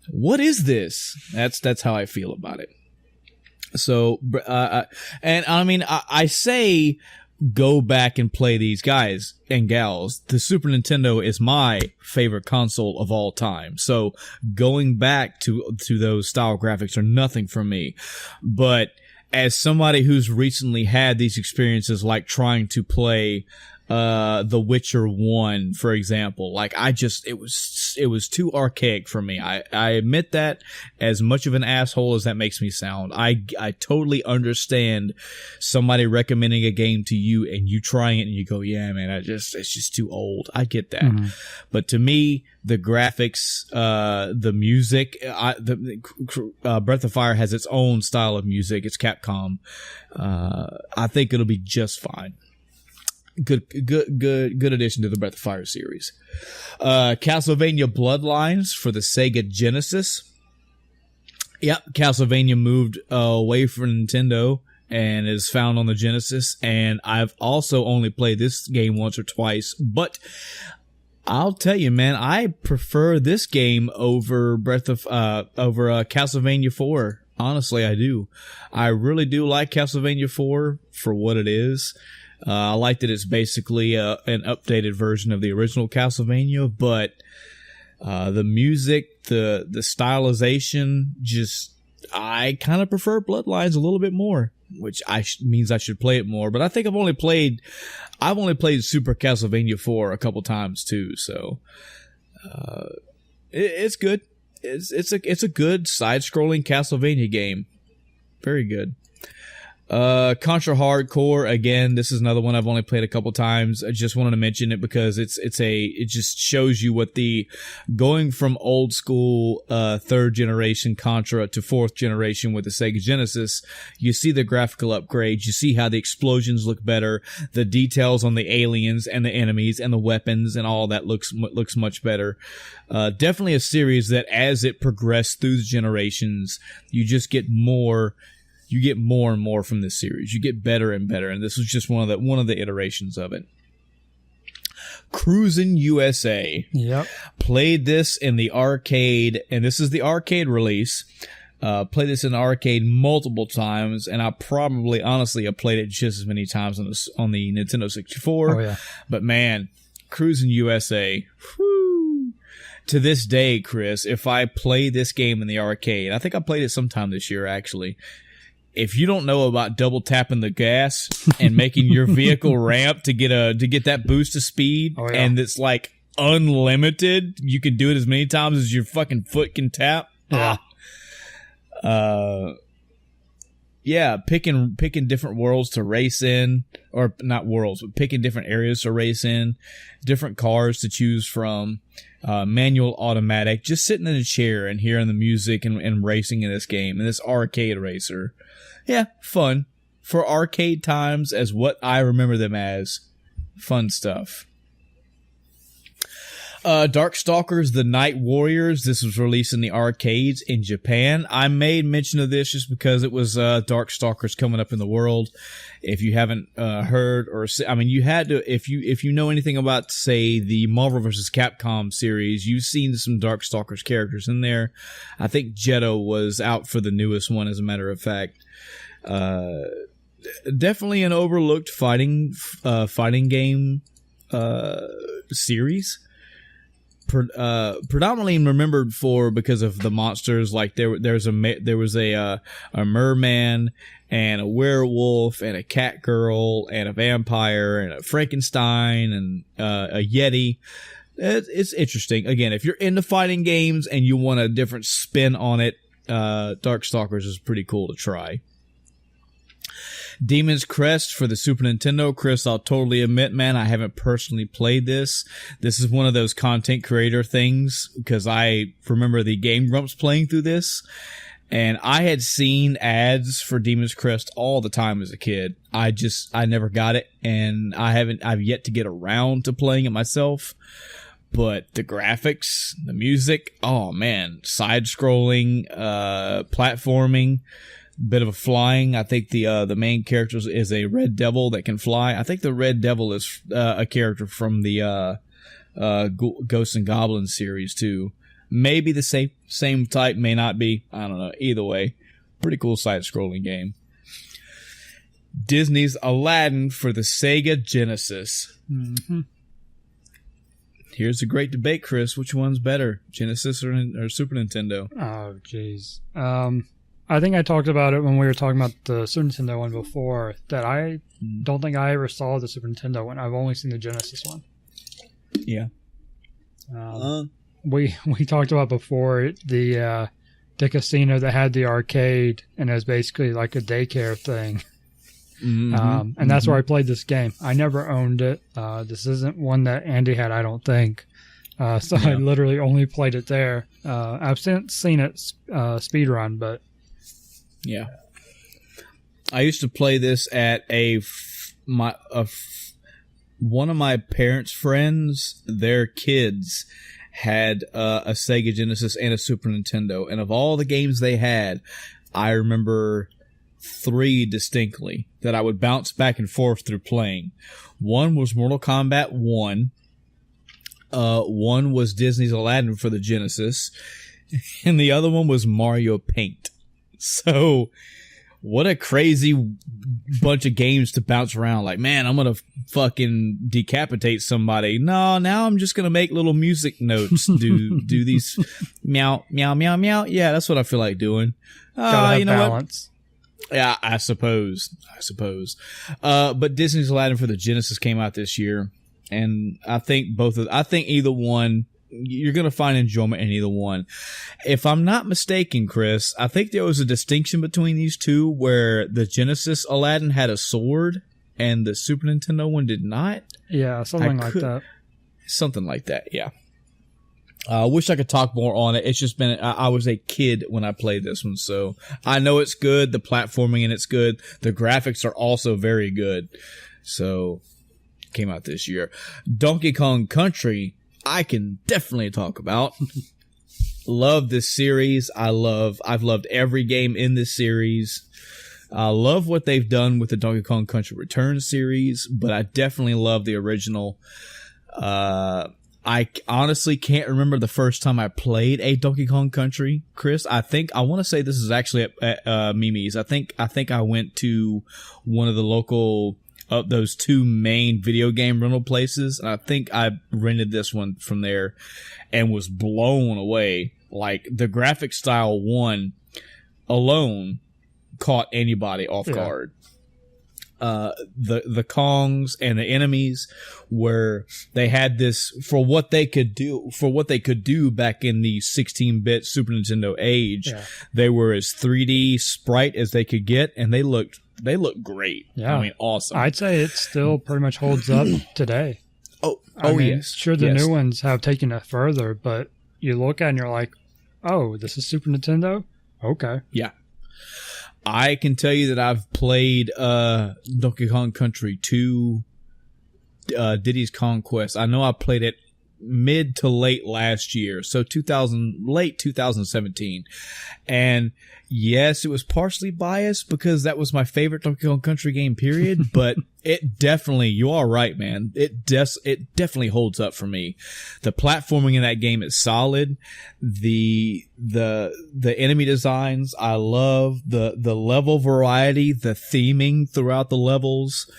what is this? That's how I feel about it. So, and I mean, I say go back and play these guys and gals. The Super Nintendo is my favorite console of all time. So going back to those style graphics are nothing for me. But as somebody who's recently had these experiences, like trying to play The Witcher 1, for example, like it was too archaic for me. I admit that, as much of an asshole as that makes me sound. I totally understand somebody recommending a game to you and you trying it and you go, yeah, man, it's just too old. I get that. Mm-hmm. But to me, the graphics, the music, Breath of Fire has its own style of music. It's Capcom. I think it'll be just fine. Good addition to the Breath of Fire series. Castlevania Bloodlines for the Sega Genesis. Yep, Castlevania moved away from Nintendo and is found on the Genesis. And I've also only played this game once or twice, but I'll tell you, man, I prefer this game over Castlevania 4. Honestly, I do. I really do like Castlevania 4 for what it is. I like that it's basically an updated version of the original Castlevania, but the music, the stylization, I kind of prefer Bloodlines a little bit more, which means I should play it more. But I think I've only played Super Castlevania 4 a couple times too, so it's good. It's a good side-scrolling Castlevania game. Very good. Contra Hardcore, again, this is another one I've only played a couple times. I just wanted to mention it because it just shows you what going from old school, third generation Contra to fourth generation with the Sega Genesis. You see the graphical upgrades, you see how the explosions look better, the details on the aliens and the enemies and the weapons and all that looks much better. Definitely a series that as it progressed through the generations, you just get more. You get more and more from this series. You get better and better, and this was just one of the iterations of it. Cruisin' USA. Yep. Played this in the arcade, and this is the arcade release. Played this in the arcade multiple times, and I probably, honestly, have played it just as many times on the Nintendo 64. Oh, yeah. But man, Cruisin' USA. Whew. To this day, Chris, if I play this game in the arcade, I think I played it sometime this year, actually. If you don't know about double tapping the gas and making your vehicle ramp to get that boost of speed, oh, yeah. And it's like unlimited, you can do it as many times as your fucking foot can tap. Yeah. Yeah, picking different worlds to race in, or not worlds, but picking different areas to race in, different cars to choose from, manual, automatic, just sitting in a chair and hearing the music and racing in this game, and this arcade racer. Yeah, fun. For arcade times, as what I remember them as. Fun stuff. Darkstalkers, The Night Warriors. This was released in the arcades in Japan. I made mention of this just because it was Darkstalkers coming up in the world. If you haven't heard or you had to, if you know anything about, say, the Marvel vs. Capcom series, you've seen some Darkstalkers characters in there. I think Jetto was out for the newest one, as a matter of fact. Definitely an overlooked fighting game series. Predominantly remembered because of the monsters. Like there was a merman and a werewolf and a cat girl and a vampire and a Frankenstein and a yeti. It's interesting. Again, if you're into fighting games and you want a different spin on it, Darkstalkers is pretty cool to try. Demon's Crest for the Super Nintendo. Chris, I'll totally admit, man, I haven't personally played this. This is one of those content creator things because I remember the Game Grumps playing through this. And I had seen ads for Demon's Crest all the time as a kid. I never got it, and I've yet to get around to playing it myself. But the graphics, the music, oh man, side-scrolling, platforming, bit of a flying. I think the main character is a red devil that can fly. I think the red devil is a character from the Ghosts and Goblins series too. Maybe the same type, may not be. I don't know. Either way, pretty cool side-scrolling game. Disney's Aladdin for the Sega Genesis. Mm-hmm. Here's a great debate, Chris. Which one's better, Genesis or Super Nintendo? Oh, jeez. I think I talked about it when we were talking about the Super Nintendo one before, that I don't think I ever saw the Super Nintendo one. I've only seen the Genesis one. Yeah. We talked about before the casino that had the arcade, and it was basically like a daycare thing. Mm-hmm. And that's where I played this game. I never owned it. This isn't one that Andy had, I don't think. So I literally only played it there. I've seen it speedrun, but yeah. I used to play this at one of my parents' friends. Their kids had a Sega Genesis and a Super Nintendo, and of all the games they had, I remember 3 distinctly that I would bounce back and forth through playing. One was Mortal Kombat 1. One was Disney's Aladdin for the Genesis, and the other one was Mario Paint. So, what a crazy bunch of games to bounce around. Like, man, I'm going to fucking decapitate somebody. No, now I'm just going to make little music notes. Do these meow, meow, meow, meow. Yeah, that's what I feel like doing. gotta have you know balance. what? Yeah, I suppose. But Disney's Aladdin for the Genesis came out this year. And I think either one, you're going to find enjoyment in either one. If I'm not mistaken, Chris, I think there was a distinction between these two where the Genesis Aladdin had a sword and the Super Nintendo one did not. Yeah, something like that. Something like that, yeah. I wish I could talk more on it. It's just been, I was a kid when I played this one, so I know it's good. The platforming in it's good. The graphics are also very good. So, came out this year. Donkey Kong Country, I can definitely talk about. Love this series. I've loved every game in this series. I love what they've done with the Donkey Kong Country Returns series, but I definitely love the original. I honestly can't remember the first time I played a Donkey Kong Country, Chris. I want to say this is actually at Mimi's. I think I went to one of the local those 2 main video game rental places, and I think I rented this one from there and was blown away. Like, the graphic style one alone caught anybody off guard. The Kongs and the enemies, where they had this for what they could do back in the 16-bit Super Nintendo age. Yeah. They were as 3D sprite as they could get, and they looked great. Yeah. I mean, awesome. I'd say it still pretty much holds up today. I mean, yes. Sure, the new ones have taken it further, but you look at it and you're like, oh, this is Super Nintendo? Okay. Yeah. I can tell you that I've played Donkey Kong Country 2, Diddy's Kong Quest. I know I played it mid to late last year, so late 2017. And yes, it was partially biased because that was my favorite Donkey Kong Country game, period. But it definitely, you are right, man. It definitely holds up for me. The platforming in that game is solid. The enemy designs, I love the level variety, the theming throughout the levels,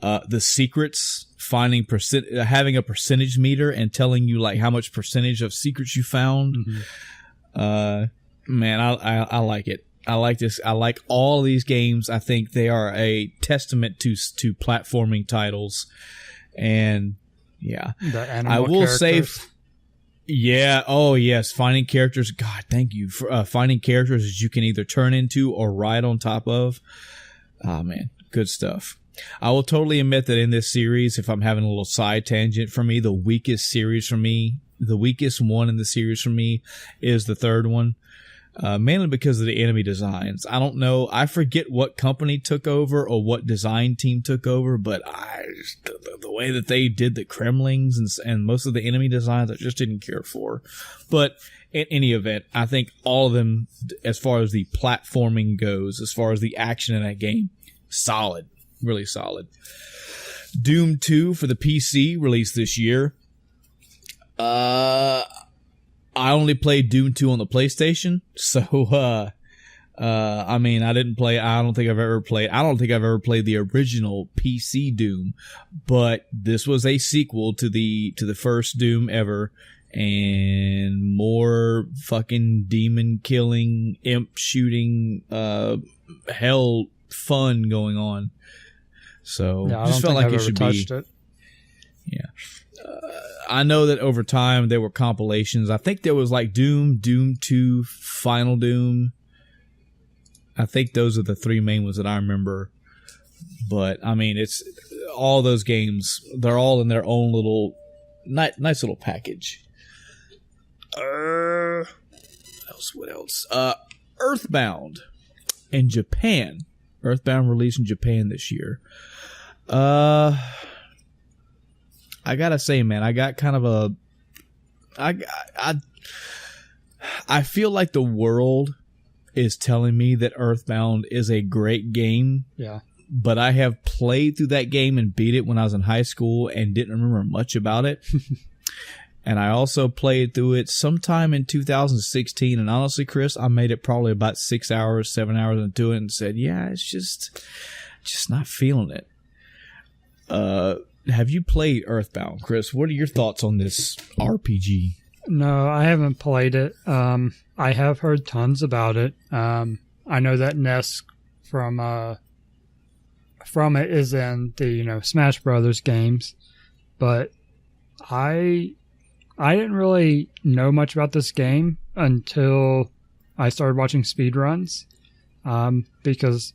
the secrets. Having a percentage meter and telling you like how much percentage of secrets you found. Mm-hmm. Man, I like it. I like this. I like all of these games. I think they are a testament to platforming titles. And yeah, I will say, yeah. Oh yes. Finding characters. God, thank you for finding characters that you can either turn into or ride on top of. Oh man. Good stuff. I will totally admit that in this series, if I'm having a little side tangent, for me, the weakest one in the series for me is the third one. Mainly because of the enemy designs. I don't know. I forget what company took over or what design team took over, but the way that they did the Kremlings and most of the enemy designs, I just didn't care for. But in any event, I think all of them, as far as the platforming goes, as far as the action in that game, solid. Really solid. Doom 2 for the PC released this year. I only played Doom 2 on the PlayStation, so I mean, I don't think I've ever played the original PC Doom, but this was a sequel to the first Doom ever, and more fucking demon killing, imp shooting, hell fun going on. So yeah, I just don't felt think like I've it should ever be. touched it. Yeah. I know that over time there were compilations. I think there was like Doom 2, Final Doom. I think those are the three main ones that I remember. But I mean, it's all those games. They're all in their own little nice little package. What else? Earthbound in Japan. Earthbound released in Japan this year. I gotta say, man, I got kind of I feel like the world is telling me that Earthbound is a great game. Yeah. But I have played through that game and beat it when I was in high school and didn't remember much about it. And I also played through it sometime in 2016. And honestly, Chris, I made it probably about 7 hours into it and said, yeah, it's just not feeling it. Have you played Earthbound, Chris? What are your thoughts on this RPG? No, I haven't played it. I have heard tons about it. I know that Ness from it is in the Smash Brothers games, but I didn't really know much about this game until I started watching speedruns, because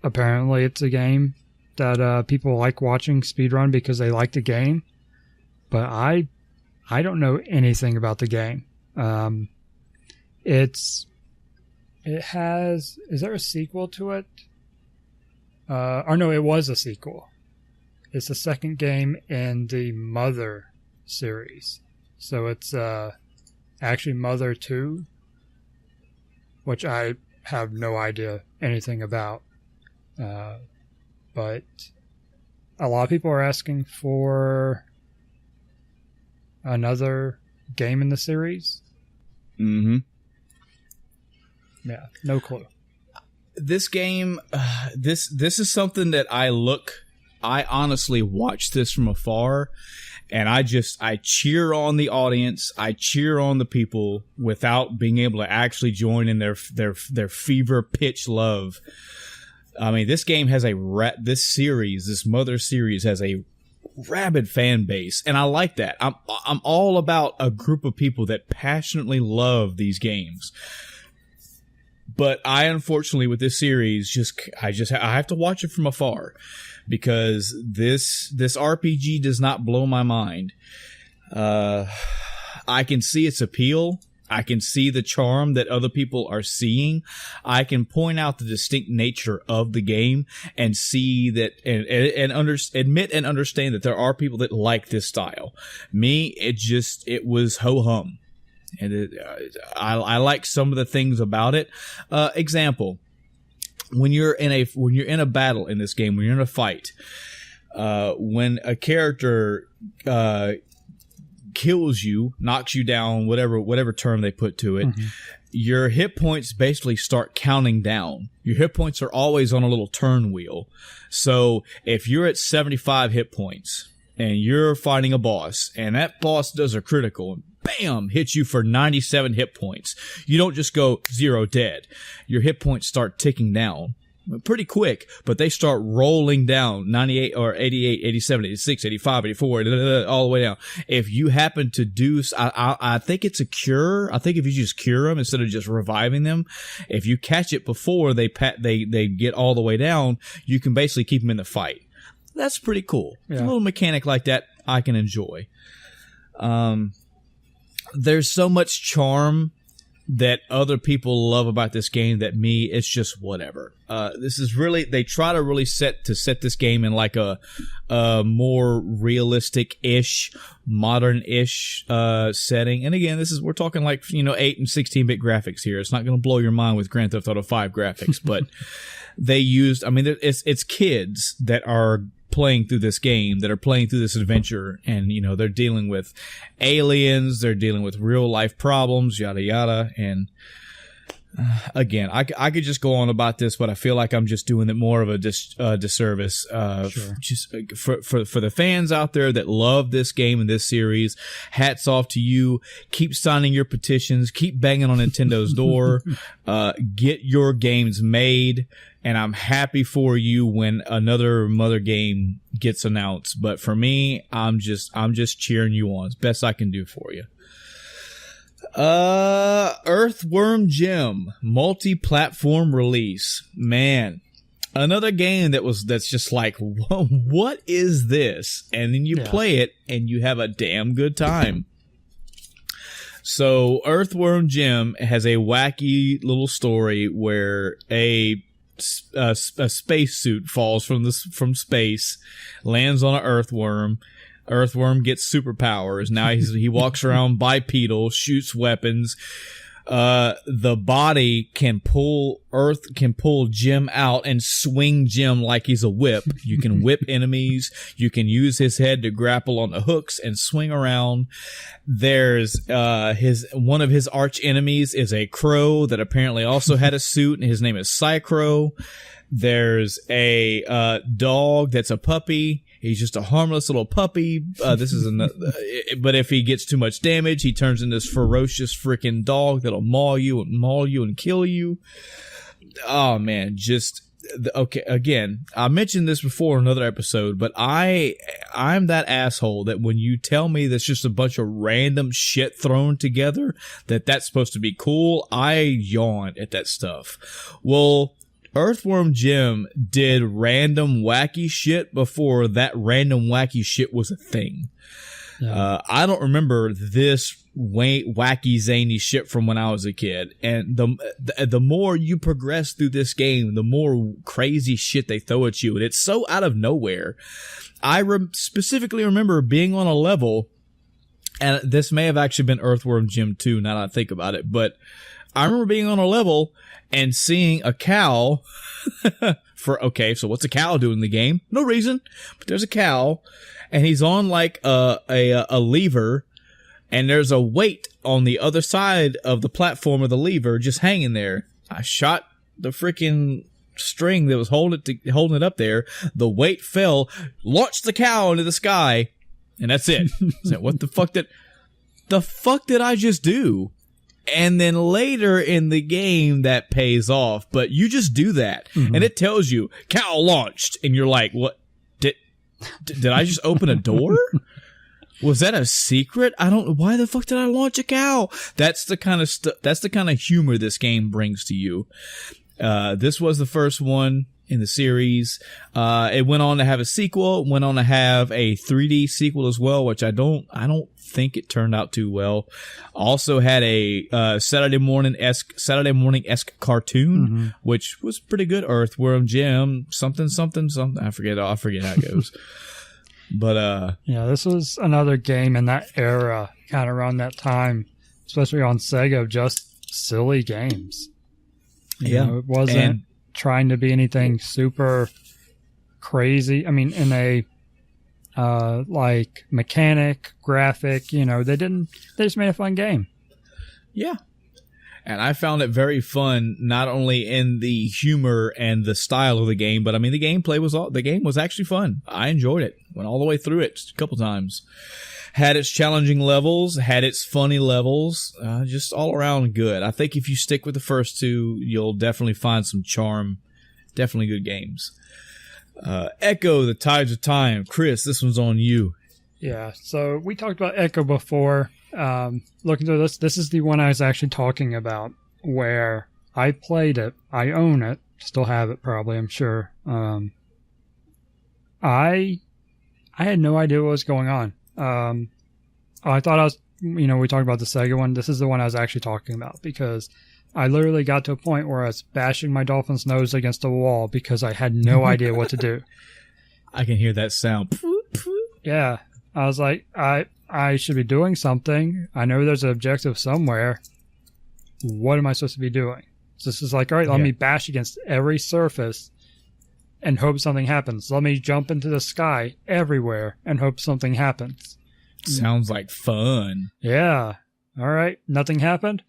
apparently it's a game that people like watching speedrun because they like the game, but I don't know anything about the game. Is there a sequel to it? Or no, it was a sequel. It's the second game in the Mother series. So it's actually Mother 2, which I have no idea anything about. But a lot of people are asking for another game in the series. Mm-hmm. Yeah, no clue. This game, this is something that I honestly watch this from afar, and I cheer on the audience. I cheer on the people without being able to actually join in their fever pitch love. I mean, this game has this Mother series has a rabid fan base, and I like that. I'm all about a group of people that passionately love these games. But I, unfortunately, with this series, I have to watch it from afar, because this RPG does not blow my mind. I can see its appeal. I can see the charm that other people are seeing. I can point out the distinct nature of the game and see that admit and understand that there are people that like this style. Me, it was ho-hum. And I like some of the things about it. Example, when you're in a battle in this game, when you're in a fight, when a character kills you, knocks you down, whatever term they put to it, mm-hmm. Your hit points basically start counting down. Your hit points are always on a little turn wheel. So if you're at 75 hit points and you're fighting a boss, and that boss does a critical and bam, hits you for 97 hit points, you don't just go 0 dead. Your hit points start ticking down. pretty quick, but they start rolling down 98 or 88, 87, 86, 85, 84, all the way down. If you happen to do, I think it's a cure. I think if you just cure them instead of just reviving them, if you catch it before they get all the way down, you can basically keep them in the fight. That's pretty cool. Yeah. A little mechanic like that I can enjoy. There's so much charm that other people love about this game that me, it's just whatever. This is really, they try to really set this game in like a more realistic-ish, modern-ish setting. And again, we're talking like, 8 and 16-bit graphics here. It's not going to blow your mind with Grand Theft Auto 5 graphics, but they used, it's kids that are playing through this game, that are playing through this adventure, and they're dealing with aliens, they're dealing with real life problems, yada yada. And again, I could just go on about this, but I feel like I'm just doing it more of a disservice. Sure. Just for the fans out there that love this game and this series, hats off to you. Keep signing your petitions, keep banging on Nintendo's door, get your games made. And I'm happy for you when another mother game gets announced. But for me, I'm just cheering you on. It's best I can do for you. Earthworm Jim multi-platform release. Man, another game that's just like, what is this? And then you play it and you have a damn good time. So Earthworm Jim has a wacky little story where a spacesuit falls from space, lands on an earthworm. Earthworm gets superpowers. Now he walks around bipedal, shoots weapons. The body can pull Jim out and swing Jim like he's a whip. You can whip enemies. You can use his head to grapple on the hooks and swing around. There's one of his arch enemies is a crow that apparently also had a suit, and his name is Psycrow. There's a dog that's a puppy. He's just a harmless little puppy. But if he gets too much damage, he turns into this ferocious freaking dog that'll maul you and kill you. Oh man, okay. Again, I mentioned this before in another episode, but I'm that asshole that when you tell me that's just a bunch of random shit thrown together, that's supposed to be cool, I yawn at that stuff. Well, Earthworm Jim did random wacky shit before that random wacky shit was a thing. Yeah. I don't remember this wacky zany shit from when I was a kid. And the more you progress through this game, the more crazy shit they throw at you. And it's so out of nowhere. I specifically remember being on a level, and this may have actually been Earthworm Jim 2, now that I think about it, but I remember being on a level and seeing a cow so what's a cow doing in the game? No reason, but there's a cow, and he's on like a lever, and there's a weight on the other side of the platform of the lever just hanging there. I shot the freaking string that was holding it up there. The weight fell, launched the cow into the sky, and that's it. So what the fuck did I just do? And then later in the game, that pays off. But you just do that, and it tells you, cow launched. And you're like, what? Did I just open a door? Was that a secret? Why the fuck did I launch a cow? That's the kind of that's the kind of humor this game brings to you. This was the first one in the series. It went on to have a sequel, went on to have a 3D sequel as well, which I don't think it turned out too well. Also had a Saturday morning-esque cartoon, which was pretty good. Earthworm Jim, something. I forget how it goes. But this was another game in that era, kind of around that time, especially on Sega, of just silly games. You know, it wasn't trying to be anything super crazy. I mean, in a like mechanic, graphic, they just made a fun game. Yeah. And I found it very fun, not only in the humor and the style of the game, but the game was actually fun. I enjoyed it. Went all the way through it a couple times. Had its challenging levels, had its funny levels, just all around good. I think if you stick with the first two, you'll definitely find some charm Definitely good games. Echo, The Tides of Time. Chris, this one's on you. Yeah, so we talked about Echo before. Looking through this is the one I was actually talking about, where I played it. I own it. Still have it, probably, I'm sure. I had no idea what was going on. I thought I was, we talked about the Sega one. This is the one I was actually talking about, because I literally got to a point where I was bashing my dolphin's nose against a wall because I had no idea what to do. I can hear that sound. Yeah. I was like, I should be doing something. I know there's an objective somewhere. What am I supposed to be doing? So this is like, all right, let me bash against every surface and hope something happens. Let me jump into the sky everywhere and hope something happens. Sounds like fun. Yeah. All right. Nothing happened.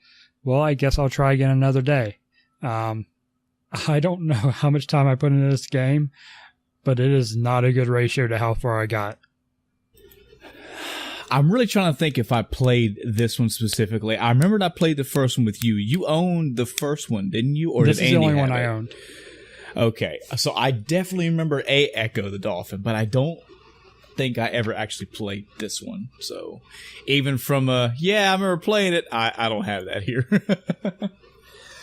Well, I guess I'll try again another day. I don't know how much time I put into this game, but it is not a good ratio to how far I got. I'm really trying to think if I played this one specifically. I remembered I played the first one with you. You owned the first one, didn't you? Or this did is Andy the only one have I it? owned. Okay, so I definitely remember Echo the Dolphin, but I don't think I ever actually played this one. So even from I remember playing it, I don't have that here.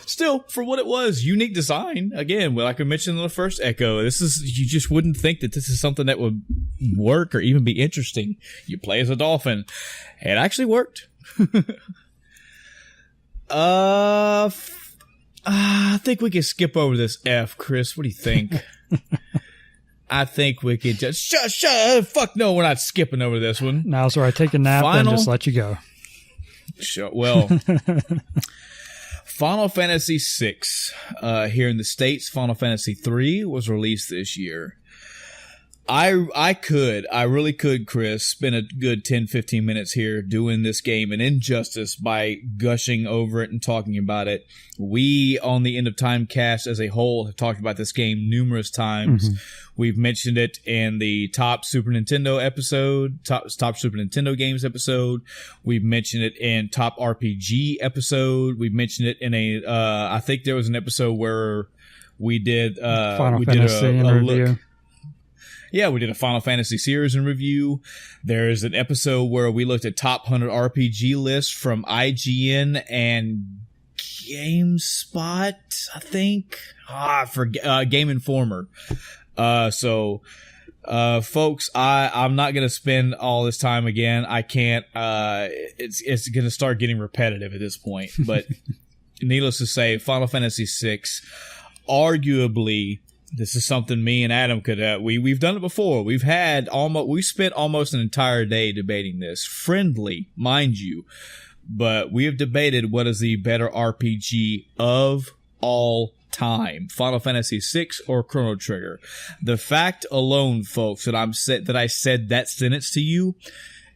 Still, for what it was, unique design. Again, like I mentioned in the first Echo, you just wouldn't think that this is something that would work or even be interesting. You play as a dolphin. It actually worked. I think we can skip over this F, Chris. What do you think? I think we could just shut. Fuck no, we're not skipping over this one. Now, so I take a nap and just let you go. Sure. Well, Final Fantasy VI here in the States. Final Fantasy III was released this year. I really could, Chris, spend a good 10-15 minutes here doing this game an injustice by gushing over it and talking about it. We, on the End of Time cast as a whole, have talked about this game numerous times. Mm-hmm. We've mentioned it in the top Super Nintendo episode, top Super Nintendo games episode. We've mentioned it in top RPG episode. We've mentioned it in I think there was an episode where we did Final Fantasy review. Yeah, we did a Final Fantasy series and review. There's an episode where we looked at top 100 RPG lists from IGN and GameSpot, I think. Game Informer. So, folks, I'm not going to spend all this time again. I can't. It's going to start getting repetitive at this point. But needless to say, Final Fantasy VI, arguably, this is something me and Adam could. We've done it before. We spent almost an entire day debating this, friendly, mind you, but we have debated what is the better RPG of all time, Final Fantasy VI or Chrono Trigger. The fact alone, folks, that I said that sentence to you.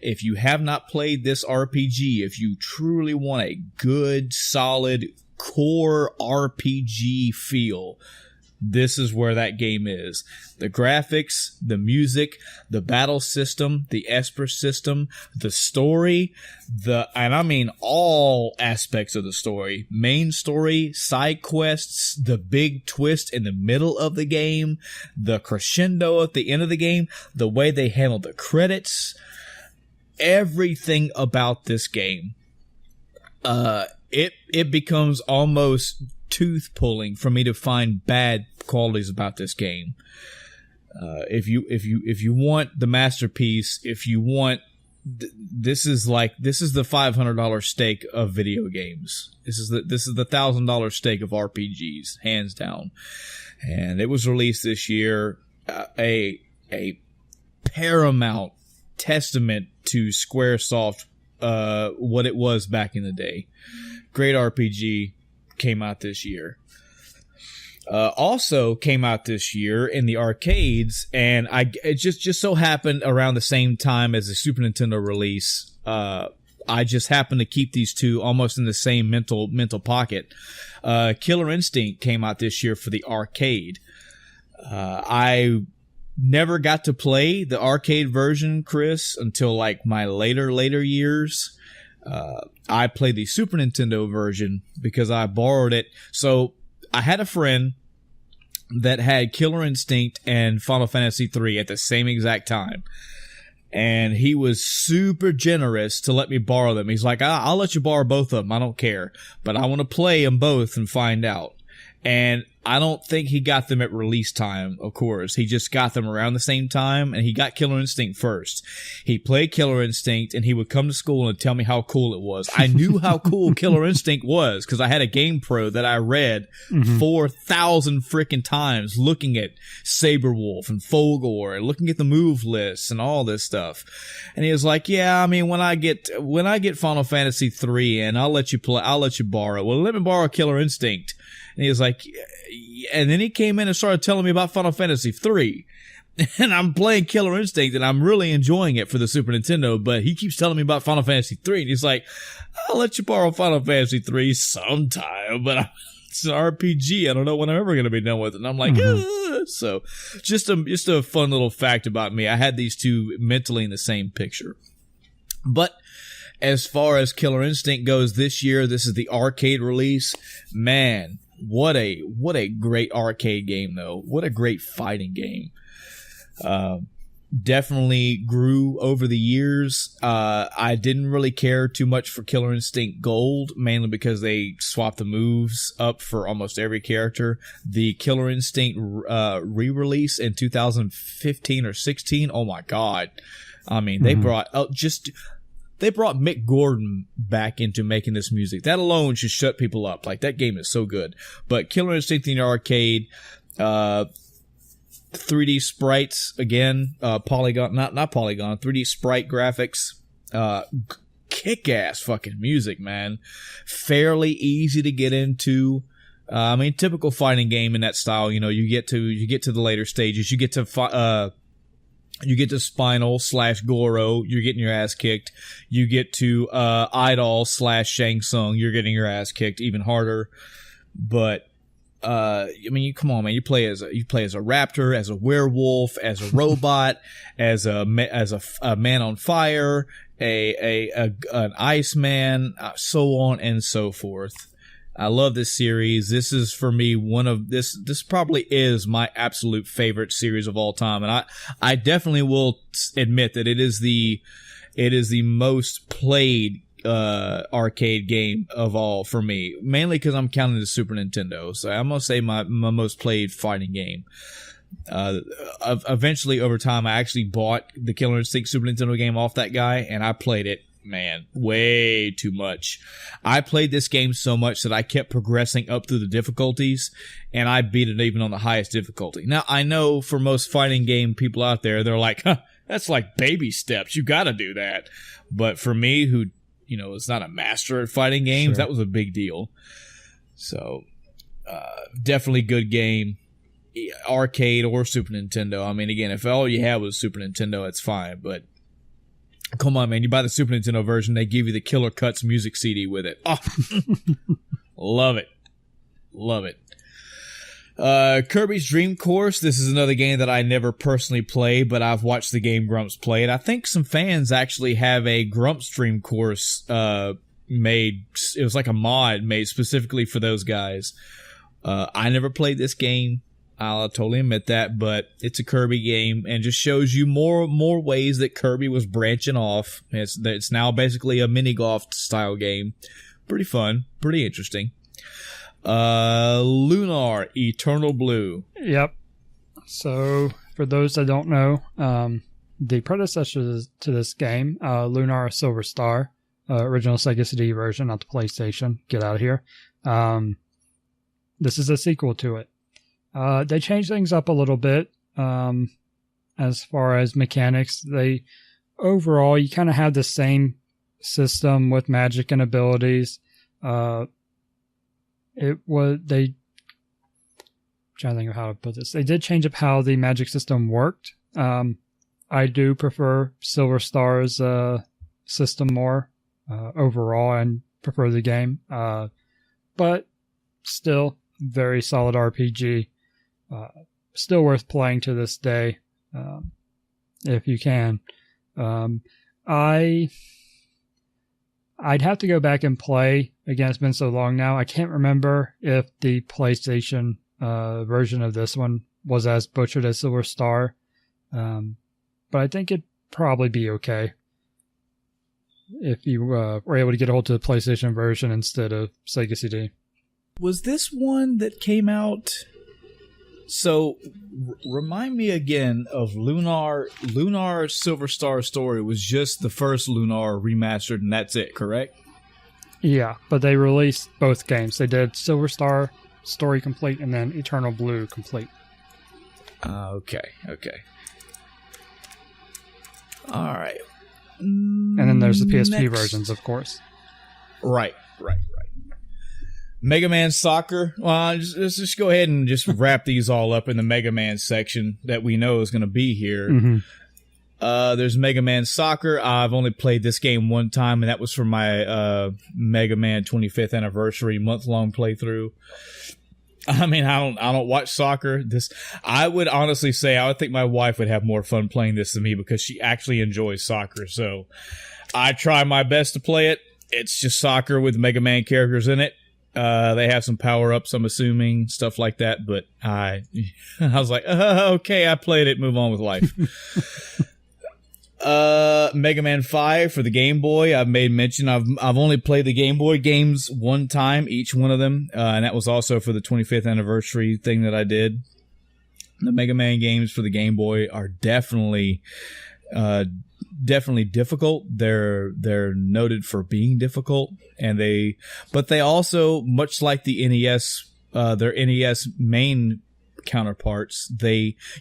If you have not played this RPG, if you truly want a good, solid, core RPG feel, this is where that game is. The graphics, the music, the battle system, the Esper system, the story, and I mean all aspects of the story. Main story, side quests, the big twist in the middle of the game, the crescendo at the end of the game, the way they handle the credits, everything about this game. It becomes almost tooth pulling for me to find bad qualities about this game. If you want the masterpiece, if you want, this is the $500 steak of video games. This is the $1,000 steak of RPGs, hands down. And it was released this year, a paramount testament to Squaresoft, what it was back in the day. Great RPG. Came out this year. Also came out this year in the arcades, and it just so happened around the same time as the Super Nintendo release. I just happened to keep these two almost in the same mental pocket. Killer Instinct came out this year for the arcade. I never got to play the arcade version, Chris, until like my later years. I played the Super Nintendo version because I borrowed it. So I had a friend that had Killer Instinct and Final Fantasy 3 at the same exact time. And he was super generous to let me borrow them. He's like, I'll let you borrow both of them. I don't care. But I want to play them both and find out. And I don't think he got them at release time, of course. He just got them around the same time, and he got Killer Instinct first. He played Killer Instinct, and he would come to school and tell me how cool it was. I knew how cool Killer Instinct was because I had a Game Pro that I read 4,000 freaking times looking at Saberwolf and Fulgor and looking at the move lists and all this stuff. And he was like, yeah, I mean, when I get Final Fantasy 3 and I'll let you borrow. Well, let me borrow Killer Instinct. And he was like, and then he came in and started telling me about Final Fantasy 3. And I'm playing Killer Instinct and I'm really enjoying it for the Super Nintendo, but he keeps telling me about Final Fantasy 3. And he's like, I'll let you borrow Final Fantasy 3 sometime, but it's an RPG. I don't know when I'm ever going to be done with it. And I'm like, So just a fun little fact about me. I had these two mentally in the same picture. But as far as Killer Instinct goes this year, this is the arcade release. Man, what a great arcade game, though. What a great fighting game. Definitely grew over the years. I didn't really care too much for Killer Instinct Gold, mainly because they swapped the moves up for almost every character. The Killer Instinct re-release in 2015 or 16, oh my god. I mean, they brought Mick Gordon back into making this music. That alone should shut people up. Like, that game is so good. But Killer Instinct in the arcade, 3D sprites again, polygon, not polygon, 3D sprite graphics, kick-ass fucking music, man. Fairly easy to get into. I mean, typical fighting game in that style. You know, you get to the later stages. You get to Spinal / Goro, you're getting your ass kicked. You get to Idol / Shang Tsung, you're getting your ass kicked even harder. But I mean, come on, man. You play as a raptor, as a werewolf, as a robot, as a man on fire, an iceman, so on and so forth. I love this series. This is, for me, this probably is my absolute favorite series of all time. And I definitely will admit that it is the most played arcade game of all for me, mainly because I'm counting the Super Nintendo. So I'm going to say my most played fighting game. Eventually, over time, I actually bought the Killer Instinct Super Nintendo game off that guy, and I played it. Man, way too much. I played this game so much that I kept progressing up through the difficulties, and I beat it even on the highest difficulty. Now, I know for most fighting game people out there, they're like, that's like baby steps. You gotta do that. But for me, who, you know, is not a master at fighting games, that was a big deal. So, definitely good game. Arcade or Super Nintendo. I mean, again, if all you had was Super Nintendo, it's fine, but come on, man. You buy the Super Nintendo version, they give you the Killer Cuts music CD with it. Oh, love it. Love it. Kirby's Dream Course. This is another game that I never personally played, but I've watched the Game Grumps play it. I think some fans actually have a Grumps Dream Course made. It was like a mod made specifically for those guys. I never played this game. I'll totally admit that, but it's a Kirby game and just shows you more ways that Kirby was branching off. It's now basically a mini golf style game. Pretty fun, pretty interesting. Lunar Eternal Blue. Yep. So for those that don't know, the predecessor to this game, Lunar Silver Star, original Sega CD version, not the PlayStation. Get out of here. This is a sequel to it. They changed things up a little bit as far as mechanics. Overall, you kind of have the same system with magic and abilities. I'm trying to think of how to put this. They did change up how the magic system worked. I do prefer Silver Star's system more overall and prefer the game. But still, very solid RPG. Still worth playing to this day, if you can. I'd have to go back and play. Again, it's been so long now. I can't remember if the PlayStation version of this one was as butchered as Silver Star. But I think it'd probably be okay if you were able to get a hold of the PlayStation version instead of Sega CD. Was this one that came out? So, remind me again of Lunar Silver Star Story was just the first Lunar remastered, and that's it, correct? Yeah, but they released both games. They did Silver Star Story Complete and then Eternal Blue Complete. Okay. All right. And then there's the PSP versions, of course. Right. Mega Man Soccer. Well, let's just go ahead and just wrap these all up in the Mega Man section that we know is going to be here. Mm-hmm. There's Mega Man Soccer. I've only played this game one time, and that was for my Mega Man 25th anniversary month-long playthrough. I mean, I don't watch soccer. I would honestly say I would think my wife would have more fun playing this than me because she actually enjoys soccer. So I try my best to play it. It's just soccer with Mega Man characters in it. They have some power-ups, I'm assuming, stuff like that. But I was like, okay, I played it. Move on with life. Mega Man 5 for the Game Boy. I've made mention. I've only played the Game Boy games one time, each one of them, and that was also for the 25th anniversary thing that I did. The Mega Man games for the Game Boy are definitely difficult. They're noted for being difficult, but they also, much like the NES, their NES main counterparts,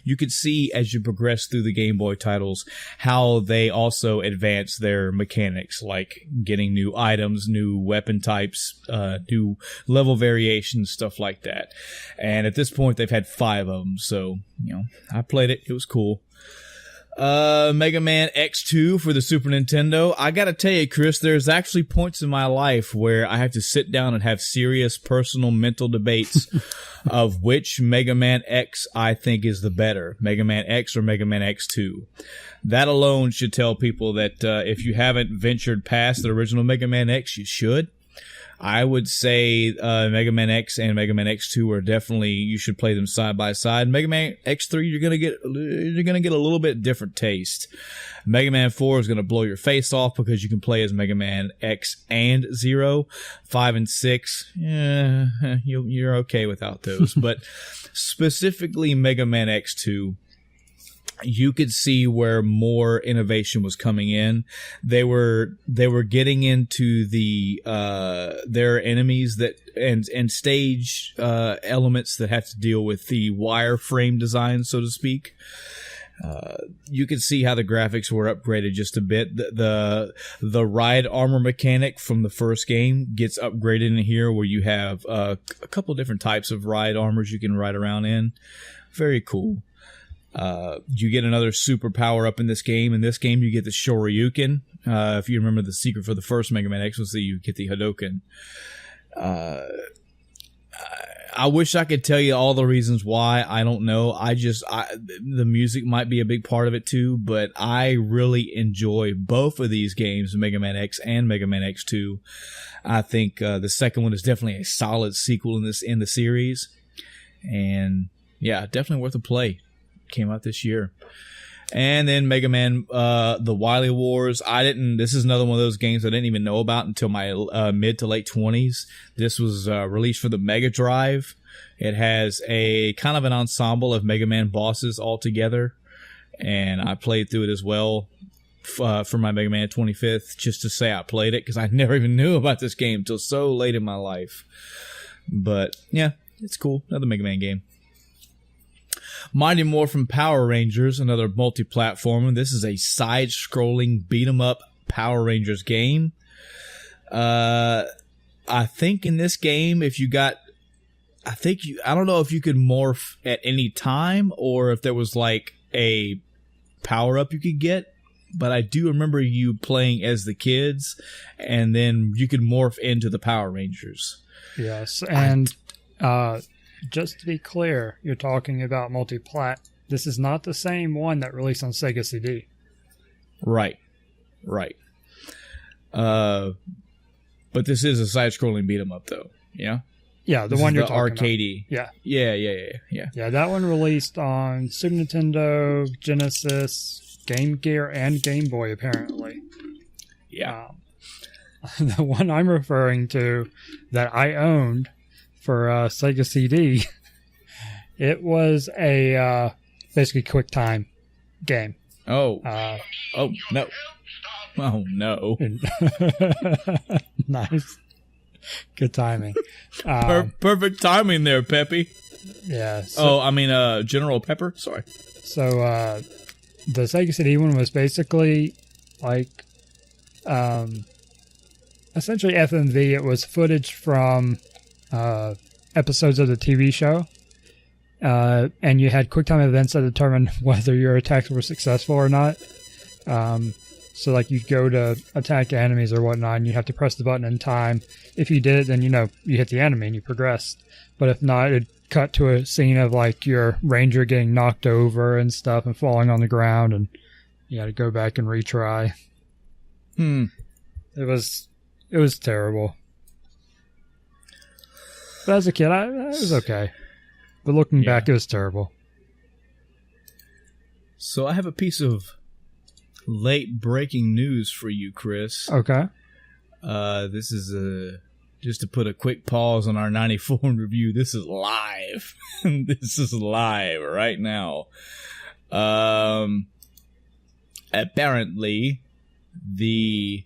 you could see as you progress through the Game Boy titles how they also advance their mechanics, like getting new items, new weapon types, new level variations, stuff like that. And at this point, they've had 5 of them, so I played it. It was cool. Mega Man X2 for the Super Nintendo. I gotta tell you, Chris, there's actually points in my life where I have to sit down and have serious personal mental debates of which Mega Man X I think is the better, Mega Man X or Mega Man X2. That alone should tell people that if you haven't ventured past the original Mega Man X, you should. I would say Mega Man X and Mega Man X2 are definitely, you should play them side by side. Mega Man X3, you're gonna get a little bit different taste. Mega Man 4 is gonna blow your face off because you can play as Mega Man X and 0. 5 and 6, you're okay without those. But specifically Mega Man X2, you could see where more innovation was coming in. They were getting into their enemies and stage elements that have to deal with the wireframe design, so to speak. You could see how the graphics were upgraded just a bit. The ride armor mechanic from the first game gets upgraded in here, where you have a couple different types of ride armors you can ride around in. Very cool. You get another super power up in this game. In this game, you get the Shoryuken. If you remember, the secret for the first Mega Man X was that you get the Hadoken. I wish I could tell you all the reasons why. I don't know. The music might be a big part of it too, but I really enjoy both of these games, Mega Man X and Mega Man X2. I think the second one is definitely a solid sequel in the series, and yeah, definitely worth a play. Came out this year. And then Mega Man the Wily Wars. This is another one of those games I didn't even know about until my mid to late 20s. This was released for the Mega Drive. It has a kind of an ensemble of Mega Man bosses all together, and I played through it as well for my Mega Man 25th, just to say I played it, because I never even knew about this game until so late in my life. But yeah, it's cool. Another Mega Man game. Mighty Morphin Power Rangers, another multi-platformer. This is a side-scrolling beat-em-up Power Rangers game. I think in this game, I don't know if you could morph at any time or if there was like a power-up you could get, but I do remember you playing as the kids, and then you could morph into the Power Rangers. Yes, and just to be clear, you're talking about multi-plat. This is not the same one that released on Sega CD. Right. But this is a side-scrolling beat-em-up, though. Yeah? Yeah, the This one is you're the talking arcadey. about. Yeah. Yeah, that one released on Super Nintendo, Genesis, Game Gear, and Game Boy, apparently. Yeah. The one I'm referring to that I owned for Sega CD, it was a basically QuickTime game. Oh. Oh, no. Oh, no. Nice. Good timing. Perfect timing there, Peppy. Yeah. So, General Pepper. Sorry. So the Sega CD one was basically like essentially FMV. It was footage from episodes of the TV show. And you had QuickTime events that determined whether your attacks were successful or not. So like you'd go to attack enemies or whatnot, and you have to press the button in time. If you did it, then you hit the enemy and you progressed. But if not, it'd cut to a scene of like your ranger getting knocked over and stuff and falling on the ground, and you had to go back and retry. It was terrible. But as a kid, it was okay. But looking back, it was terrible. So I have a piece of late breaking news for you, Chris. Okay. This is just to put a quick pause on our 94 review. This is live. This is live right now. Apparently, the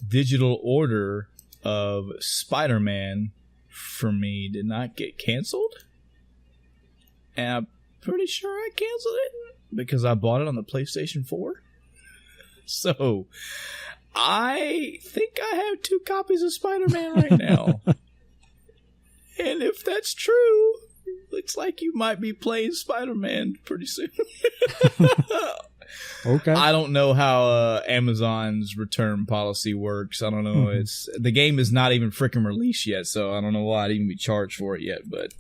digital order of Spider-Man for me did not get canceled. And I'm pretty sure I canceled it because I bought it on the PlayStation 4. So, I think I have 2 copies of Spider-Man right now. And if that's true, looks like you might be playing Spider-Man pretty soon. Okay. I don't know how Amazon's return policy works. I don't know. The game is not even freaking released yet, so I don't know why I'd even be charged for it yet. But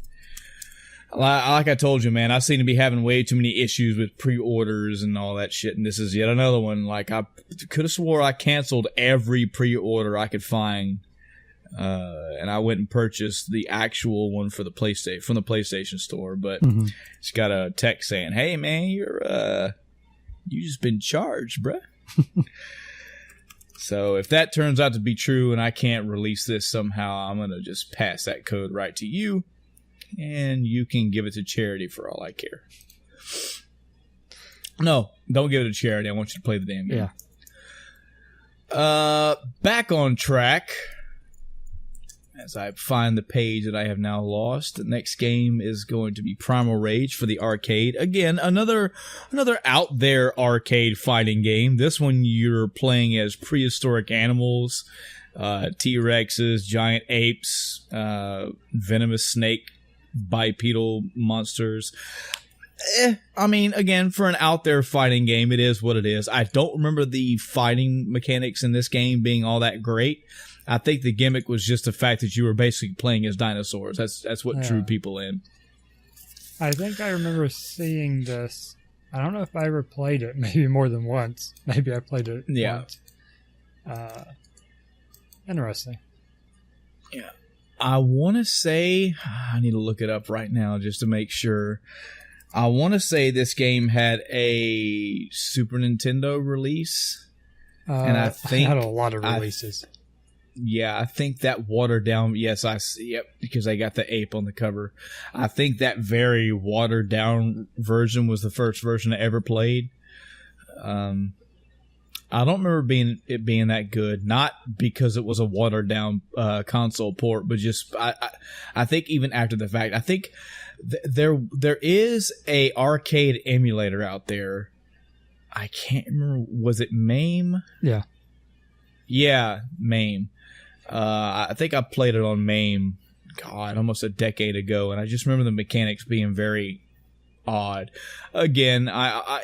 like I told you, man, I seem to be having way too many issues with pre-orders and all that shit, and this is yet another one. Like, I could have swore I canceled every pre-order I could find, and I went and purchased the actual one for the PlayStation from the PlayStation Store. But it's got a text saying, "Hey, man, you just been charged, bruh." So if that turns out to be true and I can't release this somehow, I'm gonna just pass that code right to you. And you can give it to charity for all I care. No, don't give it to charity. I want you to play the damn game. Yeah. Back on track. As I find the page that I have now lost. The next game is going to be Primal Rage for the arcade. Again, another out there arcade fighting game. This one you're playing as prehistoric animals. T-Rexes, giant apes, venomous snake, bipedal monsters. I mean, again, for an out there fighting game, it is what it is. I don't remember the fighting mechanics in this game being all that great. I think the gimmick was just the fact that you were basically playing as dinosaurs. That's what drew people in. I think I remember seeing this. I don't know if I ever played it. Maybe more than once. Maybe I played it once. Interesting. Yeah. I want to say, I need to look it up right now just to make sure. I want to say this game had a Super Nintendo release. And I think it had a lot of releases. I think that watered down. Yes, because I got the ape on the cover. I think that very watered down version was the first version I ever played. I don't remember it being that good. Not because it was a watered down console port, but just I think even after the fact, I think there is a arcade emulator out there. I can't remember. Was it MAME? Yeah. Yeah, MAME. I think I played it on MAME. God, almost a decade ago, and I just remember the mechanics being very odd. Again, I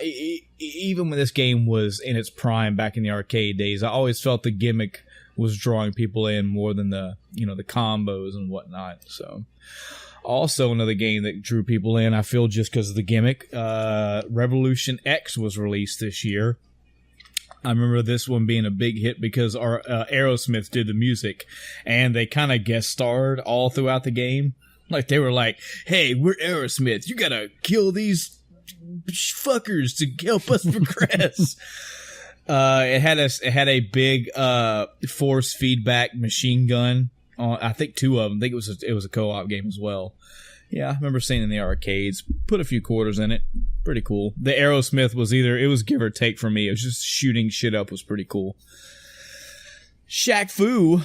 even when this game was in its prime back in the arcade days, I always felt the gimmick was drawing people in more than the combos and whatnot. So, also another game that drew people in, I feel, just because of the gimmick. Revolution X was released this year. I remember this one being a big hit because our Aerosmith did the music, and they kind of guest starred all throughout the game. Like, they were like, hey, we're Aerosmith. You gotta kill these fuckers to help us progress. It had a big force feedback machine gun. I think 2 of them. I think it was a co-op game as well. Yeah, I remember seeing it in the arcades. Put a few quarters in it. Pretty cool. The Aerosmith was it was give or take for me. It was just shooting shit up was pretty cool. Shaq Fu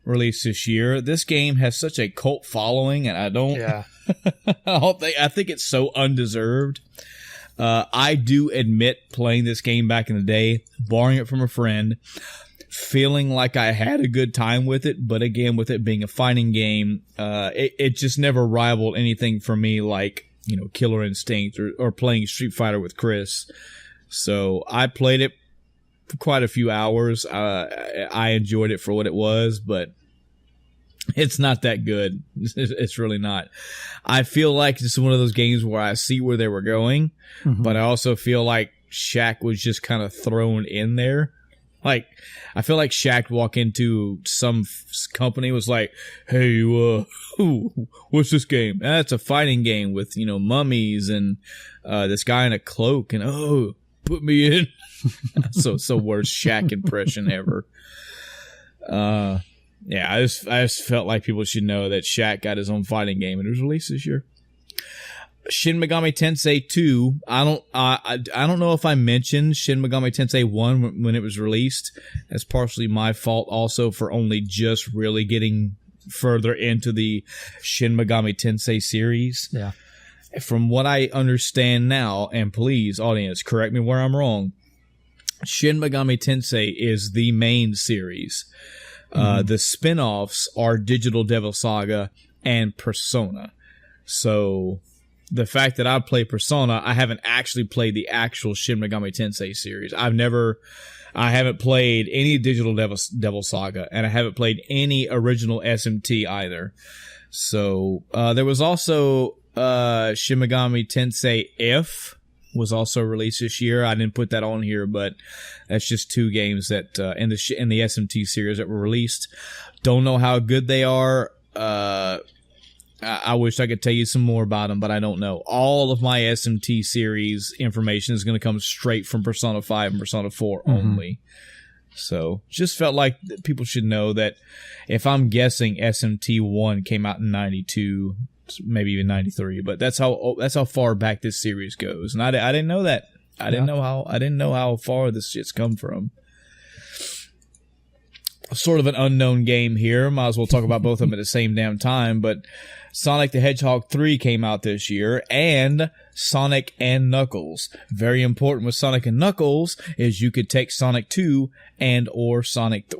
released this year. This game has such a cult following, and I don't. Yeah. I think it's so undeserved. I do admit playing this game back in the day, borrowing it from a friend, feeling like I had a good time with it, but again, with it being a fighting game, it just never rivaled anything for me like, Killer Instinct or playing Street Fighter with Chris. So I played it for quite a few hours. I enjoyed it for what it was, but it's not that good. It's really not. I feel like it's one of those games where I see where they were going, but I also feel like Shaq was just kind of thrown in there. Like, I feel like Shaq walked into some company, was like, hey, what's this game? It's a fighting game with, mummies and this guy in a cloak, and put me in. so worst Shaq impression ever. Yeah, I just felt like people should know that Shaq got his own fighting game, and it was released this year. Shin Megami Tensei 2. I don't know if I mentioned Shin Megami Tensei 1 when it was released. That's partially my fault also for only just really getting further into the Shin Megami Tensei series. Yeah. From what I understand now, and please, audience, correct me where I'm wrong, Shin Megami Tensei is the main series. The spin-offs are Digital Devil Saga and Persona. So the fact that I play Persona, I haven't actually played the actual Shin Megami Tensei series. I haven't played any Digital Devil Saga, and I haven't played any original SMT either. So there was also Shin Megami Tensei F was also released this year. I didn't put that on here, but that's just 2 games that in the SMT series that were released. Don't know how good they are. I wish I could tell you some more about them, but I don't know. All of my SMT series information is going to come straight from Persona 5 and Persona 4 only. So just felt like people should know that if I'm guessing SMT 1 came out in 92, maybe even 93, but that's how far back this series goes. And I didn't know that. I didn't know how far this shit's come from. Sort of an unknown game here. Might as well talk about both of them at the same damn time, but Sonic the Hedgehog 3 came out this year, and Sonic and Knuckles. Very important with Sonic and Knuckles is you could take Sonic 2 or Sonic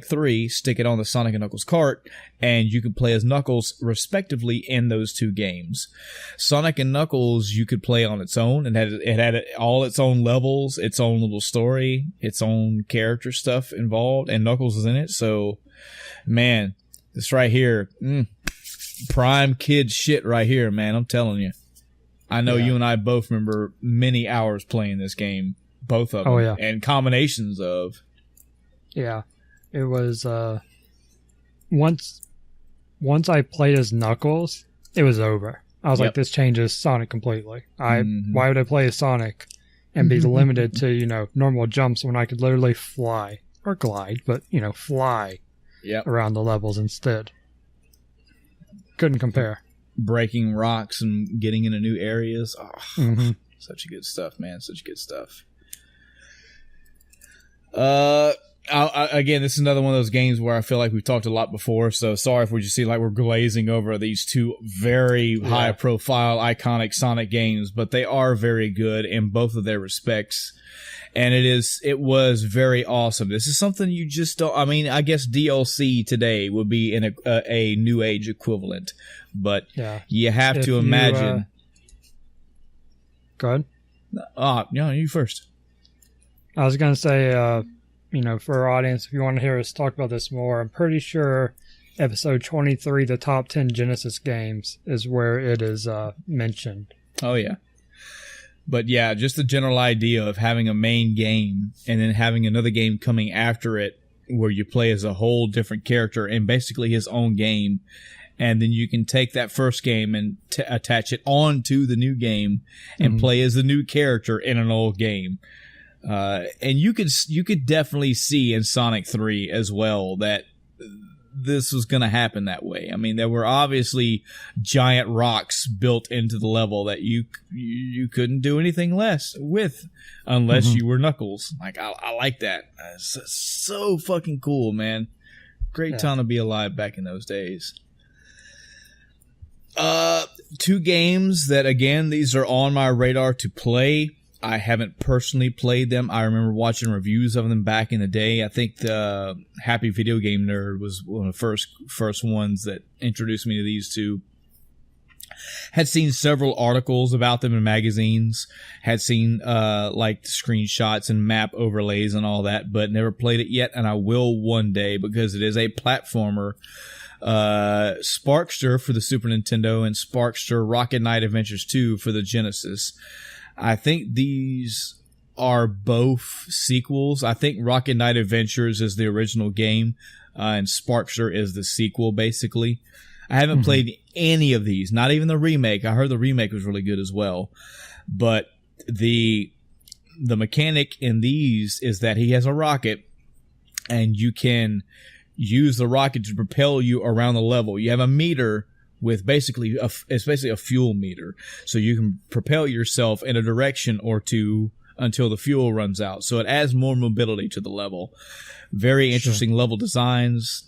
3, stick it on the Sonic and Knuckles cart, and you could play as Knuckles respectively in those 2 games. Sonic and Knuckles you could play on its own, and it had all its own levels, its own little story, its own character stuff involved, and Knuckles is in it. So, man, this right here, prime kid shit right here, man. I'm telling you. I know you and I both remember many hours playing this game, both of them, and combinations of. Yeah, it was once I played as Knuckles, it was over. I was like, this changes Sonic completely. Why would I play as Sonic and be limited to normal jumps when I could literally fly or glide, but fly around the levels instead? Couldn't compare. Breaking rocks and getting into new areas. Such good stuff, man. Such good stuff. Again, this is another one of those games where I feel like we've talked a lot before, so sorry if we just seem like we're glazing over these 2 very high-profile, iconic Sonic games, but they are very good in both of their respects, and it was very awesome. This is something you just don't. I mean, I guess DLC today would be in a New Age equivalent, but you have to imagine. Go ahead. You first. I was going to say, for our audience, if you want to hear us talk about this more, I'm pretty sure episode 23, the top 10 Genesis games, is where it is mentioned. Oh, yeah. But yeah, just the general idea of having a main game and then having another game coming after it where you play as a whole different character and basically his own game. And then you can take that first game and attach it onto the new game and play as the new character in an old game. And you could definitely see in Sonic 3 as well that this was going to happen that way. I mean, there were obviously giant rocks built into the level that you couldn't do anything less with unless you were Knuckles. Like, I like that. It's so fucking cool, man. Great time to be alive back in those days. 2 games that, again, these are on my radar to play. I haven't personally played them. I remember watching reviews of them back in the day. I think the Happy Video Game Nerd was one of the first ones that introduced me to these 2. Had seen several articles about them in magazines. Had seen like screenshots and map overlays and all that, but never played it yet. And I will one day because it is a platformer. Sparkster for the Super Nintendo and Sparkster Rocket Knight Adventures 2 for the Genesis. I think these are both sequels. I think Rocket Knight Adventures is the original game, and Sparkster is the sequel, basically. I haven't played any of these, not even the remake. I heard the remake was really good as well. But the mechanic in these is that he has a rocket, and you can use the rocket to propel you around the level. You have a meter with basically it's basically a fuel meter, so you can propel yourself in a direction or two until the fuel runs out. So it adds more mobility to the level. Very interesting level designs,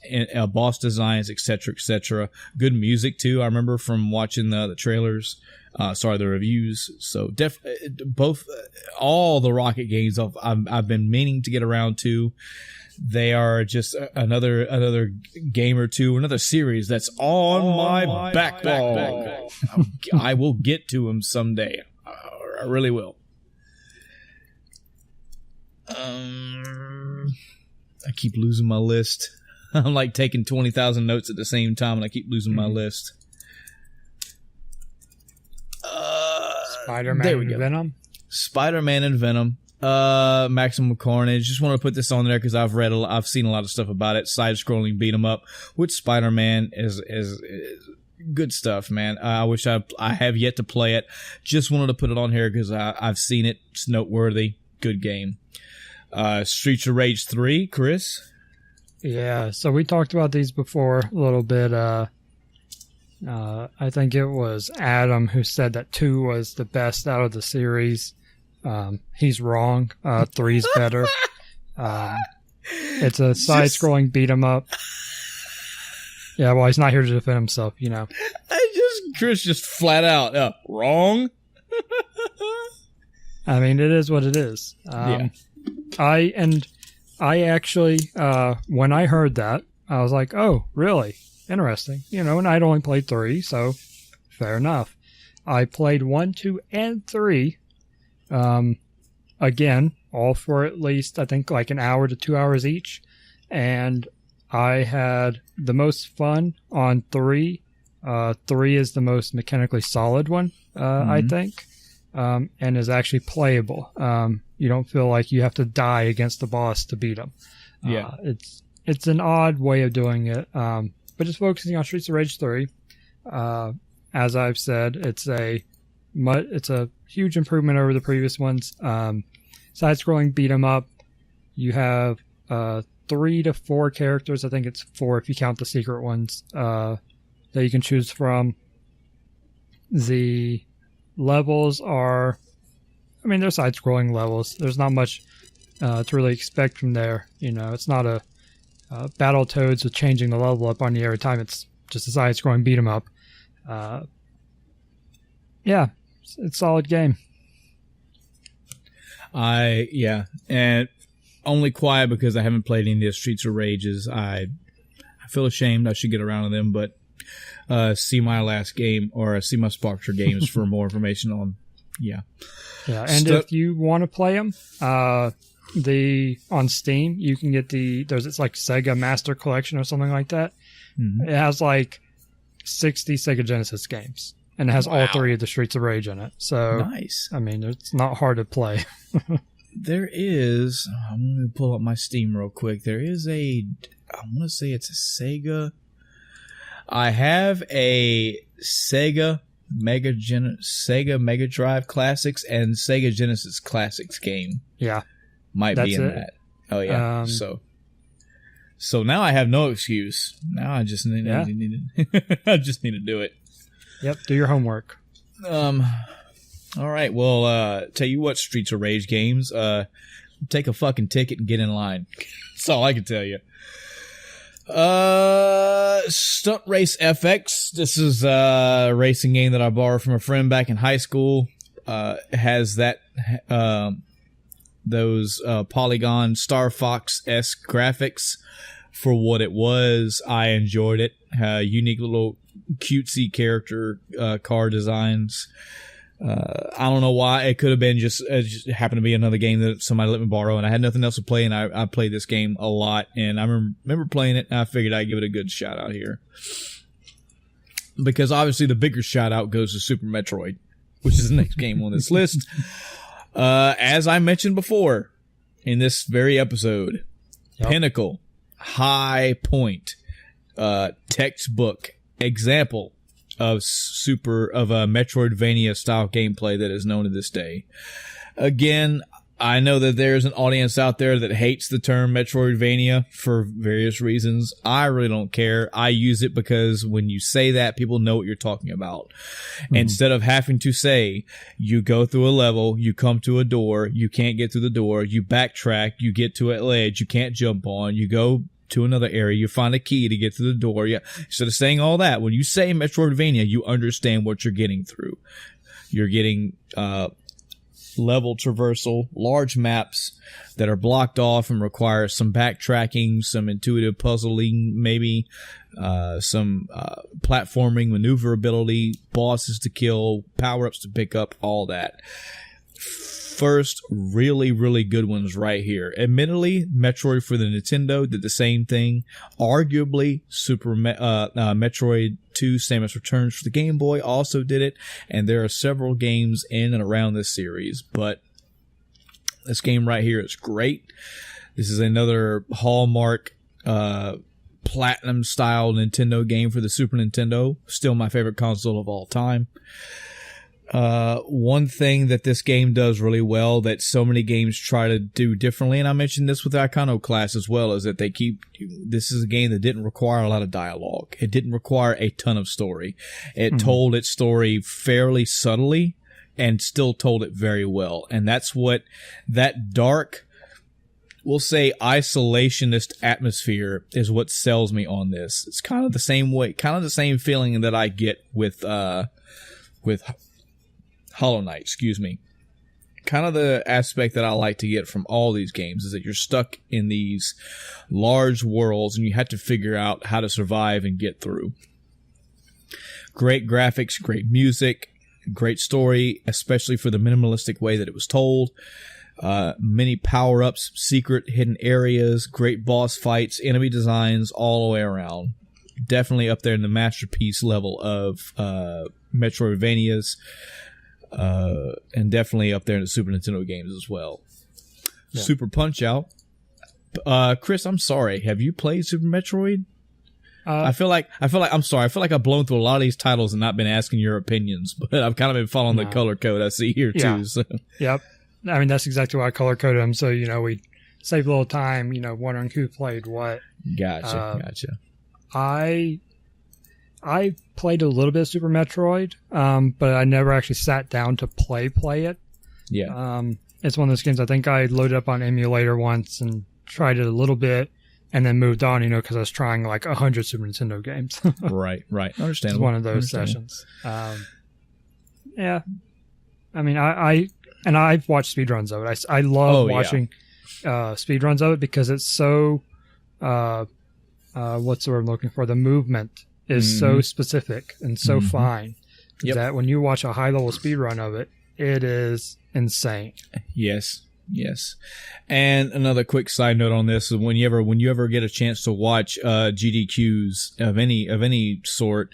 boss designs, etc., etc. Good music too. I remember from watching the trailers. The reviews. So both all the Rocket games I've been meaning to get around to. They are just another game or two, another series that's on my backlog. I will get to them someday. I really will. I keep losing my list. I'm like taking 20,000 notes at the same time, and I keep losing my list. Spider-Man and Venom. Spider-Man and Venom. Maximum Carnage. Just want to put this on there because I've seen a lot of stuff about it. Side-scrolling beat 'em up with Spider-Man is good stuff, man. I wish I have yet to play it. Just wanted to put it on here because I've seen it. It's noteworthy. Good game. Streets of Rage 3, Chris. Yeah, so we talked about these before a little bit. I think it was Adam who said that 2 was the best out of the series. He's wrong. 3's better. It's a side-scrolling beat 'em up. Yeah, well, he's not here to defend himself, you know. Chris just flat out wrong. I mean, it is what it is. Yeah. I actually, when I heard that, I was like, oh, really? Interesting. You know, and I'd only played 3, so fair enough. I played 1, 2, and 3. Again, all for at least, I think, like an hour to 2 hours each. And I had the most fun on 3. 3 is the most mechanically solid one, I think, and is actually playable. You don't feel like you have to die against the boss to beat him. Yeah. It's an odd way of doing it. But just focusing on Streets of Rage 3, as I've said, it's a huge improvement over the previous ones. Side-scrolling beat 'em up. You have 3 to 4 characters. I think it's 4 if you count the secret ones that you can choose from. The levels are, I mean, they're side-scrolling levels. There's not much to really expect from there. You know, it's not a Battletoads with changing the level up on you every time. It's just a side-scrolling beat 'em up. Yeah, it's a solid game. And only quiet because I haven't played any of the Streets of Rages. I feel ashamed. I should get around to them, but see my last game or see my Sparkster games for more information on. Yeah, and if you want to play them, on Steam you can get it's like Sega Master Collection or something like that. It has like 60 Sega Genesis games. and it has all Wow. 3 of the Streets of Rage in it. So, Nice. I mean, it's not hard to play. There is, I'm going to pull up my Steam real quick. There is I want to say it's a Sega. I have a Sega Mega Drive Classics and Sega Genesis Classics game. Yeah. Might be in That's it. that. Oh, yeah. So now I have no excuse. Now I just need I just need to do it. Yep, do your homework. All right. Well, tell you what, Streets of Rage games, take a fucking ticket and get in line. That's all I can tell you. Stunt Race FX. This is a racing game that I borrowed from a friend back in high school. It has that those Polygon Star Fox-esque graphics for what it was. I enjoyed it. Unique little cutesy character car designs. I don't know why. It could have been just happened to be another game that somebody let me borrow, and I had nothing else to play, and I played this game a lot, and I remember playing it, and I figured I'd give it a good shout out here. Because obviously the bigger shout out goes to Super Metroid, which is the next game on this list. As I mentioned before in this very episode, pinnacle, high point, textbook example of Metroidvania style gameplay that is known to this day. Again, I know that there's an audience out there that hates the term Metroidvania for various reasons. I really don't care. I use it because when you say that, people know what you're talking about. Mm-hmm. Instead of having to say, you go through a level, you come to a door, you can't get through the door, you backtrack, you get to a ledge you can't jump on, you go to another area, you find a key to get through the door. Yeah. Instead of saying all that, when you say Metroidvania, you understand what you're getting through. You're getting level traversal, large maps that are blocked off and require some backtracking, some intuitive puzzling, maybe some platforming, maneuverability, bosses to kill, power-ups to pick up, all that. First really, really good ones right here. Admittedly, Metroid for the Nintendo did the same thing. Arguably, Metroid 2 Samus Returns for the Game Boy also did it. And there are several games in and around this series. But this game right here is great. This is another hallmark platinum-style Nintendo game for the Super Nintendo. Still my favorite console of all time. One thing that this game does really well that so many games try to do differently, and I mentioned this with Iconoclast as well, is that this is a game that didn't require a lot of dialogue. It didn't require a ton of story. It told its story fairly subtly and still told it very well. And that's what that dark, we'll say isolationist atmosphere is what sells me on this. It's kind of the same way, kind of the same feeling that I get with Hollow Knight, excuse me. Kind of the aspect that I like to get from all these games is that you're stuck in these large worlds and you have to figure out how to survive and get through. Great graphics, great music, great story, especially for the minimalistic way that it was told. Many power-ups, secret hidden areas, great boss fights, enemy designs all the way around. Definitely up there in the masterpiece level of Metroidvanias. And definitely up there in the Super Nintendo games as well. Yeah. Super Punch-Out. Chris, I'm sorry. Have you played Super Metroid? I feel like I've blown through a lot of these titles and not been asking your opinions, but I've kind of been following the color code I see here too. So. Yep. I mean, that's exactly why I color coded them. So, we save a little time, wondering who played what. Gotcha. I played a little bit of Super Metroid, but I never actually sat down to play it. Yeah. It's one of those games I think I loaded up on emulator once and tried it a little bit and then moved on, because I was trying like 100 Super Nintendo games. Right. Understandable. It's one of those sessions. Yeah. I mean, I've watched speedruns of it. I love watching speedruns of it because it's so, what's the word I'm looking for? The movement is so specific and so fine that when you watch a high-level speedrun of it, it is insane. Yes. Yes. And another quick side note on this is when you ever get a chance to watch GDQs of any sort,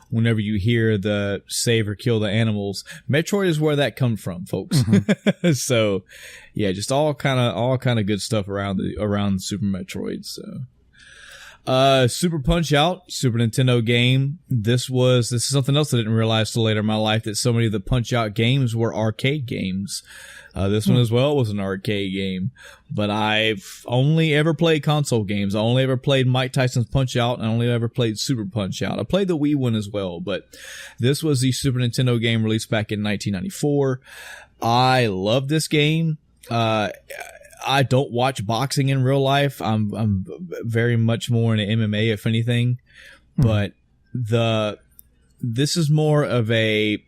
whenever you hear the save or kill the animals, Metroid is where that comes from, folks. Mm-hmm. So, yeah, just all kind of good stuff around Super Metroid. So, Super Punch Out, Super Nintendo game. This is something else I didn't realize till later in my life, that so many of the Punch Out games were arcade games. This one as well was an arcade game, but I've only ever played console games. I only ever played Mike Tyson's Punch Out, and I only ever played Super Punch Out. I played the Wii one as well, but this was the Super Nintendo game released back in 1994. I love this game. I don't watch boxing in real life. I'm very much more into MMA, if anything, but this is more of a,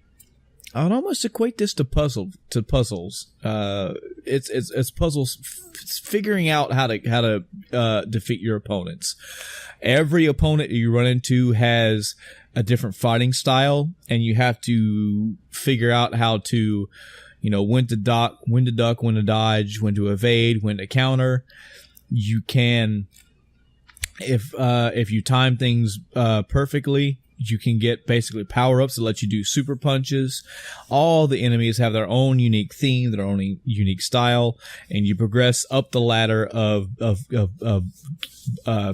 I would almost equate this to puzzles. It's puzzles, figuring out how to defeat your opponents. Every opponent you run into has a different fighting style, and you have to figure out how to, when to duck, when to dodge, when to evade, when to counter. You can, if you time things perfectly, you can get basically power-ups that let you do super punches. All the enemies have their own unique theme, their own unique style, and you progress up the ladder of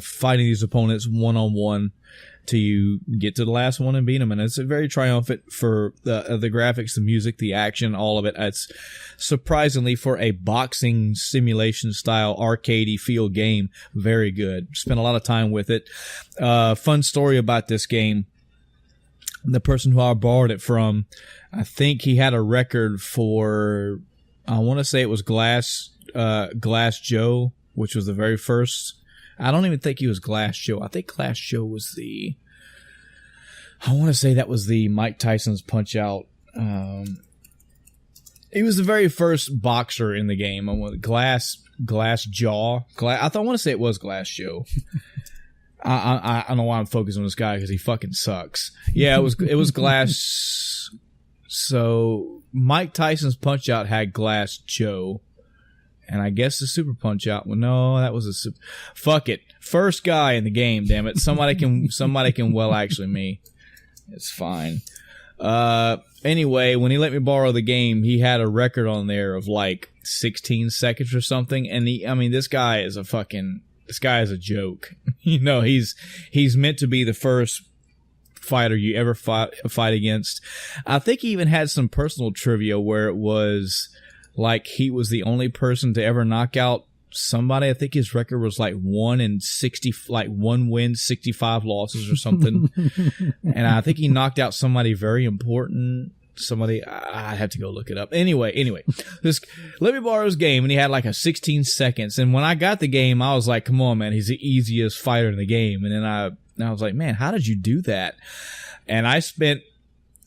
fighting these opponents one-on-one till you get to the last one and beat them. And it's very triumphant for the graphics, the music, the action, all of it. It's surprisingly, for a boxing simulation style arcadey feel game, very good. Spent a lot of time with it. Fun story about this game. The person who I borrowed it from, I think he had a record for, I want to say it was Glass Joe, which was the very first. I don't even think he was Glass Joe. I think Glass Joe was I want to say that was the Mike Tyson's Punch Out. He was the very first boxer in the game. Glass Jaw. I want to say it was Glass Joe. I don't know why I'm focused on this guy, because he fucking sucks. Yeah, it was Glass. So Mike Tyson's Punch Out had Glass Joe, and I guess the Super Punch Out. Well, no, that was a super. Fuck it, first guy in the game. Damn it, somebody can well actually me. It's fine. Anyway, when he let me borrow the game, he had a record on there of like 16 seconds or something, and this guy is a joke. He's meant to be the first fighter you ever fight against. I think he even had some personal trivia where it was like he was the only person to ever knock out somebody. I think his record was like 1 win, 65 losses or something. And I think he knocked out somebody very important. I have to go look it up. Anyway, just let me borrow his game, and he had like a 16 seconds. And when I got the game, I was like, come on, man, he's the easiest fighter in the game. And then I was like, man, how did you do that? And I spent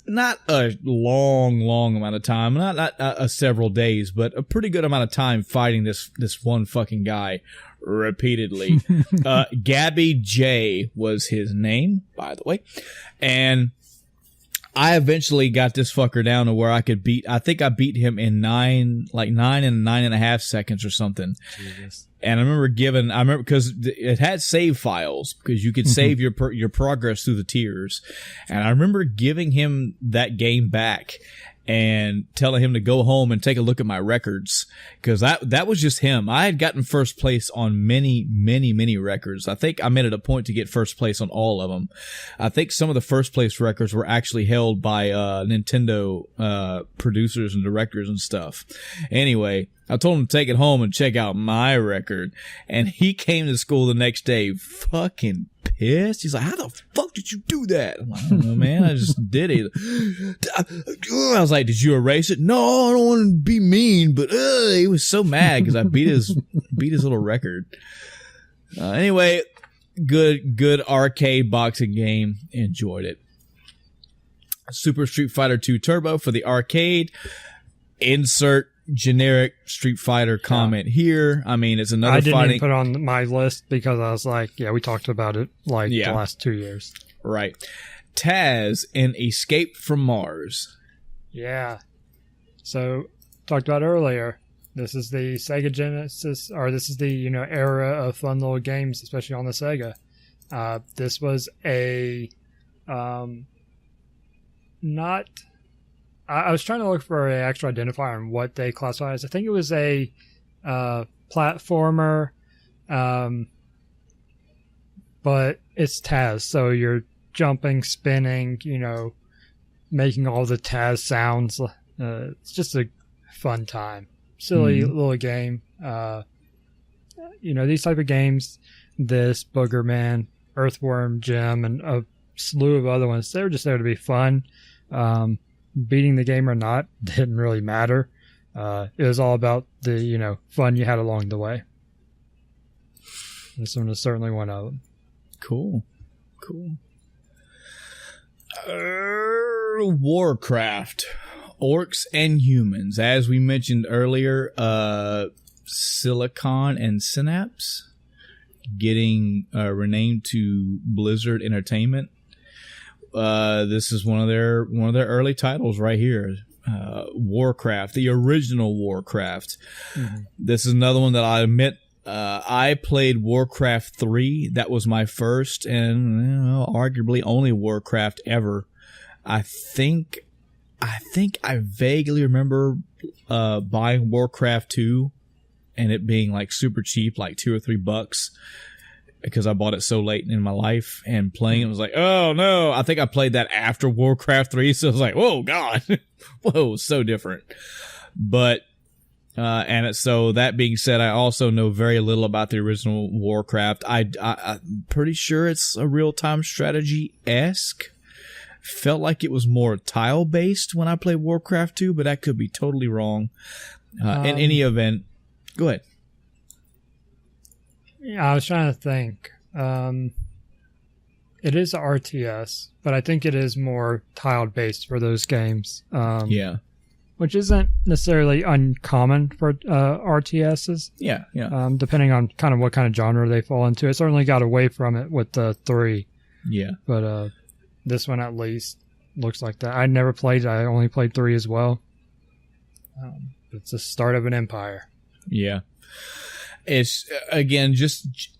not a long amount of time, not several days, but a pretty good amount of time fighting this one fucking guy repeatedly. Gabby J was his name, by the way. And I eventually got this fucker down to where I think I beat him in 9 and 9.5 seconds or something. Jesus. And I remember because it had save files, because you could save your progress through the tiers. And I remember giving him that game back and telling him to go home and take a look at my records, because that was just him. I had gotten first place on many records. I think I made it a point to get first place on all of them. I think some of the first place records were actually held by Nintendo producers and directors and stuff. Anyway, I told him to take it home and check out my record, and he came to school the next day fucking pissed. He's like, how the fuck did you do that? I'm like, I don't know, man. I just did it. I was like, did you erase it? No, I don't want to be mean, but he was so mad because I beat his little record. Anyway, good arcade boxing game. Enjoyed it. Super Street Fighter 2 Turbo for the arcade. Insert generic Street Fighter comment here. It's another I didn't fighting. even put on my list because I was like, we talked about it the last 2 years. Right. Taz in Escape from Mars. Yeah. So, talked about earlier, this is the Sega Genesis, or this is the era of fun little games, especially on the Sega. This was a not. I was trying to look for an actual identifier on what they classify as. I think it was a platformer, but it's Taz, so you're jumping, spinning, making all the Taz sounds. It's just a fun time. Silly little game. These type of games, this, Booger Man, Earthworm Jim, and a slew of other ones, they were just there to be fun. Beating the game or not didn't really matter. It was all about the, fun you had along the way. This one is certainly one of them. Cool. Warcraft. Orcs and humans. As we mentioned earlier, Silicon and Synapse getting renamed to Blizzard Entertainment. This is one of their early titles right here. Warcraft, the original Warcraft. Mm-hmm. This is another one that I admit I played Warcraft 3. That was my first and arguably only Warcraft ever. I think I vaguely remember buying Warcraft 2 and it being like super cheap, like $2 or $3, because I bought it so late in my life, and playing it was like, oh no, I think I played that after Warcraft 3, so I was like, whoa, God, whoa, so different. But, so that being said, I also know very little about the original Warcraft. I'm pretty sure it's a real-time strategy-esque. Felt like it was more tile-based when I played Warcraft 2, but that could be totally wrong. In any event, go ahead. Yeah, I was trying to think. It is a RTS, but I think it is more tile-based for those games. Yeah. Which isn't necessarily uncommon for RTSs. Yeah. Depending on kind of what kind of genre they fall into. It certainly got away from it with the 3. Yeah. But this one at least looks like that. I never played it. I only played 3 as well. It's the start of an empire. Yeah. It's, again, just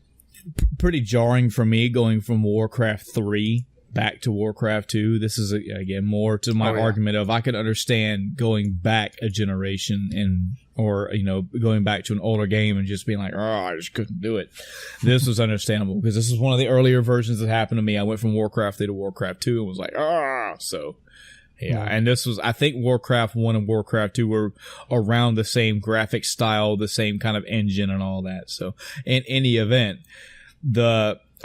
pretty jarring for me going from Warcraft 3 back to Warcraft 2. This is, again, more to my argument of I could understand going back a generation or going back to an older game and just being like, oh, I just couldn't do it. This was understandable because this is one of the earlier versions that happened to me. I went from Warcraft 3 to Warcraft 2 and was like, so... Yeah, and this was, I think Warcraft 1 and Warcraft 2 were around the same graphic style, the same kind of engine and all that. So, in any event,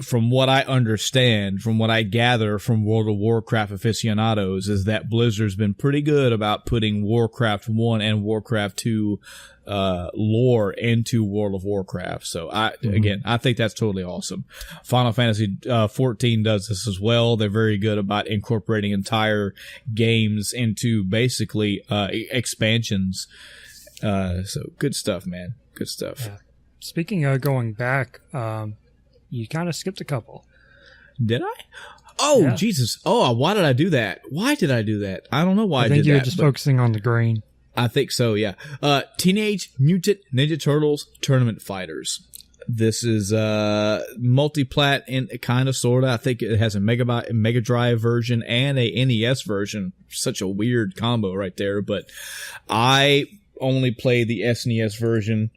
from what I understand, from what I gather from World of Warcraft aficionados, is that Blizzard's been pretty good about putting Warcraft 1 and Warcraft 2 lore into World of Warcraft. So again, I think that's totally awesome. Final Fantasy 14 does this as well. They're very good about incorporating entire games into basically expansions. So good stuff, man. Good stuff. Yeah. Speaking of going back, you kind of skipped a couple. Did I? Oh, yeah. Jesus. Oh, why did I do that? Why did I do that? I don't know why I did that. I think you were just focusing on the green. I think so, yeah. Teenage Mutant Ninja Turtles Tournament Fighters. This is multi-plat and kind of, sort of. I think it has a Mega Drive version and a NES version. Such a weird combo right there. But I only play the SNES version.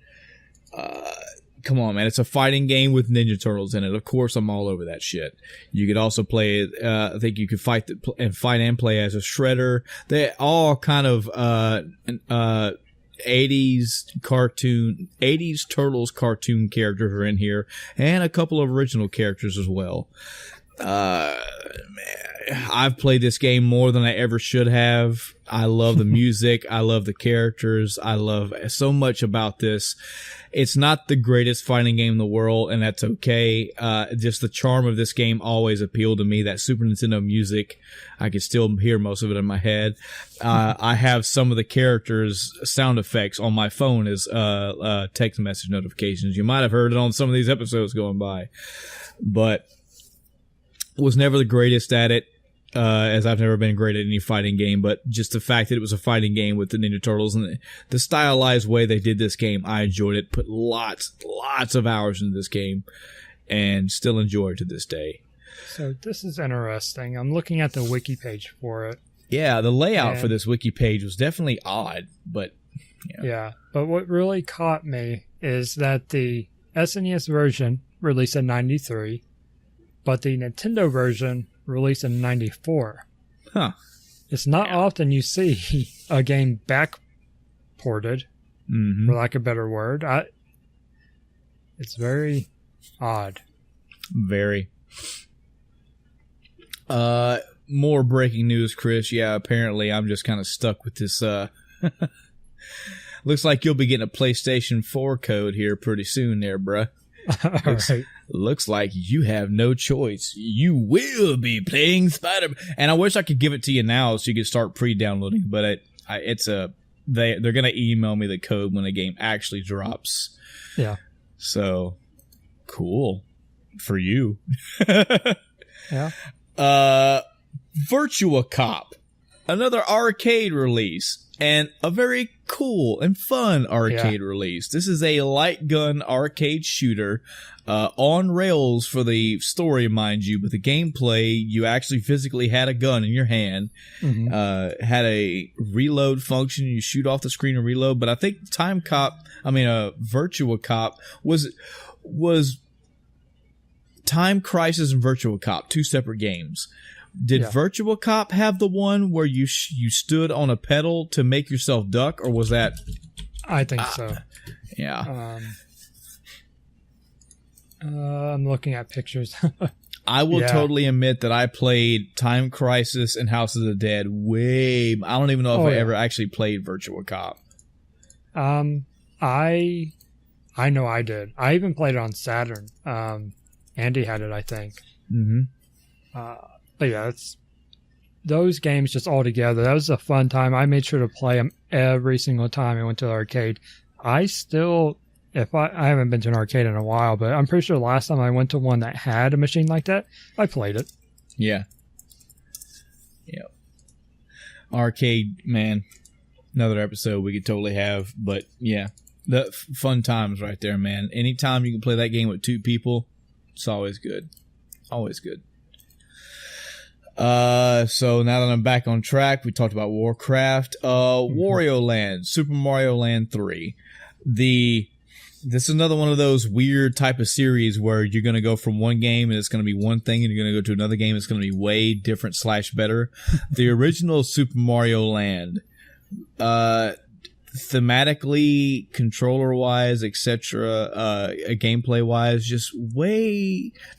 Come on, man. It's a fighting game with Ninja Turtles in it. Of course, I'm all over that shit. You could also play it. I think you could fight and play as a Shredder. They all kind of 80s Turtles cartoon characters are in here, and a couple of original characters as well. Man, I've played this game more than I ever should have. I love the music. I love the characters. I love so much about this. It's not the greatest fighting game in the world, and that's okay. Just the charm of this game always appealed to me. That Super Nintendo music, I can still hear most of it in my head. I have some of the characters' sound effects on my phone as text message notifications. You might have heard it on some of these episodes going by, but was never the greatest at it. as I've never been great at any fighting game, but just the fact that it was a fighting game with the Ninja Turtles and the stylized way they did this game, I enjoyed it. Put lots of hours into this game and still enjoy it to this day. So this is interesting. I'm looking at the wiki page for it. Yeah, the layout for this wiki page was definitely odd, but yeah. But what really caught me is that the SNES version released in 93, but the Nintendo version released in 94. Huh. It's not often you see a game back-ported, for lack of a better word. It's very odd. Very. More breaking news, Chris. Yeah, apparently I'm just kind of stuck with this. Looks like you'll be getting a PlayStation 4 code here pretty soon there, bruh. Looks like you have no choice. You will be playing Spider-Man. And I wish I could give it to you now so you could start pre-downloading, but they're going to email me the code when the game actually drops. Yeah. So, cool. For you. Yeah. Virtua Cop. Another arcade release. And a very cool and fun arcade release. This is a light gun arcade shooter on rails for the story, mind you, but the gameplay, you actually physically had a gun in your hand, had a reload function, you shoot off the screen and reload, but I think Virtua Cop was Time Crisis and Virtua Cop, two separate games. Did Virtua Cop have the one where you stood on a pedal to make yourself duck, or was that? I think so. Yeah. I'm looking at pictures. I will totally admit that I played Time Crisis and House of the Dead I don't even know if I ever actually played Virtua Cop. I know I did. I even played it on Saturn. Andy had it, I think. But yeah, it's those games just all together. That was a fun time. I made sure to play them every single time I went to the arcade. I haven't been to an arcade in a while, but I'm pretty sure the last time I went to one that had a machine like that, I played it. Yeah. Yeah. Arcade, man. Another episode we could totally have, but yeah. The fun times right there, man. Anytime you can play that game with two people, it's always good. Always good. So now that I'm back on track, we talked about Warcraft, Wario Land, Super Mario Land 3. This is another one of those weird type of series where you're going to go from one game and it's going to be one thing, and you're going to go to another game, it's going to be way different / better. The original Super Mario Land, thematically, controller-wise, etc., gameplay-wise, just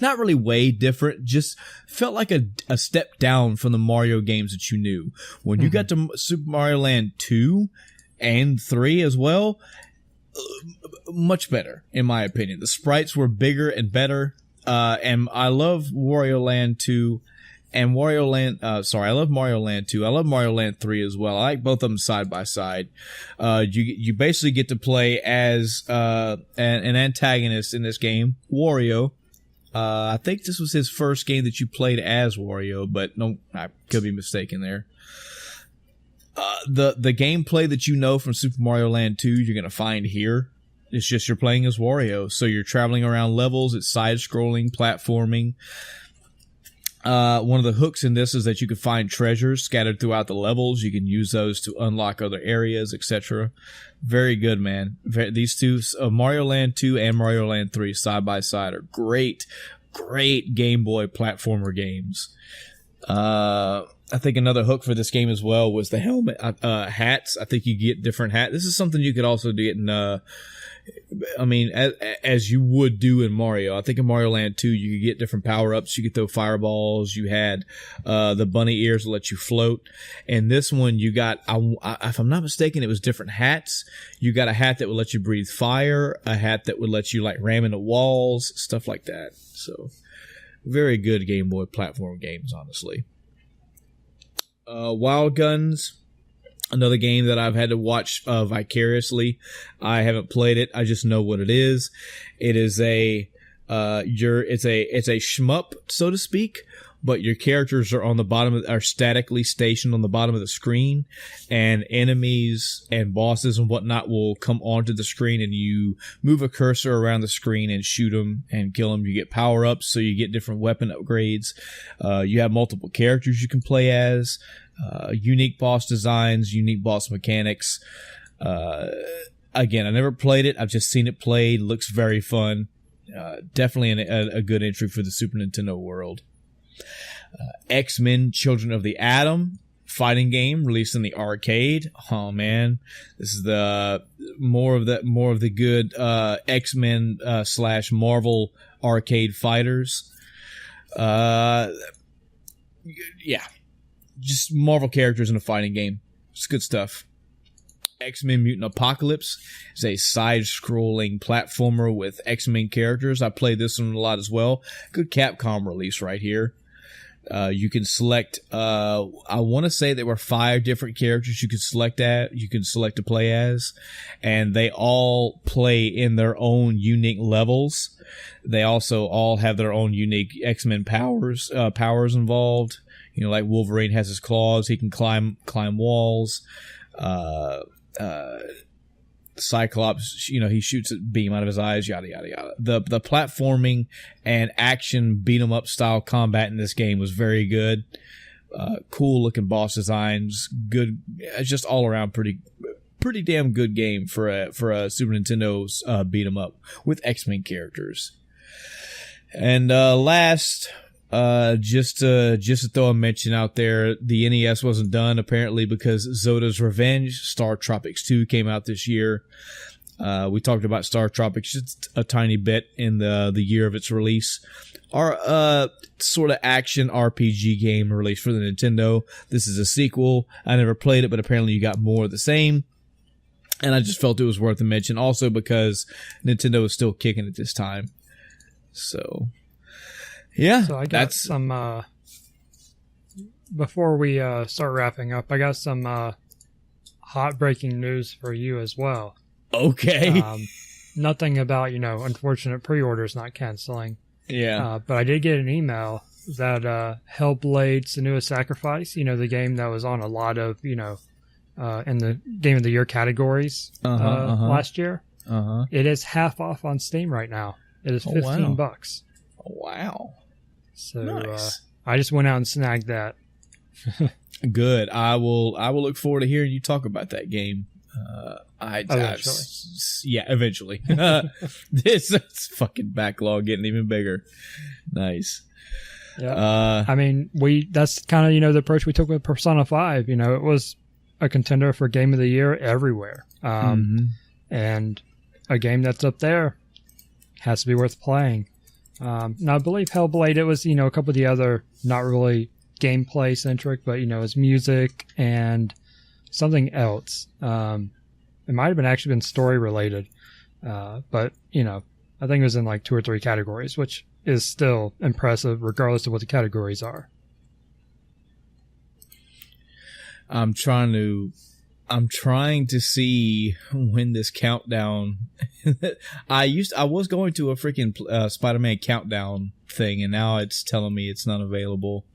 not really way different, just felt like a step down from the Mario games that you knew. When you got to Super Mario Land 2 and 3 as well, much better, in my opinion. The sprites were bigger and better, and I love Wario Land 2 and Wario Land, I love Mario Land 2. I love Mario Land 3 as well. I like both of them side by side. You basically get to play as an antagonist in this game, Wario. I think this was his first game that you played as Wario, but no, I could be mistaken there. The gameplay that you know from Super Mario Land 2, you're going to find here. It's just you're playing as Wario. So you're traveling around levels. It's side-scrolling, platforming. One of the hooks in this is that you can find treasures scattered throughout the levels. You can use those to unlock other areas, etc. Very good, man. These two, Mario Land 2 and Mario Land 3, side by side, are great Game Boy platformer games. I think another hook for this game as well was the helmet, hats. I think you get different hats. This is something you could also get in, as you would do in Mario. I think in Mario Land 2, you could get different power-ups. You could throw fireballs. You had the bunny ears to let you float. And this one, you got, if I'm not mistaken, it was different hats. You got a hat that would let you breathe fire, a hat that would let you like ram into walls, stuff like that. So, very good Game Boy platform games, honestly. Wild Guns. Another game that I've had to watch vicariously. I haven't played it. I just know what it is. It is it's a shmup, so to speak, but your characters are on the bottom are statically stationed on the bottom of the screen, and enemies and bosses and whatnot will come onto the screen, and you move a cursor around the screen and shoot them and kill them. You get power ups, so you get different weapon upgrades. You have multiple characters you can play as, unique boss designs, unique boss mechanics. Again, I never played it. I've just seen it played. Looks very fun. Definitely a good entry for the Super Nintendo world. X-Men Children of the Atom fighting game released in the arcade. Oh man, this is the more of the good X-Men / Marvel arcade fighters. Yeah, just Marvel characters in a fighting game. It's good stuff. X-Men Mutant Apocalypse is a side-scrolling platformer with X-Men characters. I played this one a lot as well. Good Capcom release right here. You can select, I want to say there were 5 different characters you could select to play as, and they all play in their own unique levels. They also all have their own unique X-Men powers involved. You know, like Wolverine has his claws, he can climb walls. Cyclops, you know, he shoots a beam out of his eyes, yada yada yada. The platforming and action beat 'em up style combat in this game was very good. Cool looking boss designs, good, just all around pretty damn good game for a Super Nintendo's beat 'em up with X-Men characters. And last, just to throw a mention out there, the NES wasn't done apparently because Zoda's Revenge Star Tropics 2 came out this year. We talked about Star Tropics just a tiny bit in the year of its release. Our sort of action RPG game released for the Nintendo. This is a sequel. I never played it, but apparently you got more of the same. And I just felt it was worth a mention, also because Nintendo is still kicking at this time. So yeah, so I got some, before we start wrapping up, I got some hot breaking news for you as well. Okay. Nothing about, unfortunate pre-orders not canceling. Yeah. But I did get an email that Hellblade Senua's Sacrifice, the game that was on a lot of, in the Game of the Year categories last year, it is half off on Steam right now. It is $15. Wow. So nice. I just went out and snagged that. Good. I will look forward to hearing you talk about that game. Eventually. Yeah, eventually. This fucking backlog getting even bigger. Nice. Yeah. I mean, that's kind of, the approach we took with Persona 5. It was a contender for Game of the Year everywhere. And a game that's up there has to be worth playing. Now, I believe Hellblade, it was, a couple of the other not really gameplay centric, but, it's music and something else. It might have actually been story related. But, I think it was in like 2 or 3 categories, which is still impressive regardless of what the categories are. I'm trying to see when this countdown. I was going to a freaking Spider-Man countdown thing, and now it's telling me it's not available.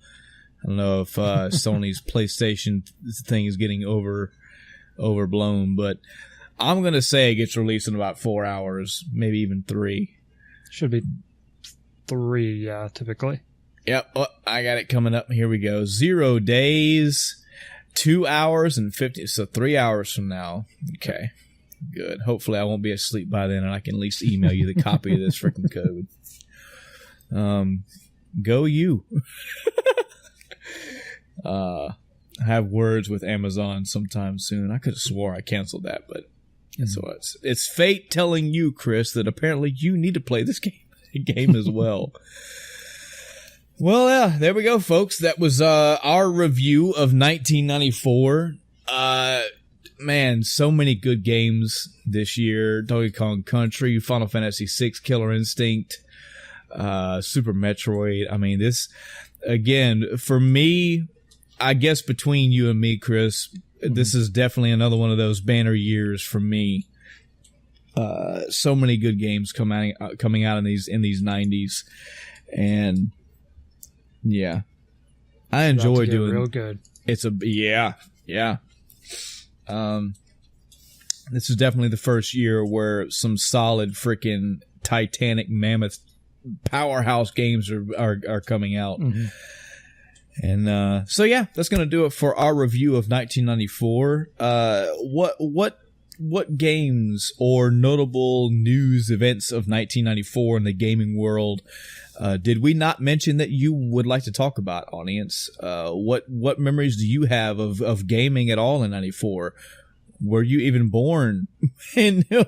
I don't know if Sony's PlayStation thing is getting overblown, but I'm gonna say it gets released in about 4 hours, maybe even 3. Should be 3, yeah, typically. Yep, I got it coming up. Here we go. 0 days. 2 hours and 50, so 3 hours from now. Okay, good. Hopefully I won't be asleep by then, and I can at least email you the copy of this freaking code. Go you. I have words with Amazon sometime soon. I could have swore I canceled that, but it's fate telling you, Chris, that apparently you need to play this game as well. Well, yeah, there we go, folks. That was our review of 1994. Man, so many good games this year. Donkey Kong Country, Final Fantasy VI, Killer Instinct, Super Metroid. I mean, this, again, for me, I guess between you and me, Chris, this is definitely another one of those banner years for me. So many good games coming out in these 90s. And yeah, I enjoy doing real good. It's a yeah. This is definitely the first year where some solid freaking Titanic mammoth powerhouse games are coming out. Mm-hmm. And so yeah, that's gonna do it for our review of 1994. What games or notable news events of 1994 in the gaming world did we not mention that you would like to talk about, audience? What memories do you have of gaming at all in 94? Were you even born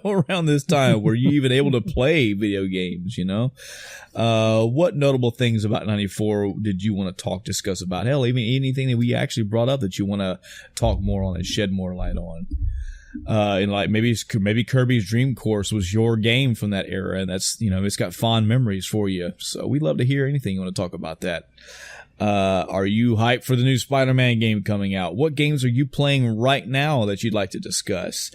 around this time? Were you even able to play video games, you know? What notable things about 94 did you want to discuss about? Hell, even anything that we actually brought up that you want to talk more on and shed more light on? And like maybe Kirby's Dream Course was your game from that era, and that's, you know, it's got fond memories for you. So we'd love to hear anything you want to talk about that. Are you hyped for the new Spider-Man game coming out? What games are you playing right now that you'd like to discuss?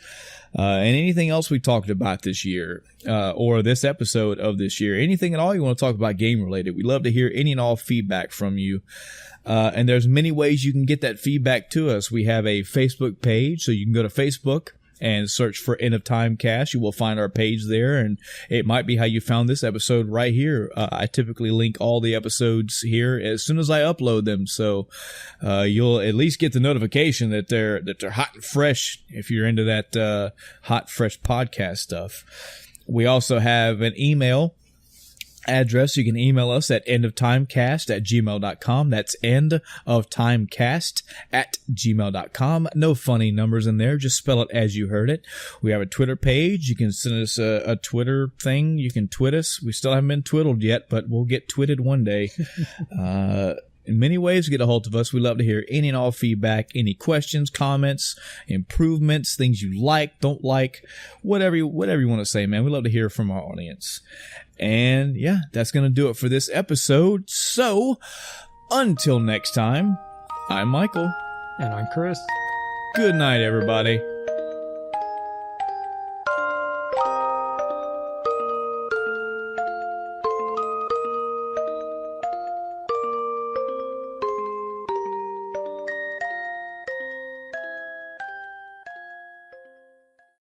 And anything else we talked about this year, or this episode of this year, anything at all you want to talk about game related. We'd love to hear any and all feedback from you. And there's many ways you can get that feedback to us. We have a Facebook page, so you can go to Facebook and search for End of Time Cast. You will find our page there, and it might be how you found this episode right here. I typically link all the episodes here as soon as I upload them, so you'll at least get the notification that they're hot and fresh if you're into that hot, fresh podcast stuff. We also have an email address. You can email us at endoftimecast@gmail.com. That's endoftimecast@gmail.com. No funny numbers in there. Just spell it as you heard it. We have a Twitter page. You can send us a Twitter thing. You can twit us. We still haven't been twiddled yet, but we'll get twitted one day. In many ways to get a hold of us. We love to hear any and all feedback, any questions, comments, improvements, things you like, don't like, whatever you want to say, man. We love to hear from our audience. And yeah, that's going to do it for this episode. So until next time, I'm Michael. And I'm Chris. Good night, everybody.